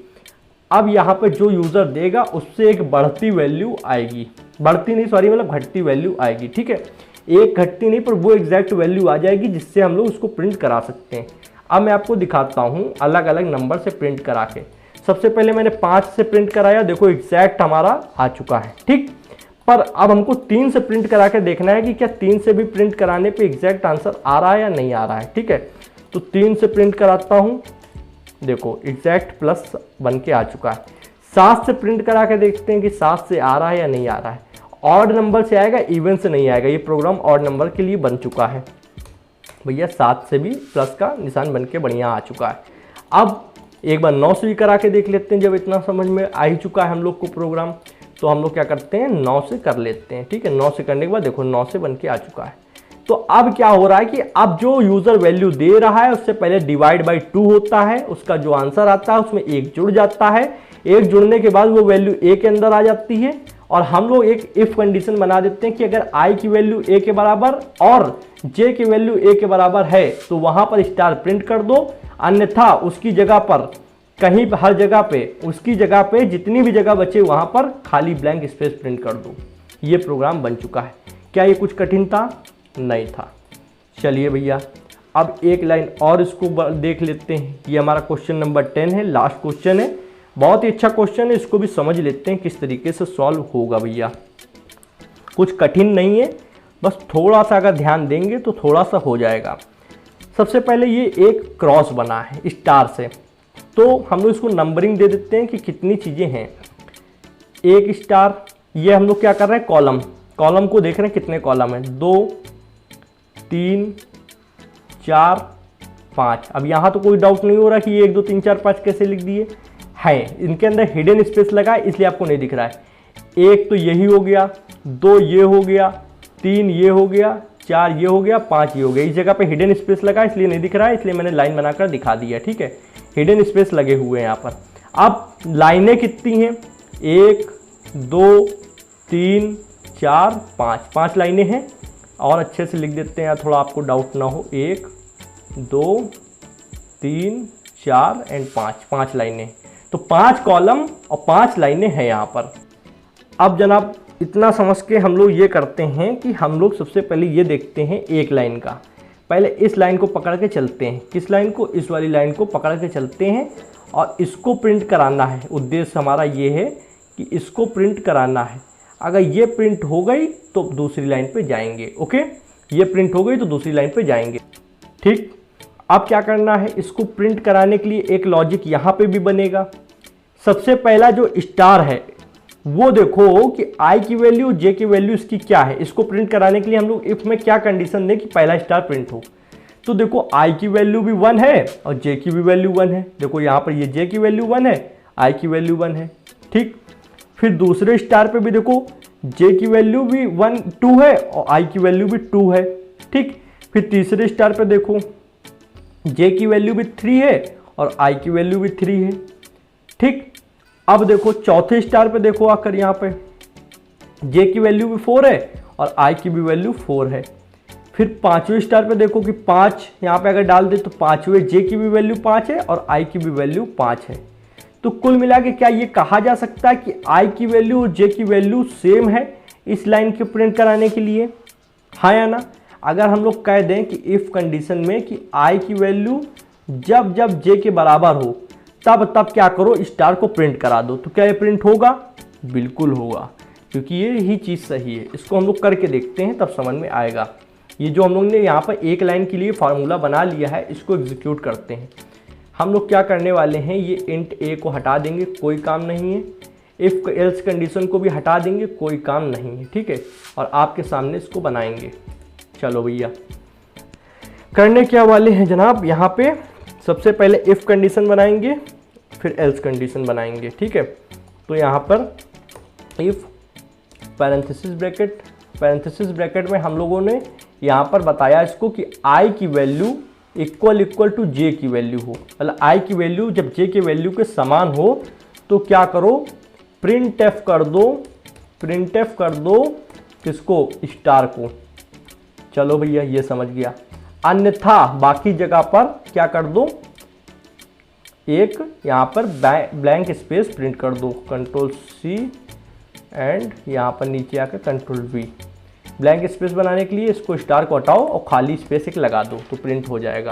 अब यहाँ पे जो यूज़र देगा उससे एक बढ़ती वैल्यू आएगी, बढ़ती नहीं सॉरी मतलब घटती वैल्यू आएगी। ठीक है, एक घटती नहीं पर वो एग्जैक्ट वैल्यू आ जाएगी जिससे हम लोग उसको प्रिंट करा सकते हैं। अब मैं आपको दिखाता हूँ अलग अलग नंबर से प्रिंट करा के। सबसे पहले मैंने 5 से प्रिंट कराया, देखो एग्जैक्ट हमारा आ चुका है। ठीक, पर अब हमको 3 से प्रिंट करा के देखना है कि क्या 3 से भी प्रिंट कराने पे एग्जैक्ट आंसर आ रहा है या नहीं आ रहा है। ठीक है, तो 3 से प्रिंट कराता हूँ, देखो एग्जैक्ट प्लस बन के आ चुका है। 7 से प्रिंट करा के देखते हैं कि 7 से आ रहा है या नहीं आ रहा है। ऑड नंबर से आएगा, इवन से नहीं आएगा। ये प्रोग्राम ऑड नंबर के लिए बन चुका है भैया। 7 से भी प्लस का निशान बन के बढ़िया आ चुका है। अब एक बार 9 से भी करा के देख लेते हैं। जब इतना समझ में आ ही चुका है हम लोग को प्रोग्राम, तो हम लोग क्या करते हैं 9 से कर लेते हैं। ठीक है, 9 से करने के बाद देखो 9 से बन के आ चुका है। तो अब क्या हो रहा है कि अब जो यूज़र वैल्यू दे रहा है उससे पहले डिवाइड/2 होता है, उसका जो आंसर आता है उसमें 1 जुड़ जाता है। 1 जुड़ने के बाद वो वैल्यू ए के अंदर आ जाती है, और हम लोग एक इफ कंडीशन बना देते हैं कि अगर आई की वैल्यू ए के बराबर और जे की वैल्यू ए के बराबर है तो वहां पर स्टार प्रिंट कर दो, अन्यथा उसकी जगह पर कहीं हर जगह पे उसकी जगह पे जितनी भी जगह बचे वहां पर खाली ब्लैंक स्पेस प्रिंट कर दो। ये प्रोग्राम बन चुका है। क्या ये कुछ कठिन था? नहीं था। चलिए भैया, अब एक लाइन और इसको देख लेते हैं। ये हमारा क्वेश्चन नंबर 10 है, लास्ट क्वेश्चन है। बहुत ही अच्छा क्वेश्चन है, इसको भी समझ लेते हैं किस तरीके से सॉल्व होगा भैया। कुछ कठिन नहीं है, बस थोड़ा सा अगर ध्यान देंगे तो थोड़ा सा हो जाएगा। सबसे पहले ये एक क्रॉस बना है स्टार से, तो हम लोग इसको नंबरिंग दे देते हैं कि कितनी चीज़ें हैं। एक स्टार, ये हम लोग क्या कर रहे हैं कॉलम, कॉलम को देख रहे हैं कितने कॉलम हैं, 2 3 4 5। अब यहाँ तो कोई डाउट नहीं हो रहा कि ये 1 2 3 4 5 कैसे लिख दिए हैं। इनके अंदर हिडन स्पेस लगा है इसलिए आपको नहीं दिख रहा है। 1 तो यही हो गया, 2 ये हो गया, 3 ये हो गया, 4 ये हो गया, 5 ये हो गया। इस जगह पे हिडन स्पेस लगा है इसलिए नहीं दिख रहा है, इसलिए मैंने लाइन बनाकर दिखा दिया। ठीक है, हिडन स्पेस लगे हुए हैं यहाँ पर। अब लाइनें कितनी हैं, 1 2 3 4 5, 5 लाइनें हैं। और अच्छे से लिख देते हैं, थोड़ा आपको डाउट ना हो। 1 2 3 4 एंड 5, 5 लाइनें। तो 5 कॉलम और 5 लाइनें हैं यहाँ पर। अब जनाब इतना समझ के हम लोग ये करते हैं कि हम लोग सबसे पहले ये देखते हैं एक लाइन का। पहले इस लाइन को पकड़ के चलते हैं। किस लाइन को? इस वाली लाइन को पकड़ के चलते हैं और इसको प्रिंट कराना है। उद्देश्य हमारा ये है कि इसको प्रिंट कराना है। अगर ये प्रिंट हो गई तो दूसरी लाइन पे जाएंगे। ओके, ये प्रिंट हो गई तो दूसरी लाइन पे जाएंगे। ठीक, अब क्या करना है, इसको प्रिंट कराने के लिए एक लॉजिक यहाँ पे भी बनेगा। सबसे पहला जो स्टार है वो देखो कि आई की वैल्यू जे की वैल्यू इसकी क्या है। इसको प्रिंट कराने के लिए हम लोग इफ में क्या कंडीशन दें कि पहला स्टार प्रिंट हो। तो देखो आई की वैल्यू भी 1 है और जे की भी वैल्यू 1 है। देखो यहाँ पर ये जे की वैल्यू 1 है, आई की वैल्यू 1 है। ठीक, फिर दूसरे स्टार पे भी देखो जे की वैल्यू भी 1 2 है और आई की वैल्यू भी 2 है। ठीक, फिर तीसरे स्टार पे देखो जे की वैल्यू भी 3 है और आई की वैल्यू भी 3 है। ठीक, अब देखो चौथे स्टार पे देखो आकर यहाँ पे जे की वैल्यू भी 4 है और आई की भी वैल्यू 4 है। फिर पांचवें स्टार पे देखो कि 5 यहाँ पे अगर डाल दे तो पांचवें जे की भी वैल्यू 5 है और आई की भी वैल्यू 5 है। तो कुल मिला के क्या ये कहा जा सकता है कि आई की वैल्यू और जे की वैल्यू सेम है इस लाइन के प्रिंट कराने के लिए? हाँ या ना? अगर हम लोग कह दें कि इफ कंडीशन में कि आई की वैल्यू जब जब जे के बराबर हो तब तब क्या करो, स्टार को प्रिंट करा दो। तो क्या ये प्रिंट होगा? बिल्कुल होगा, क्योंकि ये ही चीज़ सही है। इसको हम लोग करके देखते हैं, तब समझ में आएगा। ये जो हम लोग ने यहाँ पर एक लाइन के लिए फार्मूला बना लिया है, इसको एग्जीक्यूट करते हैं। हम लोग क्या करने वाले हैं, ये इंट ए को हटा देंगे, कोई काम नहीं है। इफ़ एल्स कंडीशन को भी हटा देंगे, कोई काम नहीं है, ठीक है। और आपके सामने इसको बनाएंगे। चलो भैया, करने क्या वाले हैं जनाब, यहाँ पे सबसे पहले इफ़ कंडीशन बनाएंगे, फिर एल्स कंडीशन बनाएंगे, ठीक है। तो यहाँ पर इफ़ पैरेंथेसिस ब्रैकेट में हम लोगों ने यहाँ पर बताया इसको कि आई की वैल्यू इक्वल टू जे की वैल्यू हो, मतलब आई की वैल्यू जब जे की वैल्यू के समान हो तो क्या करो, प्रिंट एफ कर दो किसको, स्टार को। चलो भैया ये समझ गया। अन्यथा बाकी जगह पर क्या कर दो, एक यहाँ पर ब्लैंक स्पेस प्रिंट कर दो, कंट्रोल सी एंड यहाँ पर नीचे आकर कंट्रोल वी। ब्लैंक स्पेस बनाने के लिए इसको स्टार को हटाओ और खाली स्पेस एक लगा दो, तो प्रिंट हो जाएगा।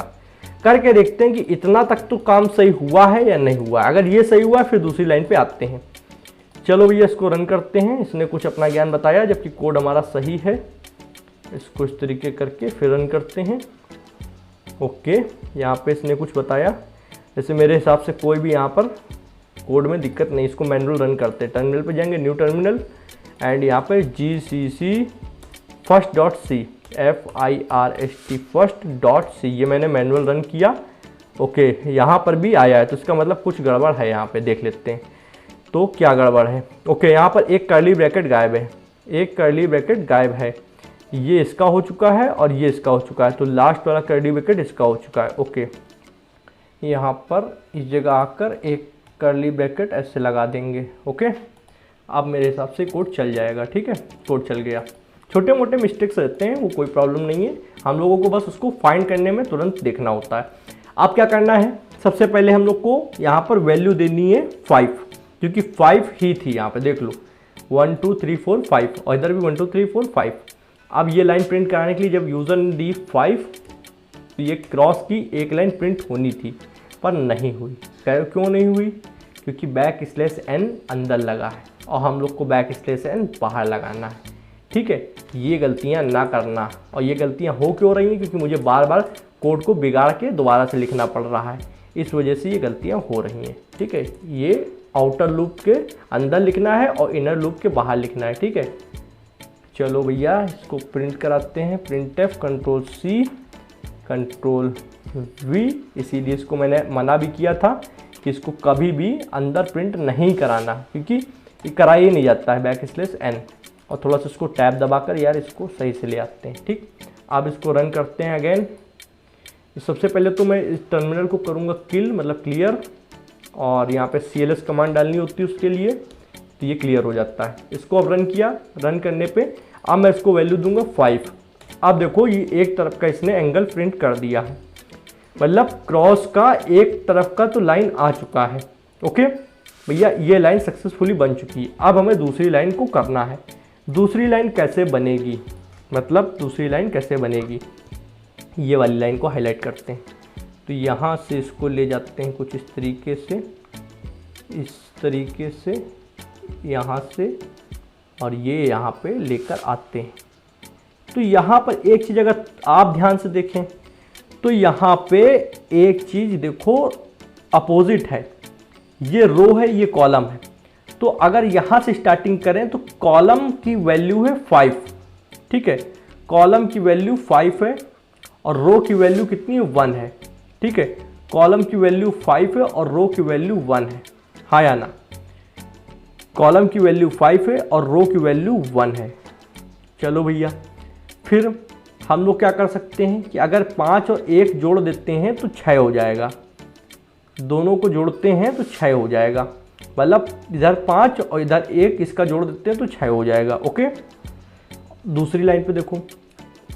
करके देखते हैं कि इतना तक तो काम सही हुआ है या नहीं हुआ। अगर ये सही हुआ फिर दूसरी लाइन पे आते हैं। चलो भैया इसको रन करते हैं। इसने कुछ अपना ज्ञान बताया, जबकि कोड हमारा सही है। इसको इस तरीके करके फिर रन करते हैं। ओके, यहाँ पे इसने कुछ बताया, जैसे मेरे हिसाब से कोई भी यहाँ पर कोड में दिक्कत नहीं। इसको मैनुअल रन करते हैं। टर्मिनल पे जाएंगे, न्यू टर्मिनल, एंड यहाँ पे GCC first.c FIRST first.c, ये मैंने मैनुअल रन किया। ओके, यहाँ पर भी आया है, तो इसका मतलब कुछ गड़बड़ है। यहाँ पे देख लेते हैं तो क्या गड़बड़ है। ओके, यहाँ पर एक कर्ली ब्रैकेट गायब है, ये इसका हो चुका है और ये इसका हो चुका है, तो लास्ट वाला कर्ली ब्रैकेट इसका हो चुका है। ओके, यहाँ पर इस जगह आकर एक कर्ली ब्रैकेट ऐसे लगा देंगे। ओके, अब मेरे हिसाब से कोड चल जाएगा, ठीक है। कोड चल गया। छोटे मोटे मिस्टेक्स रहते हैं, वो कोई प्रॉब्लम नहीं है, हम लोगों को बस उसको फाइंड करने में तुरंत देखना होता है। अब क्या करना है, सबसे पहले हम लोग को यहाँ पर वैल्यू देनी है 5, क्योंकि 5 ही थी। यहाँ पे देख लो 1 2 3 4 5, और इधर भी 1 2 3 4 5। अब ये लाइन प्रिंट कराने के लिए जब यूज़र ने दी 5, तो ये क्रॉस की एक लाइन प्रिंट होनी थी, पर नहीं हुई। क्यों नहीं हुई? क्योंकि \n अंदर लगा है और हम लोग को \n बाहर लगाना है, ठीक है। ये गलतियां ना करना। और ये गलतियां हो क्यों रही हैं? क्योंकि मुझे बार बार कोड को बिगाड़ के दोबारा से लिखना पड़ रहा है, इस वजह से ये गलतियां हो रही हैं, ठीक है। ये आउटर लूप के अंदर लिखना है और इनर लूप के बाहर लिखना है, ठीक है। चलो भैया इसको प्रिंट कराते हैं। Printf control C control V. इसीलिए इसको मैंने मना भी किया था कि इसको कभी भी अंदर प्रिंट नहीं कराना, क्योंकि ये कराया ही नहीं जाता है \n। और थोड़ा सा इसको टैब दबाकर यार इसको सही से ले आते हैं, ठीक। अब इसको रन करते हैं अगेन। सबसे पहले तो मैं इस टर्मिनल को करूँगा किल, मतलब क्लियर, और यहाँ पे CLS कमांड डालनी होती है उसके लिए, तो ये क्लियर हो जाता है। इसको अब रन किया। रन करने पे अब मैं इसको वैल्यू दूंगा 5। अब देखो ये एक तरफ का इसने एंगल प्रिंट कर दिया है, मतलब क्रॉस का एक तरफ का तो लाइन आ चुका है। ओके भैया, ये लाइन सक्सेसफुली बन चुकी है। अब हमें दूसरी लाइन को करना है। दूसरी लाइन कैसे बनेगी, मतलब दूसरी लाइन कैसे बनेगी, ये वाली लाइन को हाईलाइट करते हैं। तो यहाँ से इसको ले जाते हैं कुछ इस तरीके से, यहाँ से, और ये यहाँ पे लेकर आते हैं। तो यहाँ पर एक चीज़ अगर आप ध्यान से देखें तो यहाँ पे एक चीज़ देखो अपोजिट है, ये रो है, ये कॉलम है। तो अगर यहाँ से स्टार्टिंग करें तो कॉलम की वैल्यू है 5, ठीक है। कॉलम की वैल्यू 5 है और रो की वैल्यू कितनी है, 1 है, ठीक है। कॉलम की वैल्यू 5 है और रो की वैल्यू 1 है, हाँ या ना। कॉलम की वैल्यू 5 है और रो की वैल्यू 1 है। चलो भैया, फिर हम लोग क्या कर सकते हैं कि अगर 5 और 1 जोड़ देते हैं तो 6 हो जाएगा। दोनों को जोड़ते हैं तो 6 हो जाएगा, मतलब इधर 5 और इधर 1, इसका जोड़ देते हैं तो 6 हो जाएगा। ओके, दूसरी लाइन पे देखो।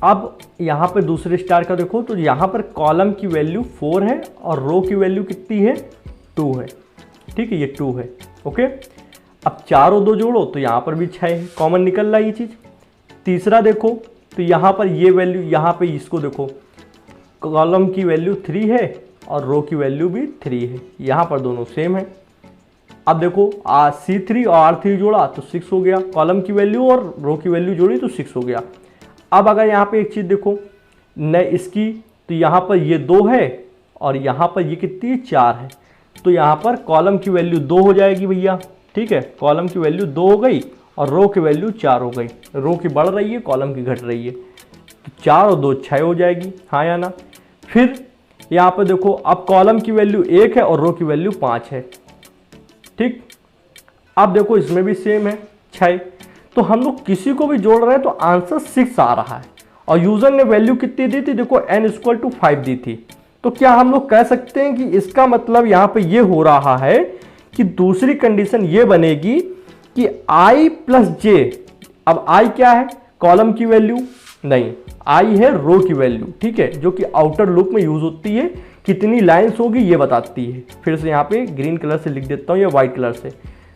अब यहाँ पे दूसरे स्टार का देखो, तो यहाँ पर कॉलम की वैल्यू 4 है और रो की वैल्यू कितनी है, 2 है, ठीक है, ये 2 है। ओके, अब 4 और 2 जोड़ो तो यहाँ पर भी 6 है, कॉमन निकल रहा है ये चीज़। तीसरा देखो तो यहाँ पर ये वैल्यू, यहाँ पे इसको देखो, कॉलम की वैल्यू 3 है और रो की वैल्यू भी 3 है, यहाँ पर दोनों सेम है। अब देखो C3 और R3 जोड़ा तो 6 हो गया, कॉलम की वैल्यू और रो की वैल्यू जोड़ी तो 6 हो गया। अब अगर यहाँ पे एक चीज़ देखो न इसकी, तो यहाँ पर ये 2 है और यहाँ पर ये कितनी है 4 है, तो यहाँ पर कॉलम की वैल्यू 2 हो जाएगी भैया, ठीक है, कॉलम की वैल्यू 2 हो गई और रो की वैल्यू 4 हो गई। रो की बढ़ रही है, कॉलम की घट रही है, तो 4 और 2 6 हो जाएगी, हाँ या ना। फिर यहाँ पर देखो अब कॉलम की वैल्यू 1 है और रो की वैल्यू 5 है, ठीक। अब देखो इसमें भी सेम है 6, तो हम लोग किसी को भी जोड़ रहे हैं तो आंसर 6 आ रहा है। और यूजर ने वैल्यू कितनी दी थी, देखो n=5 दी थी। तो क्या हम लोग कह सकते हैं कि इसका मतलब यहाँ पे ये हो रहा है कि दूसरी कंडीशन ये बनेगी कि i + j, अब i क्या है, कॉलम की वैल्यू नहीं, i है रो की वैल्यू, ठीक है, जो कि आउटर लूप में यूज होती है, कितनी लाइंस होगी ये बताती है। फिर से यहाँ पे ग्रीन कलर से लिख देता हूँ या व्हाइट कलर से,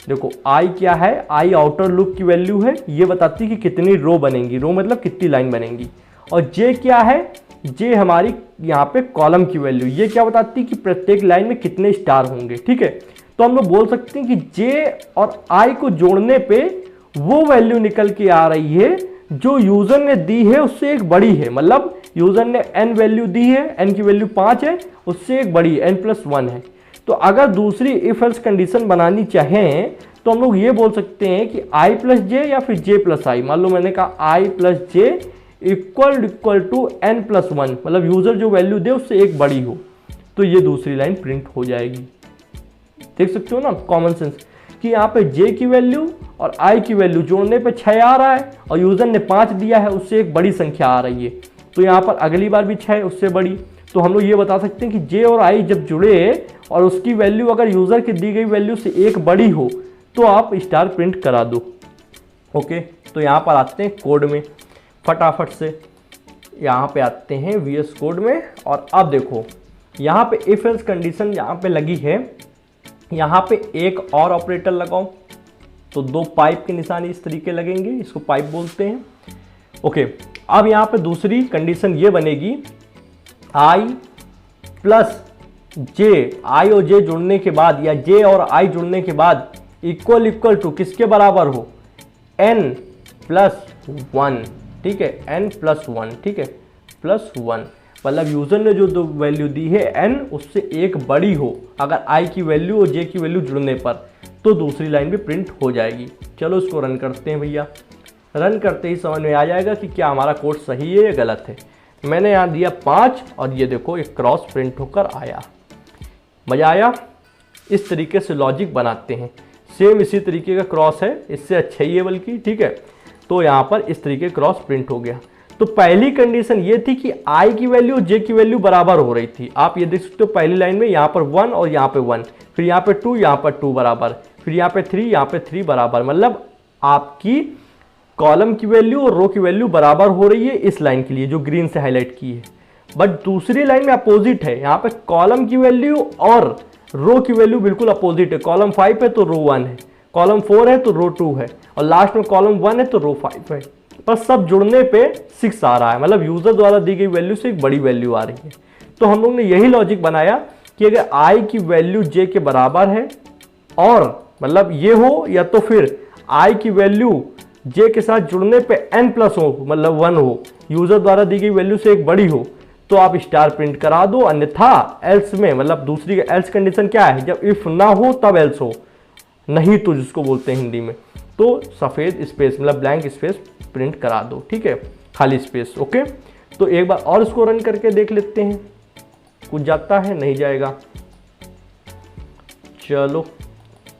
देखो i क्या है, i आउटर लूप की वैल्यू है, ये बताती है कि कितनी रो बनेंगी, रो मतलब कितनी लाइन बनेंगी। और j क्या है, j हमारी यहाँ पे कॉलम की वैल्यू, ये क्या बताती है कि प्रत्येक लाइन में कितने स्टार होंगे, ठीक है। तो हम लोग बोल सकते हैं कि j और i को जोड़ने पे वो वैल्यू निकल के आ रही है जो यूजर ने दी है उससे एक बड़ी है, मतलब यूजर ने n वैल्यू दी है, n की वैल्यू 5 है, उससे एक बड़ी n+1 है। तो अगर दूसरी इफ एल्स कंडीशन बनानी चाहें तो हम लोग ये बोल सकते हैं कि i + j या फिर j + i, मान लो मैंने कहा i + j equal to n+1, मतलब यूजर जो वैल्यू दे उससे एक बड़ी हो, तो ये दूसरी लाइन प्रिंट हो जाएगी। देख सकते हो ना कॉमन सेंस कि यहाँ पे j की वैल्यू और i की वैल्यू जोड़ने पे 6 आ रहा है और यूजर ने 5 दिया है, उससे एक बड़ी संख्या आ रही है, तो यहाँ पर अगली बार भी 6 उससे बड़ी। तो हम लोग ये बता सकते हैं कि j और i जब जुड़े और उसकी वैल्यू अगर यूजर की दी गई वैल्यू से एक बड़ी हो तो आप स्टार प्रिंट करा दो। ओके, तो यहाँ पर आते हैं कोड में, फटाफट से यहाँ पे आते हैं VS कोड में। और अब देखो यहाँ पे इफ एल्स कंडीशन यहाँ पे लगी है, यहाँ पे एक और ऑपरेटर लगाओ तो 2 पाइप के निशान इस तरीके लगेंगे, इसको पाइप बोलते हैं। ओके, अब यहाँ पे दूसरी कंडीशन ये बनेगी i + j, i और j जुड़ने के बाद या j और i जुड़ने के बाद इक्वल टू किसके बराबर हो, n+1, ठीक है, n+1, ठीक है, +1, मतलब यूजर ने जो दो वैल्यू दी है n उससे एक बड़ी हो अगर i की वैल्यू और j की वैल्यू जुड़ने पर, तो दूसरी लाइन भी प्रिंट हो जाएगी। चलो इसको रन करते हैं भैया, रन करते ही समझ में आ जाएगा कि क्या हमारा कोड सही है या गलत है। मैंने यहाँ दिया 5 और ये देखो एक क्रॉस प्रिंट होकर आया। मज़ा आया? इस तरीके से लॉजिक बनाते हैं, सेम इसी तरीके का क्रॉस है, इससे अच्छा ही है बल्कि, ठीक है। तो यहाँ पर इस तरीके क्रॉस प्रिंट हो गया। तो पहली कंडीशन ये थी कि i की वैल्यू j की वैल्यू बराबर हो रही थी। आप ये देख सकते हो पहली लाइन में यहाँ पर 1 और यहाँ पे 1, फिर यहाँ पे 2, यहाँ पर 2 बराबर, फिर यहाँ पे 3, यहाँ पे 3 बराबर, मतलब आपकी कॉलम की वैल्यू और रो की वैल्यू बराबर हो रही है इस लाइन के लिए जो ग्रीन से हाईलाइट की है। बट दूसरी लाइन में अपोजिट है, यहाँ पे कॉलम की वैल्यू और रो की वैल्यू बिल्कुल अपोजिट है। कॉलम 5 है तो रो 1 है, कॉलम 4 है तो रो 2 है, और लास्ट में कॉलम 1 है तो रो 5 है। पर सब जुड़ने पे 6 आ रहा है, मतलब यूजर द्वारा दी गई वैल्यू से एक बड़ी वैल्यू आ रही है। तो हम लोग ने यही लॉजिक बनाया कि अगर i की वैल्यू j के बराबर है और मतलब ये हो, या तो फिर i की वैल्यू j के साथ जुड़ने पे n+ हो, मतलब 1 हो, यूजर द्वारा दी गई वैल्यू से एक बड़ी हो, तो आप स्टार प्रिंट करा दो। अन्यथा एल्स में, मतलब दूसरी एल्स कंडीशन क्या है, जब इफ ना हो तब एल्स हो, नहीं तो जिसको बोलते हैं हिंदी में, तो सफ़ेद स्पेस मतलब ब्लैंक स्पेस प्रिंट करा दो, ठीक है, खाली स्पेस। ओके, तो एक बार और इसको रन करके देख लेते हैं, कुछ जाता है नहीं जाएगा। चलो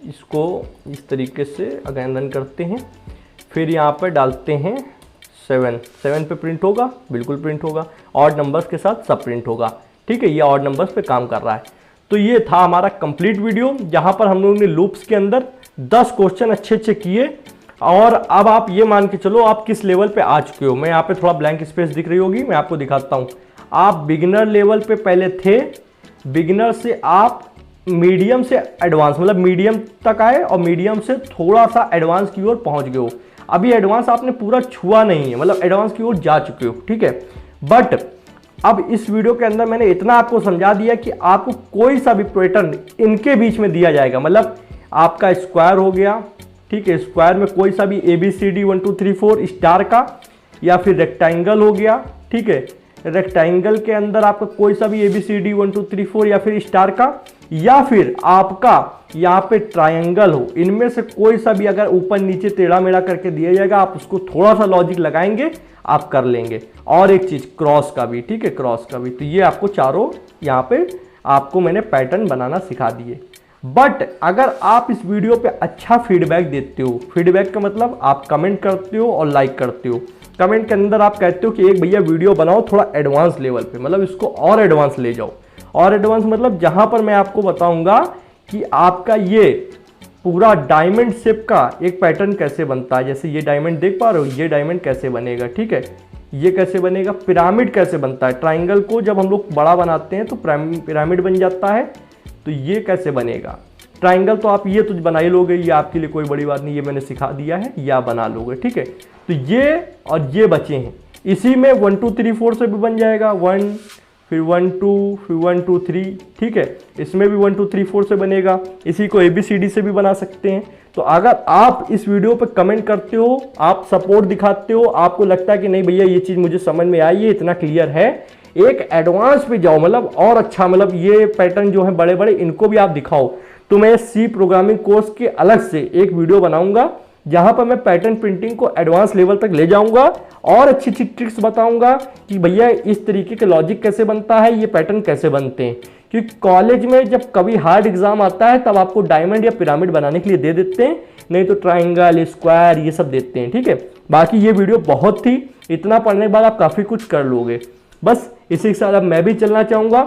इसको इस तरीके से अगेन रन करते हैं, फिर यहाँ पर डालते हैं 7 पे प्रिंट होगा, बिल्कुल प्रिंट होगा, ऑड नंबर्स के साथ सब प्रिंट होगा, ठीक है, ये ऑड नंबर्स पे काम कर रहा है। तो ये था हमारा कंप्लीट वीडियो, जहाँ पर हम लोगों ने लूप्स के अंदर 10 क्वेश्चन अच्छे किए। और अब आप ये मान के चलो आप किस लेवल पे आ चुके हो। मैं यहाँ पे थोड़ा ब्लैंक स्पेस दिख रही होगी, मैं आपको दिखाता हूँ। आप बिगिनर लेवल पे पहले थे, बिगिनर से आप मीडियम से एडवांस, मतलब मीडियम तक आए और मीडियम से थोड़ा सा एडवांस की ओर पहुँच गए हो। अभी एडवांस आपने पूरा छुआ नहीं है, मतलब एडवांस की ओर जा चुके हो, ठीक है। बट अब इस वीडियो के अंदर मैंने इतना आपको समझा दिया कि आपको कोई सा भी पैटर्न इनके बीच में दिया जाएगा, मतलब आपका स्क्वायर हो गया, ठीक है, स्क्वायर में कोई सा भी ABCD 1 2 3 4 स्टार का, या फिर रेक्टेंगल हो गया, ठीक है, रेक्टेंगल के अंदर आपका कोई सा भी ABCD 1 2 3 4 या फिर स्टार का, या फिर आपका यहाँ पे ट्रायंगल हो, इनमें से कोई सा भी अगर ऊपर नीचे टेढ़ा मेढ़ा करके दिया जाएगा, आप उसको थोड़ा सा लॉजिक लगाएंगे आप कर लेंगे। और एक चीज क्रॉस का भी, ठीक है, क्रॉस का भी। तो ये आपको चारों यहाँ पे आपको मैंने पैटर्न बनाना सिखा दिए। बट अगर आप इस वीडियो पे अच्छा फीडबैक देते हो, फीडबैक का मतलब आप कमेंट करते हो और लाइक करते हो, कमेंट के अंदर आप कहते हो कि एक भैया वीडियो बनाओ थोड़ा एडवांस लेवल पे, मतलब इसको और एडवांस ले जाओ। और एडवांस मतलब जहां पर मैं आपको बताऊंगा कि आपका ये पूरा डायमंड शेप का एक पैटर्न कैसे बनता है। जैसे ये डायमंड देख पा रहे हो, ये डायमंड कैसे बनेगा, ठीक है, ये कैसे बनेगा, पिरामिड कैसे बनता है, ट्राइंगल को जब हम लोग बड़ा बनाते हैं तो पिरामिड बन जाता है, तो ये कैसे बनेगा। ट्राइंगल तो आप ये तो बना ही लोगे, ये आपके लिए कोई बड़ी बात नहीं, ये मैंने सिखा दिया है, या बना लोगे, ठीक है। तो ये और ये बचे हैं, इसी में 1 2 3 4 से भी बन जाएगा, 1 फिर 1 2 फिर 1 2 3, ठीक है, इसमें भी 1 2 3 4 से बनेगा, इसी को ABCD से भी बना सकते हैं। तो अगर आप इस वीडियो पे कमेंट करते हो, आप सपोर्ट दिखाते हो, आपको लगता है कि नहीं भैया ये चीज़ मुझे समझ में आई है, इतना क्लियर है, एक एडवांस पे जाओ, मतलब और अच्छा, मतलब ये पैटर्न जो है बड़े बड़े इनको भी आप दिखाओ, तो मैं सी प्रोग्रामिंग कोर्स के अलग से एक वीडियो बनाऊंगा जहां पर मैं पैटर्न प्रिंटिंग को एडवांस लेवल तक ले जाऊंगा और अच्छी अच्छी ट्रिक्स बताऊंगा कि भैया इस तरीके के लॉजिक कैसे बनता है, ये पैटर्न कैसे बनते हैं। क्योंकि कॉलेज में जब कभी हार्ड एग्जाम आता है तब आपको डायमंड या पिरामिड बनाने के लिए दे देते हैं, नहीं तो ट्राइंगल, स्क्वायर ये सब देते हैं, ठीक है। बाकी ये वीडियो बहुत थी, इतना पढ़ने के बाद आप काफ़ी कुछ कर लोगे। बस इसी के साथ अब मैं भी चलना चाहूँगा।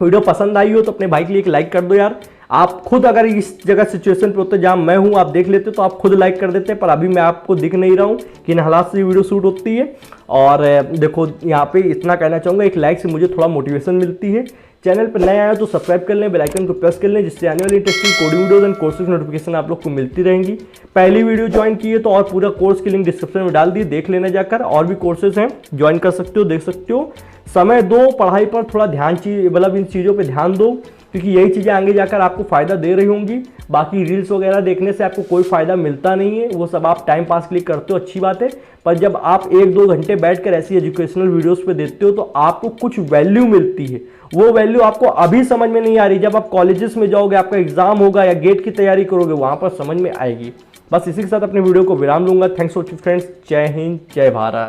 वीडियो पसंद आई हो तो अपने भाई के लिए एक लाइक कर दो यार। आप खुद अगर इस जगह सिचुएशन पे होते जहां मैं हूं, आप देख लेते तो आप खुद लाइक कर देते, पर अभी मैं आपको दिख नहीं रहा हूं कि इन हालात से वीडियो शूट होती है। और देखो यहाँ पे इतना कहना चाहूँगा, एक लाइक से मुझे थोड़ा मोटिवेशन मिलती है। चैनल पर नए आए हो तो सब्सक्राइब कर लें, बेल आइकन को प्रेस कर लें, जिससे आने वाली interesting coding videos and courses notification आप लोग को मिलती रहेंगी। पहली वीडियो ज्वाइन की है तो और पूरा कोर्स की लिंक डिस्क्रिप्शन में डाल दी, देख लेना जाकर। और भी कोर्सेज हैं, ज्वाइन कर सकते हो, देख सकते हो। समय दो, पढ़ाई पर थोड़ा ध्यान चाहिए, मतलब इन चीज़ों पर ध्यान दो, क्योंकि यही चीज़ें आगे जाकर आपको फ़ायदा दे रही होंगी। बाकी रील्स वगैरह देखने से आपको कोई फ़ायदा मिलता नहीं है, वो सब आप टाइम पास के लिए करते हो, अच्छी बात है। पर जब आप 1-2 घंटे बैठकर ऐसी एजुकेशनल वीडियोस पे देते हो तो आपको कुछ वैल्यू मिलती है। वो वैल्यू आपको अभी समझ में नहीं आ रही, जब आप कॉलेजेस में जाओगे, आपका एग्जाम होगा या गेट की तैयारी करोगे, वहाँ पर समझ में आएगी। बस इसी के साथ अपने वीडियो को विराम लूंगा। Thanks for watching friends. जय हिंद, जय भारत।